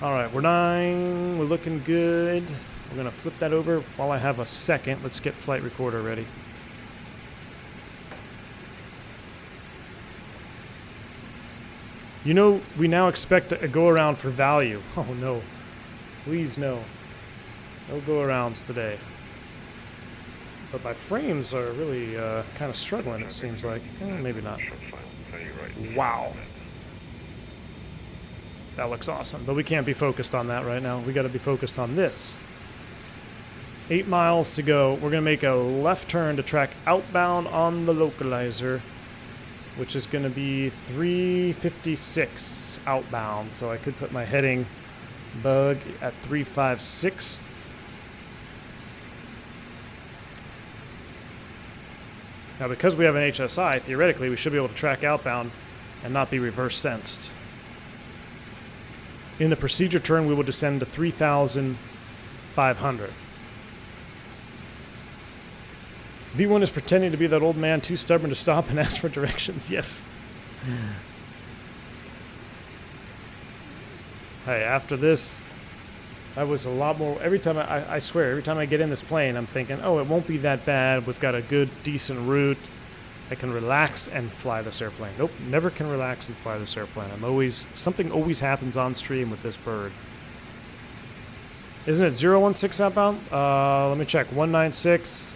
Speaker 2: All right, we're 9. We're looking good. We're going to flip that over while I have a second. Let's get flight recorder ready. You know, we now expect a go-around for value. Oh, no. Please, no. No go-arounds today. But my frames are really kind of struggling, it seems like. Maybe not. Wow. That looks awesome. But we can't be focused on that right now. We got to be focused on this. 8 miles to go. We're going to make a left turn to track outbound on the localizer, which is going to be 356 outbound. So I could put my heading bug at 356. Now, because we have an HSI, theoretically, we should be able to track outbound and not be reverse sensed. In the procedure turn, we will descend to 3,500. V1 is pretending to be that old man too stubborn to stop and ask for directions. Yes. Hey, after this, I was a lot more... Every time I swear, every time I get in this plane, I'm thinking, oh, it won't be that bad. We've got a good, decent route. I can relax and fly this airplane. Nope, never can relax and fly this airplane. Something always happens on stream with this bird. Isn't it 016 outbound? Let me check. 196...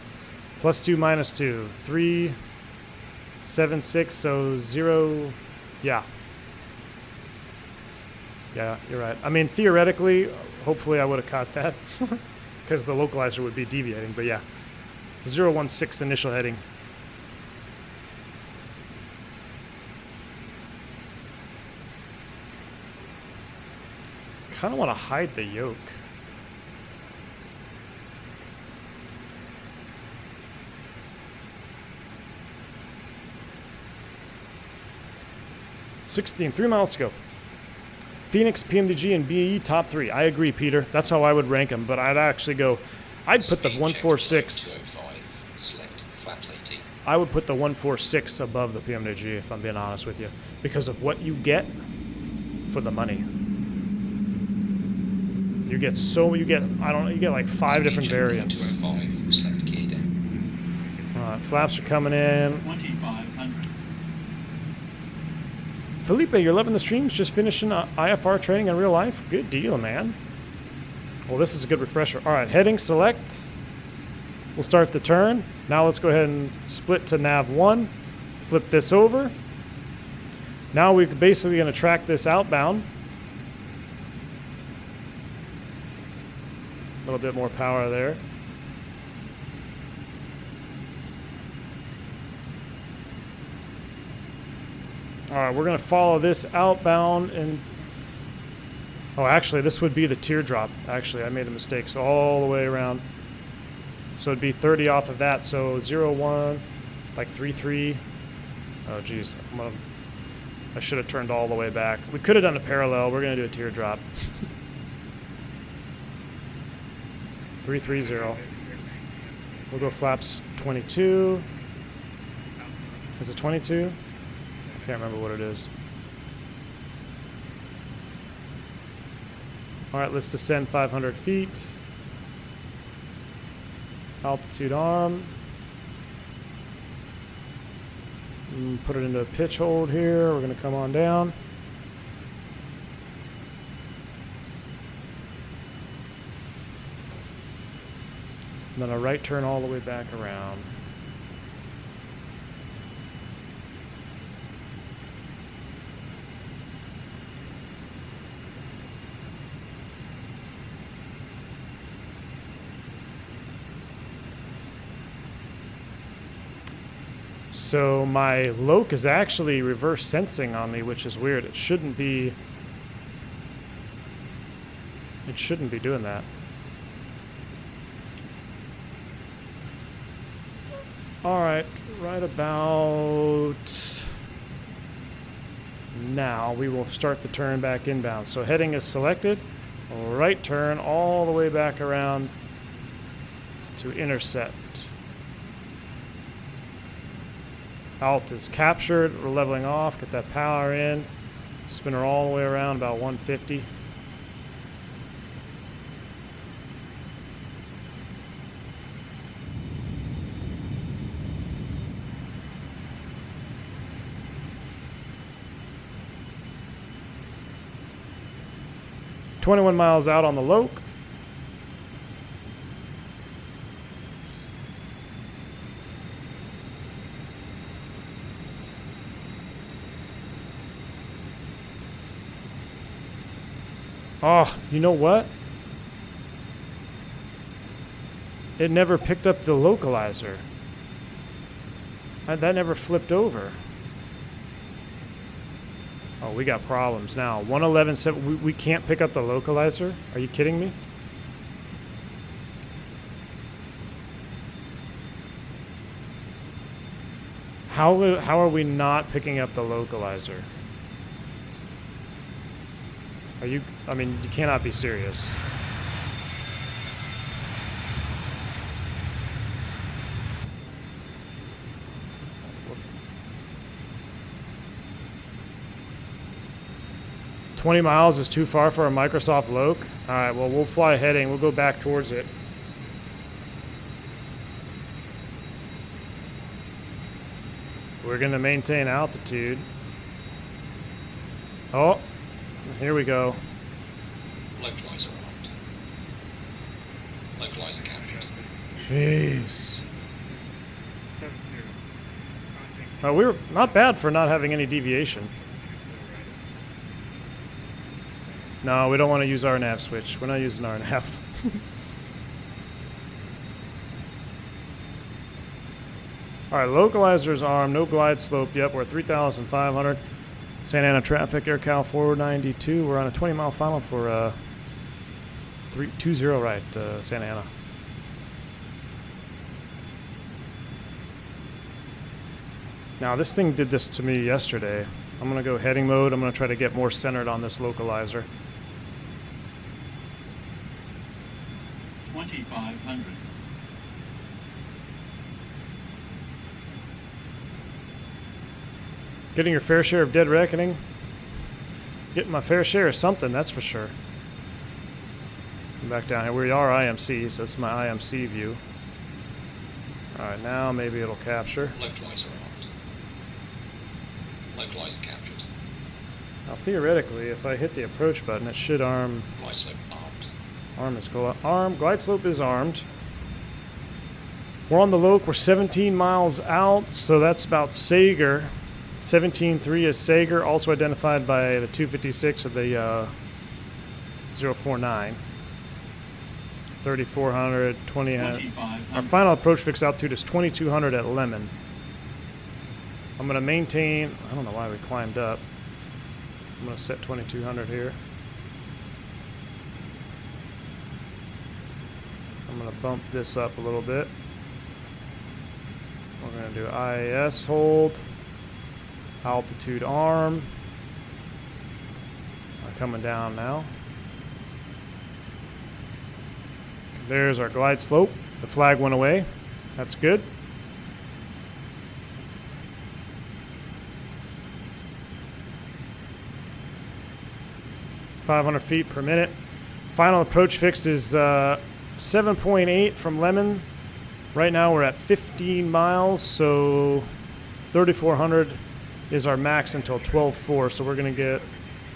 Speaker 2: +2 -2, 376, so 0, yeah. Yeah, you're right. I mean, theoretically, hopefully I would have caught that, because the localizer would be deviating, but yeah. 016 initial heading. Kind of want to hide the yoke. 16, 3 miles to go. Phoenix, PMDG, and BAE top 3. I agree, Peter. That's how I would rank them. But I'd actually go. I'd put the 146.
Speaker 7: Select flaps 18.
Speaker 2: I would put the 146 above the PMDG if I'm being honest with you, because of what you get for the money. You get like 5 different variants.
Speaker 7: 205. Select gear down.
Speaker 2: All right, flaps are coming in.
Speaker 9: 2500.
Speaker 2: Felipe, you're loving the streams. Just finishing IFR training in real life. Good deal, man. Well, this is a good refresher. All right, heading select. We'll start the turn. Now let's go ahead and split to nav 1. Flip this over. Now we're basically going to track this outbound. A little bit more power there. All right, we're going to follow this outbound and... Oh, actually, this would be the teardrop. Actually, I made a mistake. So all the way around. So it'd be 30 off of that. So 0, 1, like 3, 3. Oh, geez. I should have turned all the way back. We could have done a parallel. We're going to do a teardrop. 330. We'll go flaps 22. Is it 22? I can't remember what it is. All right, let's descend 500 feet. Altitude arm. Put it into a pitch hold here. We're going to come on down. And then a right turn all the way back around. So my loc is actually reverse sensing on me, which is weird. It shouldn't be doing that. All right, right about now we will start the turn back inbound. So heading is selected, right turn all the way back around to intercept. Alt is captured, we're leveling off, get that power in, spin her all the way around about 150. .21 miles out on the loc. Oh, you know what? It never picked up the localizer. That never flipped over. Oh, we got problems now. 111.7. We can't pick up the localizer? Are you kidding me? How are we not picking up the localizer? Are you... I mean, you cannot be serious. $20 miles is too far for a Microsoft loc? Alright, well, we'll fly heading. We'll go back towards it. We're going to maintain altitude. Oh, here we go.
Speaker 7: Localizer armed. Localizer captured.
Speaker 2: Jeez. We were not bad for not having any deviation. No, we don't want to use our nav switch. We're not using our nav. All right, localizer's armed. No glide slope. Yep, we're at 3,500. Santa Ana traffic, AirCal 492. We're on a 20-mile final for 320 right, Santa Ana. Now, this thing did this to me yesterday. I'm going to go heading mode. I'm going to try to get more centered on this localizer.
Speaker 9: 2500.
Speaker 2: Getting your fair share of dead reckoning. Getting my fair share of something, that's for sure. Come back down here. We are IMC, so it's my IMC view. Alright, now maybe it'll capture.
Speaker 7: Localizer armed. Localizer captured.
Speaker 2: Now theoretically, if I hit the approach button, it should arm.
Speaker 7: Glide slope armed.
Speaker 2: Arm is armed. Glide slope is armed. We're on the loc. We're 17 miles out, so that's about Sager. 17.3 is Sager, also identified by the 256 of the 049. 3,400, 20. Our final approach fix altitude is 2,200 at Lemon. I'm going to maintain. I don't know why we climbed up. I'm going to set 2,200 here. I'm going to bump this up a little bit. We're going to do IAS hold. Altitude arm. Coming down now. There's our glide slope. The flag went away. That's good. .500 feet per minute. Final approach fix is 7.8 from Lemon. Right now we're at 15 miles, so 3,400 is our max until 12.4. So we're going to get,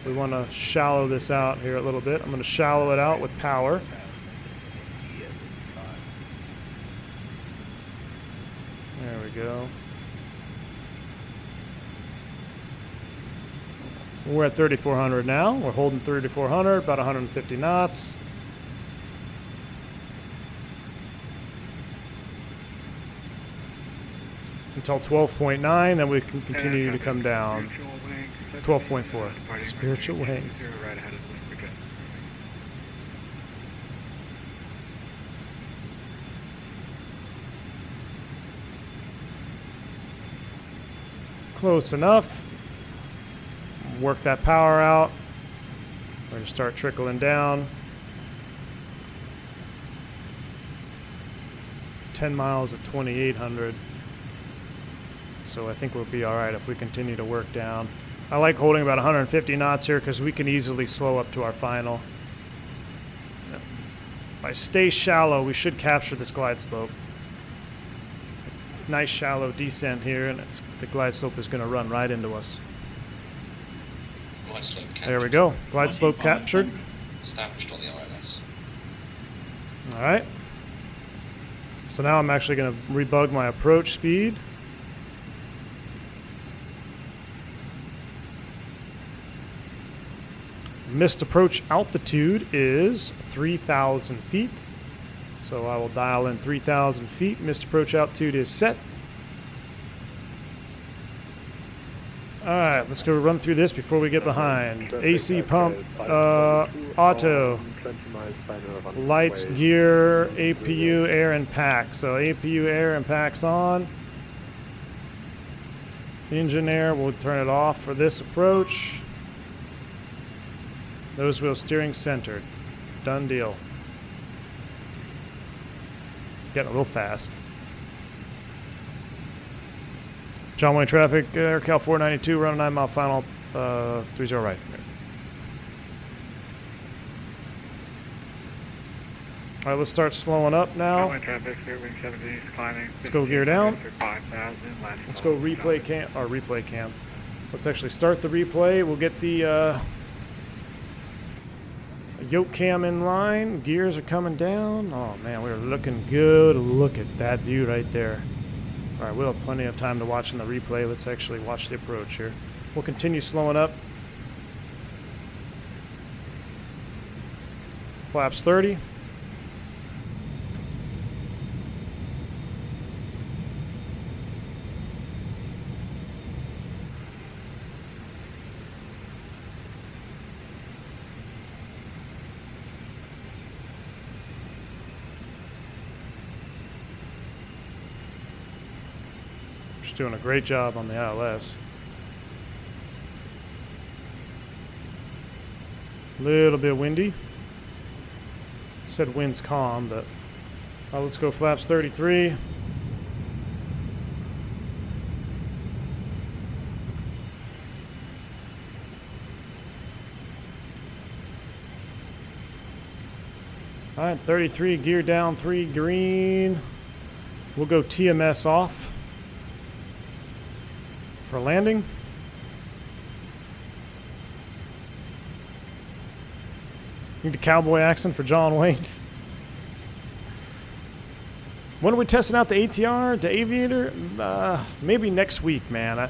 Speaker 2: we want to shallow this out here a little bit. I'm going to shallow it out with power. There we go. We're at 3,400 now. We're holding 3,400, about 150 knots. Until 12.9, then we can continue to come down. 12.4. Spiritual wings.
Speaker 1: Right ahead of WhisperJet.
Speaker 2: Close enough. Work that power out. We're going to start trickling down. 10 miles at 2,800. So I think we'll be all right if we continue to work down. I like holding about 150 knots here because we can easily slow up to our final. If I stay shallow, we should capture this glide slope. Nice shallow descent here, and the glide slope is going to run right into us.
Speaker 7: Glide slope captured.
Speaker 2: There we go. Glide slope captured.
Speaker 7: Established on the ILS.
Speaker 2: All right. So now I'm actually going to rebug my approach speed. Missed approach altitude is 3,000 feet. So I will dial in 3,000 feet. Missed approach altitude is set. All right, let's go run through this before we get behind. AC pump, auto, lights, gear, APU, air, and pack. So APU, air, and pack's on. Engine air, we'll turn it off for this approach. Nose wheel steering centered. Done deal. Getting a little fast. John Wayne traffic, AirCal 492, run a 9 mile final, 30 right. All right, let's start slowing up now.
Speaker 1: Traffic, wing 70 is climbing.
Speaker 2: Let's go gear down.
Speaker 1: 5,000.
Speaker 2: Let's go replay cam. Let's actually start the replay. We'll get the yoke cam in line. Gears are coming down. Oh man, we're looking good. Look at that view right there. All right, we'll have plenty of time to watch in the replay. Let's actually watch the approach here. We'll continue slowing up. Flaps 30. Doing a great job on the ILS. Little bit windy. Said wind's calm, but let's go flaps 33. All right, 33, gear down, 3 green. We'll go TMS off for landing. Need a cowboy accent for John Wayne. When are we testing out the ATR, the Aviator? Maybe next week, man.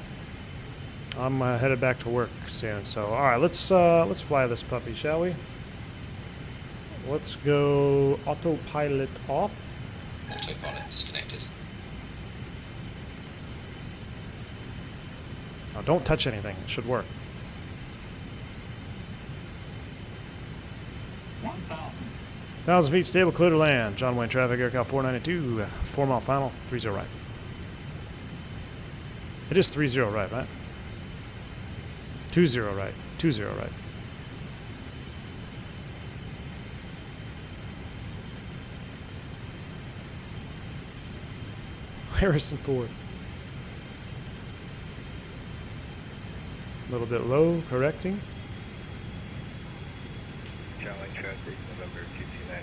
Speaker 2: I'm headed back to work soon. So, all right, let's fly this puppy, shall we? Let's go autopilot off.
Speaker 7: Autopilot disconnected.
Speaker 2: Oh, don't touch anything. It should work. 1,000 feet stable, clear to land. John Wayne traffic, AirCal 492, 4 mile final, 30 right. It is 30 right, right? 20 right, 20 right. Harrison Ford. A little bit low, correcting.
Speaker 9: Charlie traffic, November 229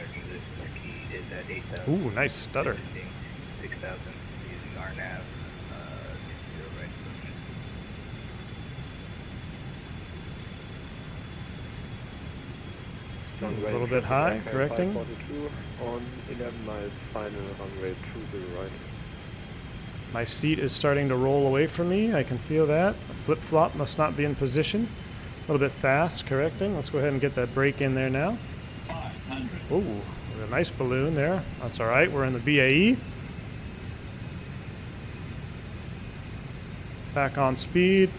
Speaker 9: or key is at 8,000.
Speaker 2: Ooh, nice stutter.
Speaker 9: 6,000 using RNAV, 20 right approach.
Speaker 2: A little bit high, correcting.
Speaker 6: 542 on 11 miles, final runway 20 right.
Speaker 2: My seat is starting to roll away from me. I can feel that. Flip-flop must not be in position. A little bit fast, correcting. Let's go ahead and get that brake in there now. 500. Ooh, a nice balloon there. That's all right. We're in the BAE. Back on speed.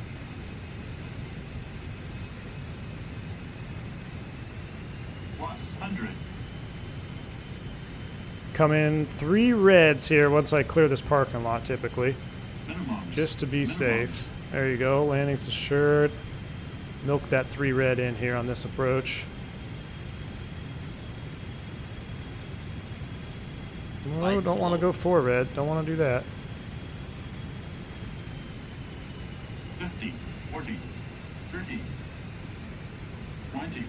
Speaker 2: Come in 3 reds here once I clear this parking lot, typically. Just to be safe. There you go. Landing's assured. Milk that 3 red in here on this approach. No, don't want to go 4 red. Don't want to do that.
Speaker 10: 50, 40, 30, 20,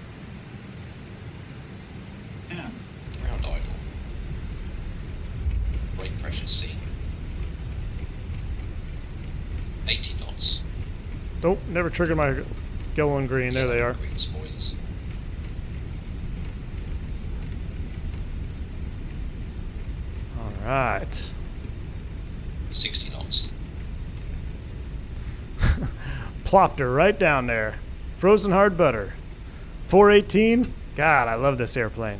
Speaker 10: 10.
Speaker 7: Ground idle. Brake pressure C. 80 knots.
Speaker 2: Nope, never triggered my yellow and green. There they are.
Speaker 7: Green spoilers.
Speaker 2: All right.
Speaker 7: 60 knots.
Speaker 2: Plopped her right down there. Frozen hard butter. 418. God, I love this airplane.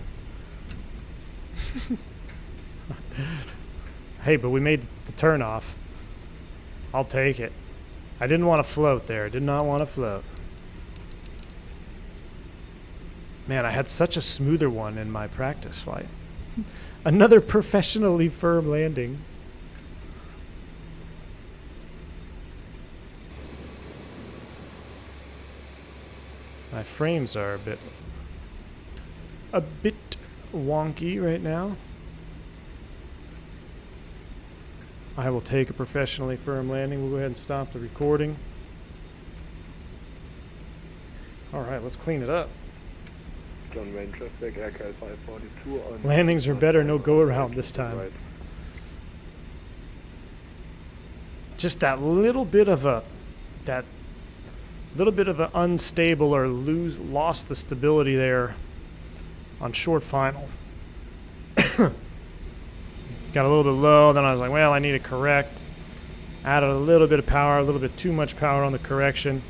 Speaker 2: Hey, but we made the turn off. I'll take it. I didn't want to float there. I did not want to float. Man, I had such a smoother one in my practice flight. Another professionally firm landing. My frames are a bit wonky right now. I will take a professionally firm landing. We'll go ahead and stop the recording. All right, let's clean it up.
Speaker 6: John Wayne traffic, AirCal 542 on...
Speaker 2: Landings are better, no go around this time.
Speaker 6: Right.
Speaker 2: Just that little bit of an unstable or lost the stability there on short final. Got a little bit low, then I was like, well, I need to correct. Added a little bit of power, a little bit too much power on the correction.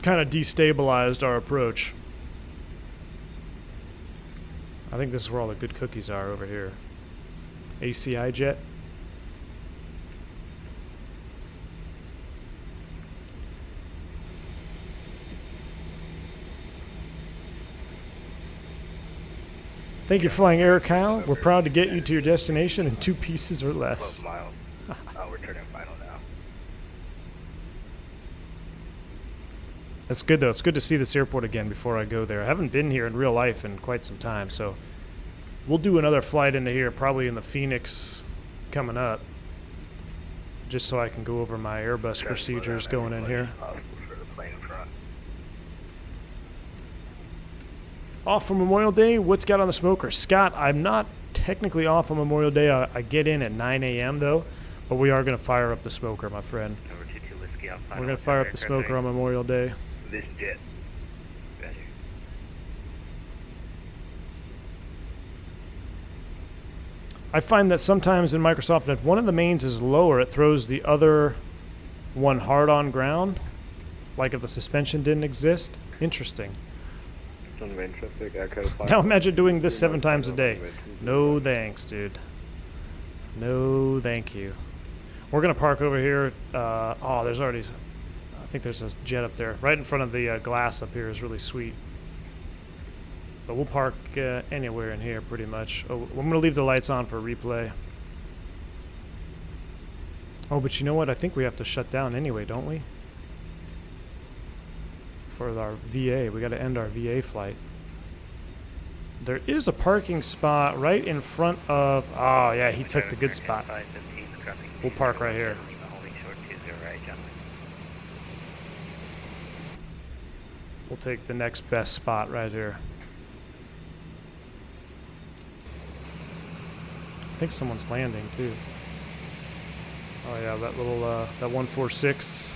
Speaker 2: Kind of destabilized our approach. I think this is where all the good cookies are over here. ACI jet. Thank you for flying AirCal. We're proud to get you to your destination in 2 pieces or less.
Speaker 9: 12 miles. We're turning final now.
Speaker 2: That's good, though. It's good to see this airport again before I go there. I haven't been here in real life in quite some time, so we'll do another flight into here, probably in the Phoenix coming up, just so I can go over my Airbus procedures going in here. Off for Memorial Day, what's got on the smoker? Scott, I'm not technically off on Memorial Day. I get in at 9 a.m. though, but we are going to fire up the smoker, my friend. We're going to fire up the smoker on Memorial Day.
Speaker 9: This jet.
Speaker 2: I find that sometimes in Microsoft, if one of the mains is lower, it throws the other one hard on ground, like if the suspension didn't exist. Interesting. Now imagine doing this 7 times a day. No thanks, dude. No thank you. We're going to park over here. Oh, there's already... I think there's a jet up there. Right in front of the glass up here is really sweet. But we'll park anywhere in here pretty much. Oh, I'm going to leave the lights on for replay. Oh, but you know what? I think we have to shut down anyway, don't we? For our VA. We got to end our VA flight. There is a parking spot right in front of... Oh, yeah, he took the good spot. We'll park right here. We'll take the next best spot right here. I think someone's landing too. Oh yeah, that little that 146.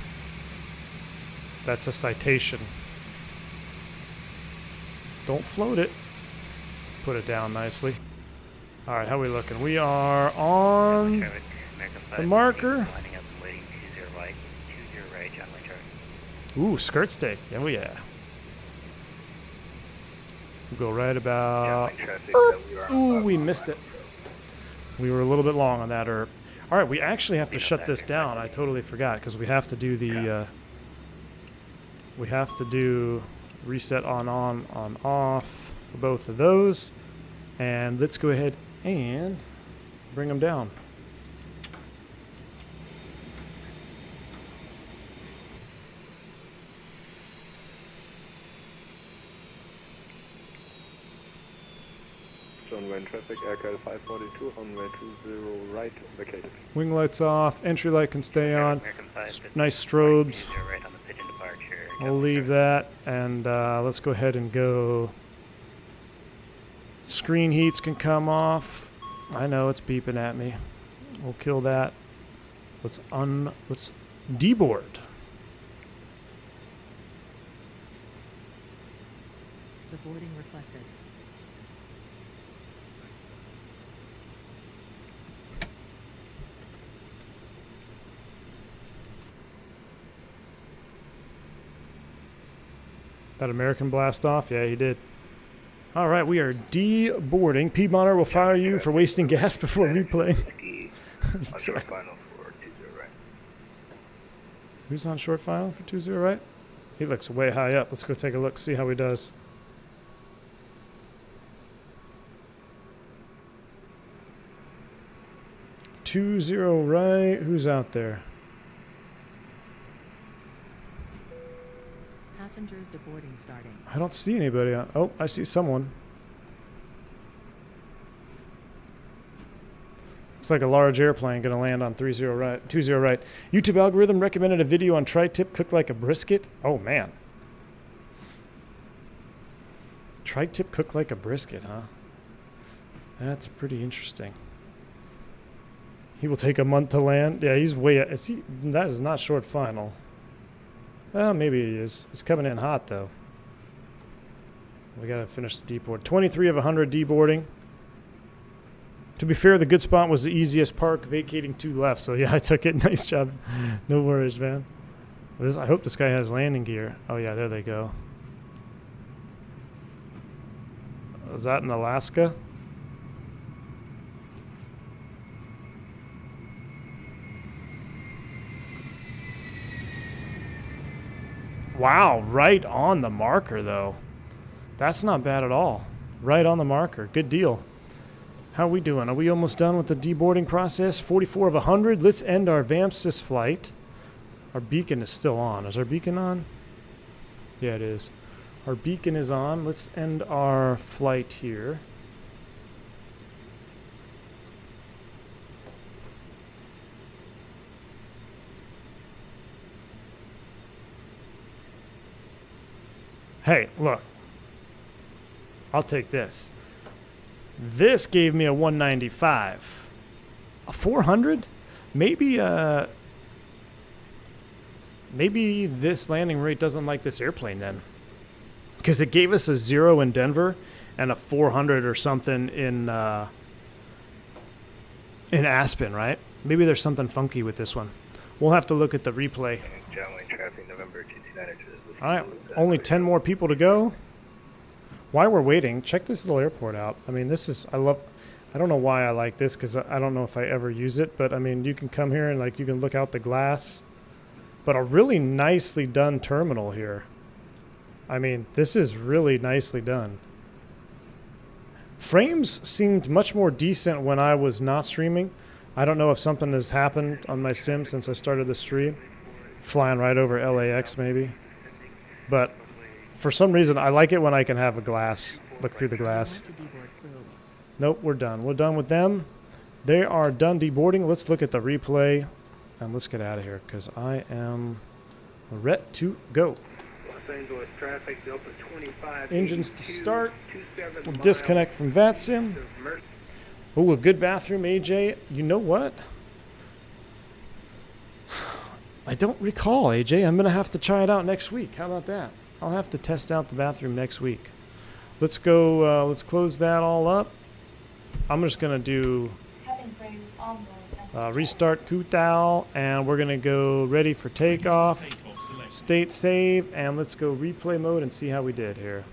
Speaker 2: That's a citation. Don't float it. Put it down nicely. All right, how are we looking? We are on the marker. Ooh, skirt steak. Oh yeah. We'll go right about... Ooh, we missed it. We were a little bit long on that erp. All right, we actually have to shut this down. I totally forgot because we have to do the... we have to do reset on, off for both of those. And let's go ahead and bring them down.
Speaker 6: Runway traffic, aircraft 542, runway 20 right, vacated.
Speaker 2: Wing lights off, entry light can stay on. Nice strobes. We'll leave that, and let's go ahead and go. Screen heats can come off. I know it's beeping at me. We'll kill that. Let's deboard.
Speaker 3: The boarding requested.
Speaker 2: That American blast off? Yeah, he did. All right, we are deboarding. Piedmonter will fire you for wasting gas before replaying. Who's on short final for 20 right? He looks way high up. Let's go take a look, see how he does. Two zero right. Who's out there?
Speaker 3: Passengers deboarding starting.
Speaker 2: I don't see anybody on. Oh, I see someone. Looks like a large airplane going to land on 30 right, 20 right. YouTube algorithm recommended a video on tri-tip cooked like a brisket. Oh man. Tri-tip cooked like a brisket, huh? That's pretty interesting. He will take a month to land. Yeah, he's way. Is he? That is not short final. Well, maybe he is. He's coming in hot, though. We got to finish the deboard. 23 of 100 deboarding. To be fair, the good spot was the easiest park, vacating 2 left. So, yeah, I took it. Nice job. No worries, man. I hope this guy has landing gear. Oh, yeah, there they go. Is that in Alaska? Wow, right on the marker, though. That's not bad at all. Right on the marker. Good deal. How are we doing? Are we almost done with the deboarding process? 44 of 100. Let's end our VAMPSys flight. Our beacon is still on. Is our beacon on? Yeah, it is. Our beacon is on. Let's end our flight here. Hey, look. I'll take this. This gave me a 195. A 400? Maybe this landing rate doesn't like this airplane then. Because it gave us a 0 in Denver and a 400 or something in Aspen, right? Maybe there's something funky with this one. We'll have to look at the replay.
Speaker 9: John Wayne traffic, November 229.
Speaker 2: All right, only 10 more people to go. While we're waiting, check this little airport out. I mean, this is, I don't know why I like this because I don't know if I ever use it, but I mean, you can come here and like you can look out the glass. But a really nicely done terminal here. I mean, this is really nicely done. Frames seemed much more decent when I was not streaming. I don't know if something has happened on my sim since I started the stream. Flying right over LAX maybe. But for some reason, I like it when I can have a glass, look through the glass.
Speaker 3: Report to deboard crew.
Speaker 2: Nope, we're done. We're done with them. They are done deboarding. Let's look at the replay. And let's get out of here because I am ready to go.
Speaker 9: Los Angeles traffic, Delta 25.
Speaker 2: Engines to start. We'll disconnect from VATSIM. Oh, a good bathroom, AJ. You know what? I don't recall, AJ. I'm going to have to try it out next week. How about that? I'll have to test out the bathroom next week. Let's go. Let's close that all up. I'm just going to do
Speaker 4: Cabin crew on board and
Speaker 2: restart Kutao, and we're going to go ready for takeoff. State save, and let's go replay mode and see how we did here.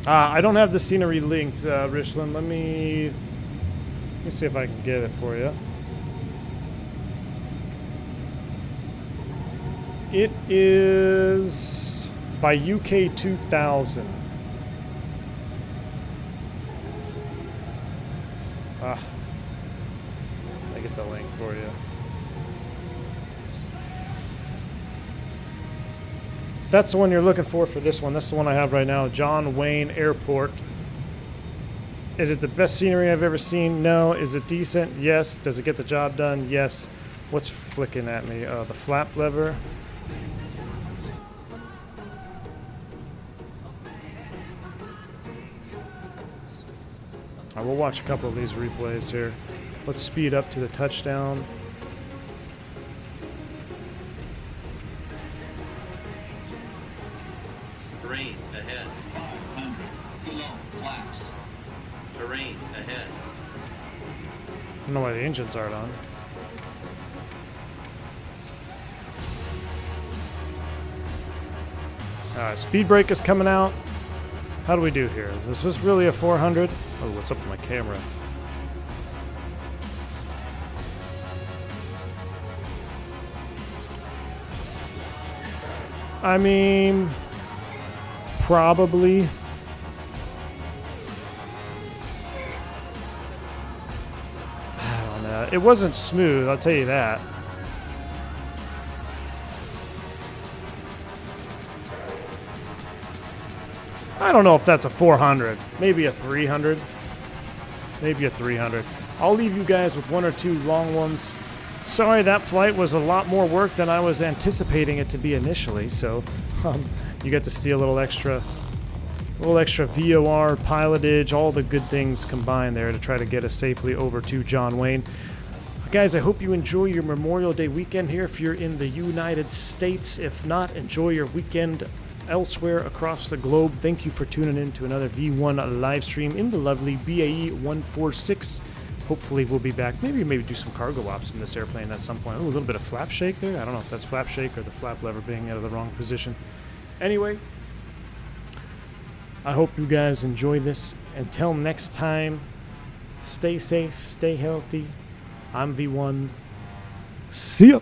Speaker 2: I don't have the scenery linked, Richland. Let me see if I can get it for you. It is by UK 2000. I get the link for you. That's the one you're looking for this one. That's the one I have right now. John Wayne Airport. Is it the best scenery I've ever seen? No. Is it decent? Yes. Does it get the job done? Yes. What's flicking at me? The flap lever. We'll watch a couple of these replays here. Let's speed up to the touchdown.
Speaker 11: Terrain ahead.
Speaker 10: 500 below flaps.
Speaker 11: Terrain ahead.
Speaker 2: I don't know why the engines aren't on. Alright, speed brake is coming out. How do we do here? Is this really a 400? Oh, what's up with my camera? I mean, probably. I don't know. It wasn't smooth, I'll tell you that. I don't know if that's a 400. Maybe a 300. Maybe a 300. I'll leave you guys with one or two long ones. Sorry, that flight was a lot more work than I was anticipating it to be initially. So you get to see a little extra VOR, pilotage, all the good things combined there to try to get us safely over to John Wayne. Guys, I hope you enjoy your Memorial Day weekend here if you're in the United States. If not, enjoy your weekend elsewhere across the globe. Thank you for tuning in to another V1 live stream in the lovely BAE-146. Hopefully we'll be back. Maybe do some cargo ops in this airplane at some point. Oh, a little bit of flap shake there. I don't know if that's flap shake or the flap lever being out of the wrong position. Anyway, I hope you guys enjoy this. Until next time, stay safe, stay healthy. I'm V1. See ya.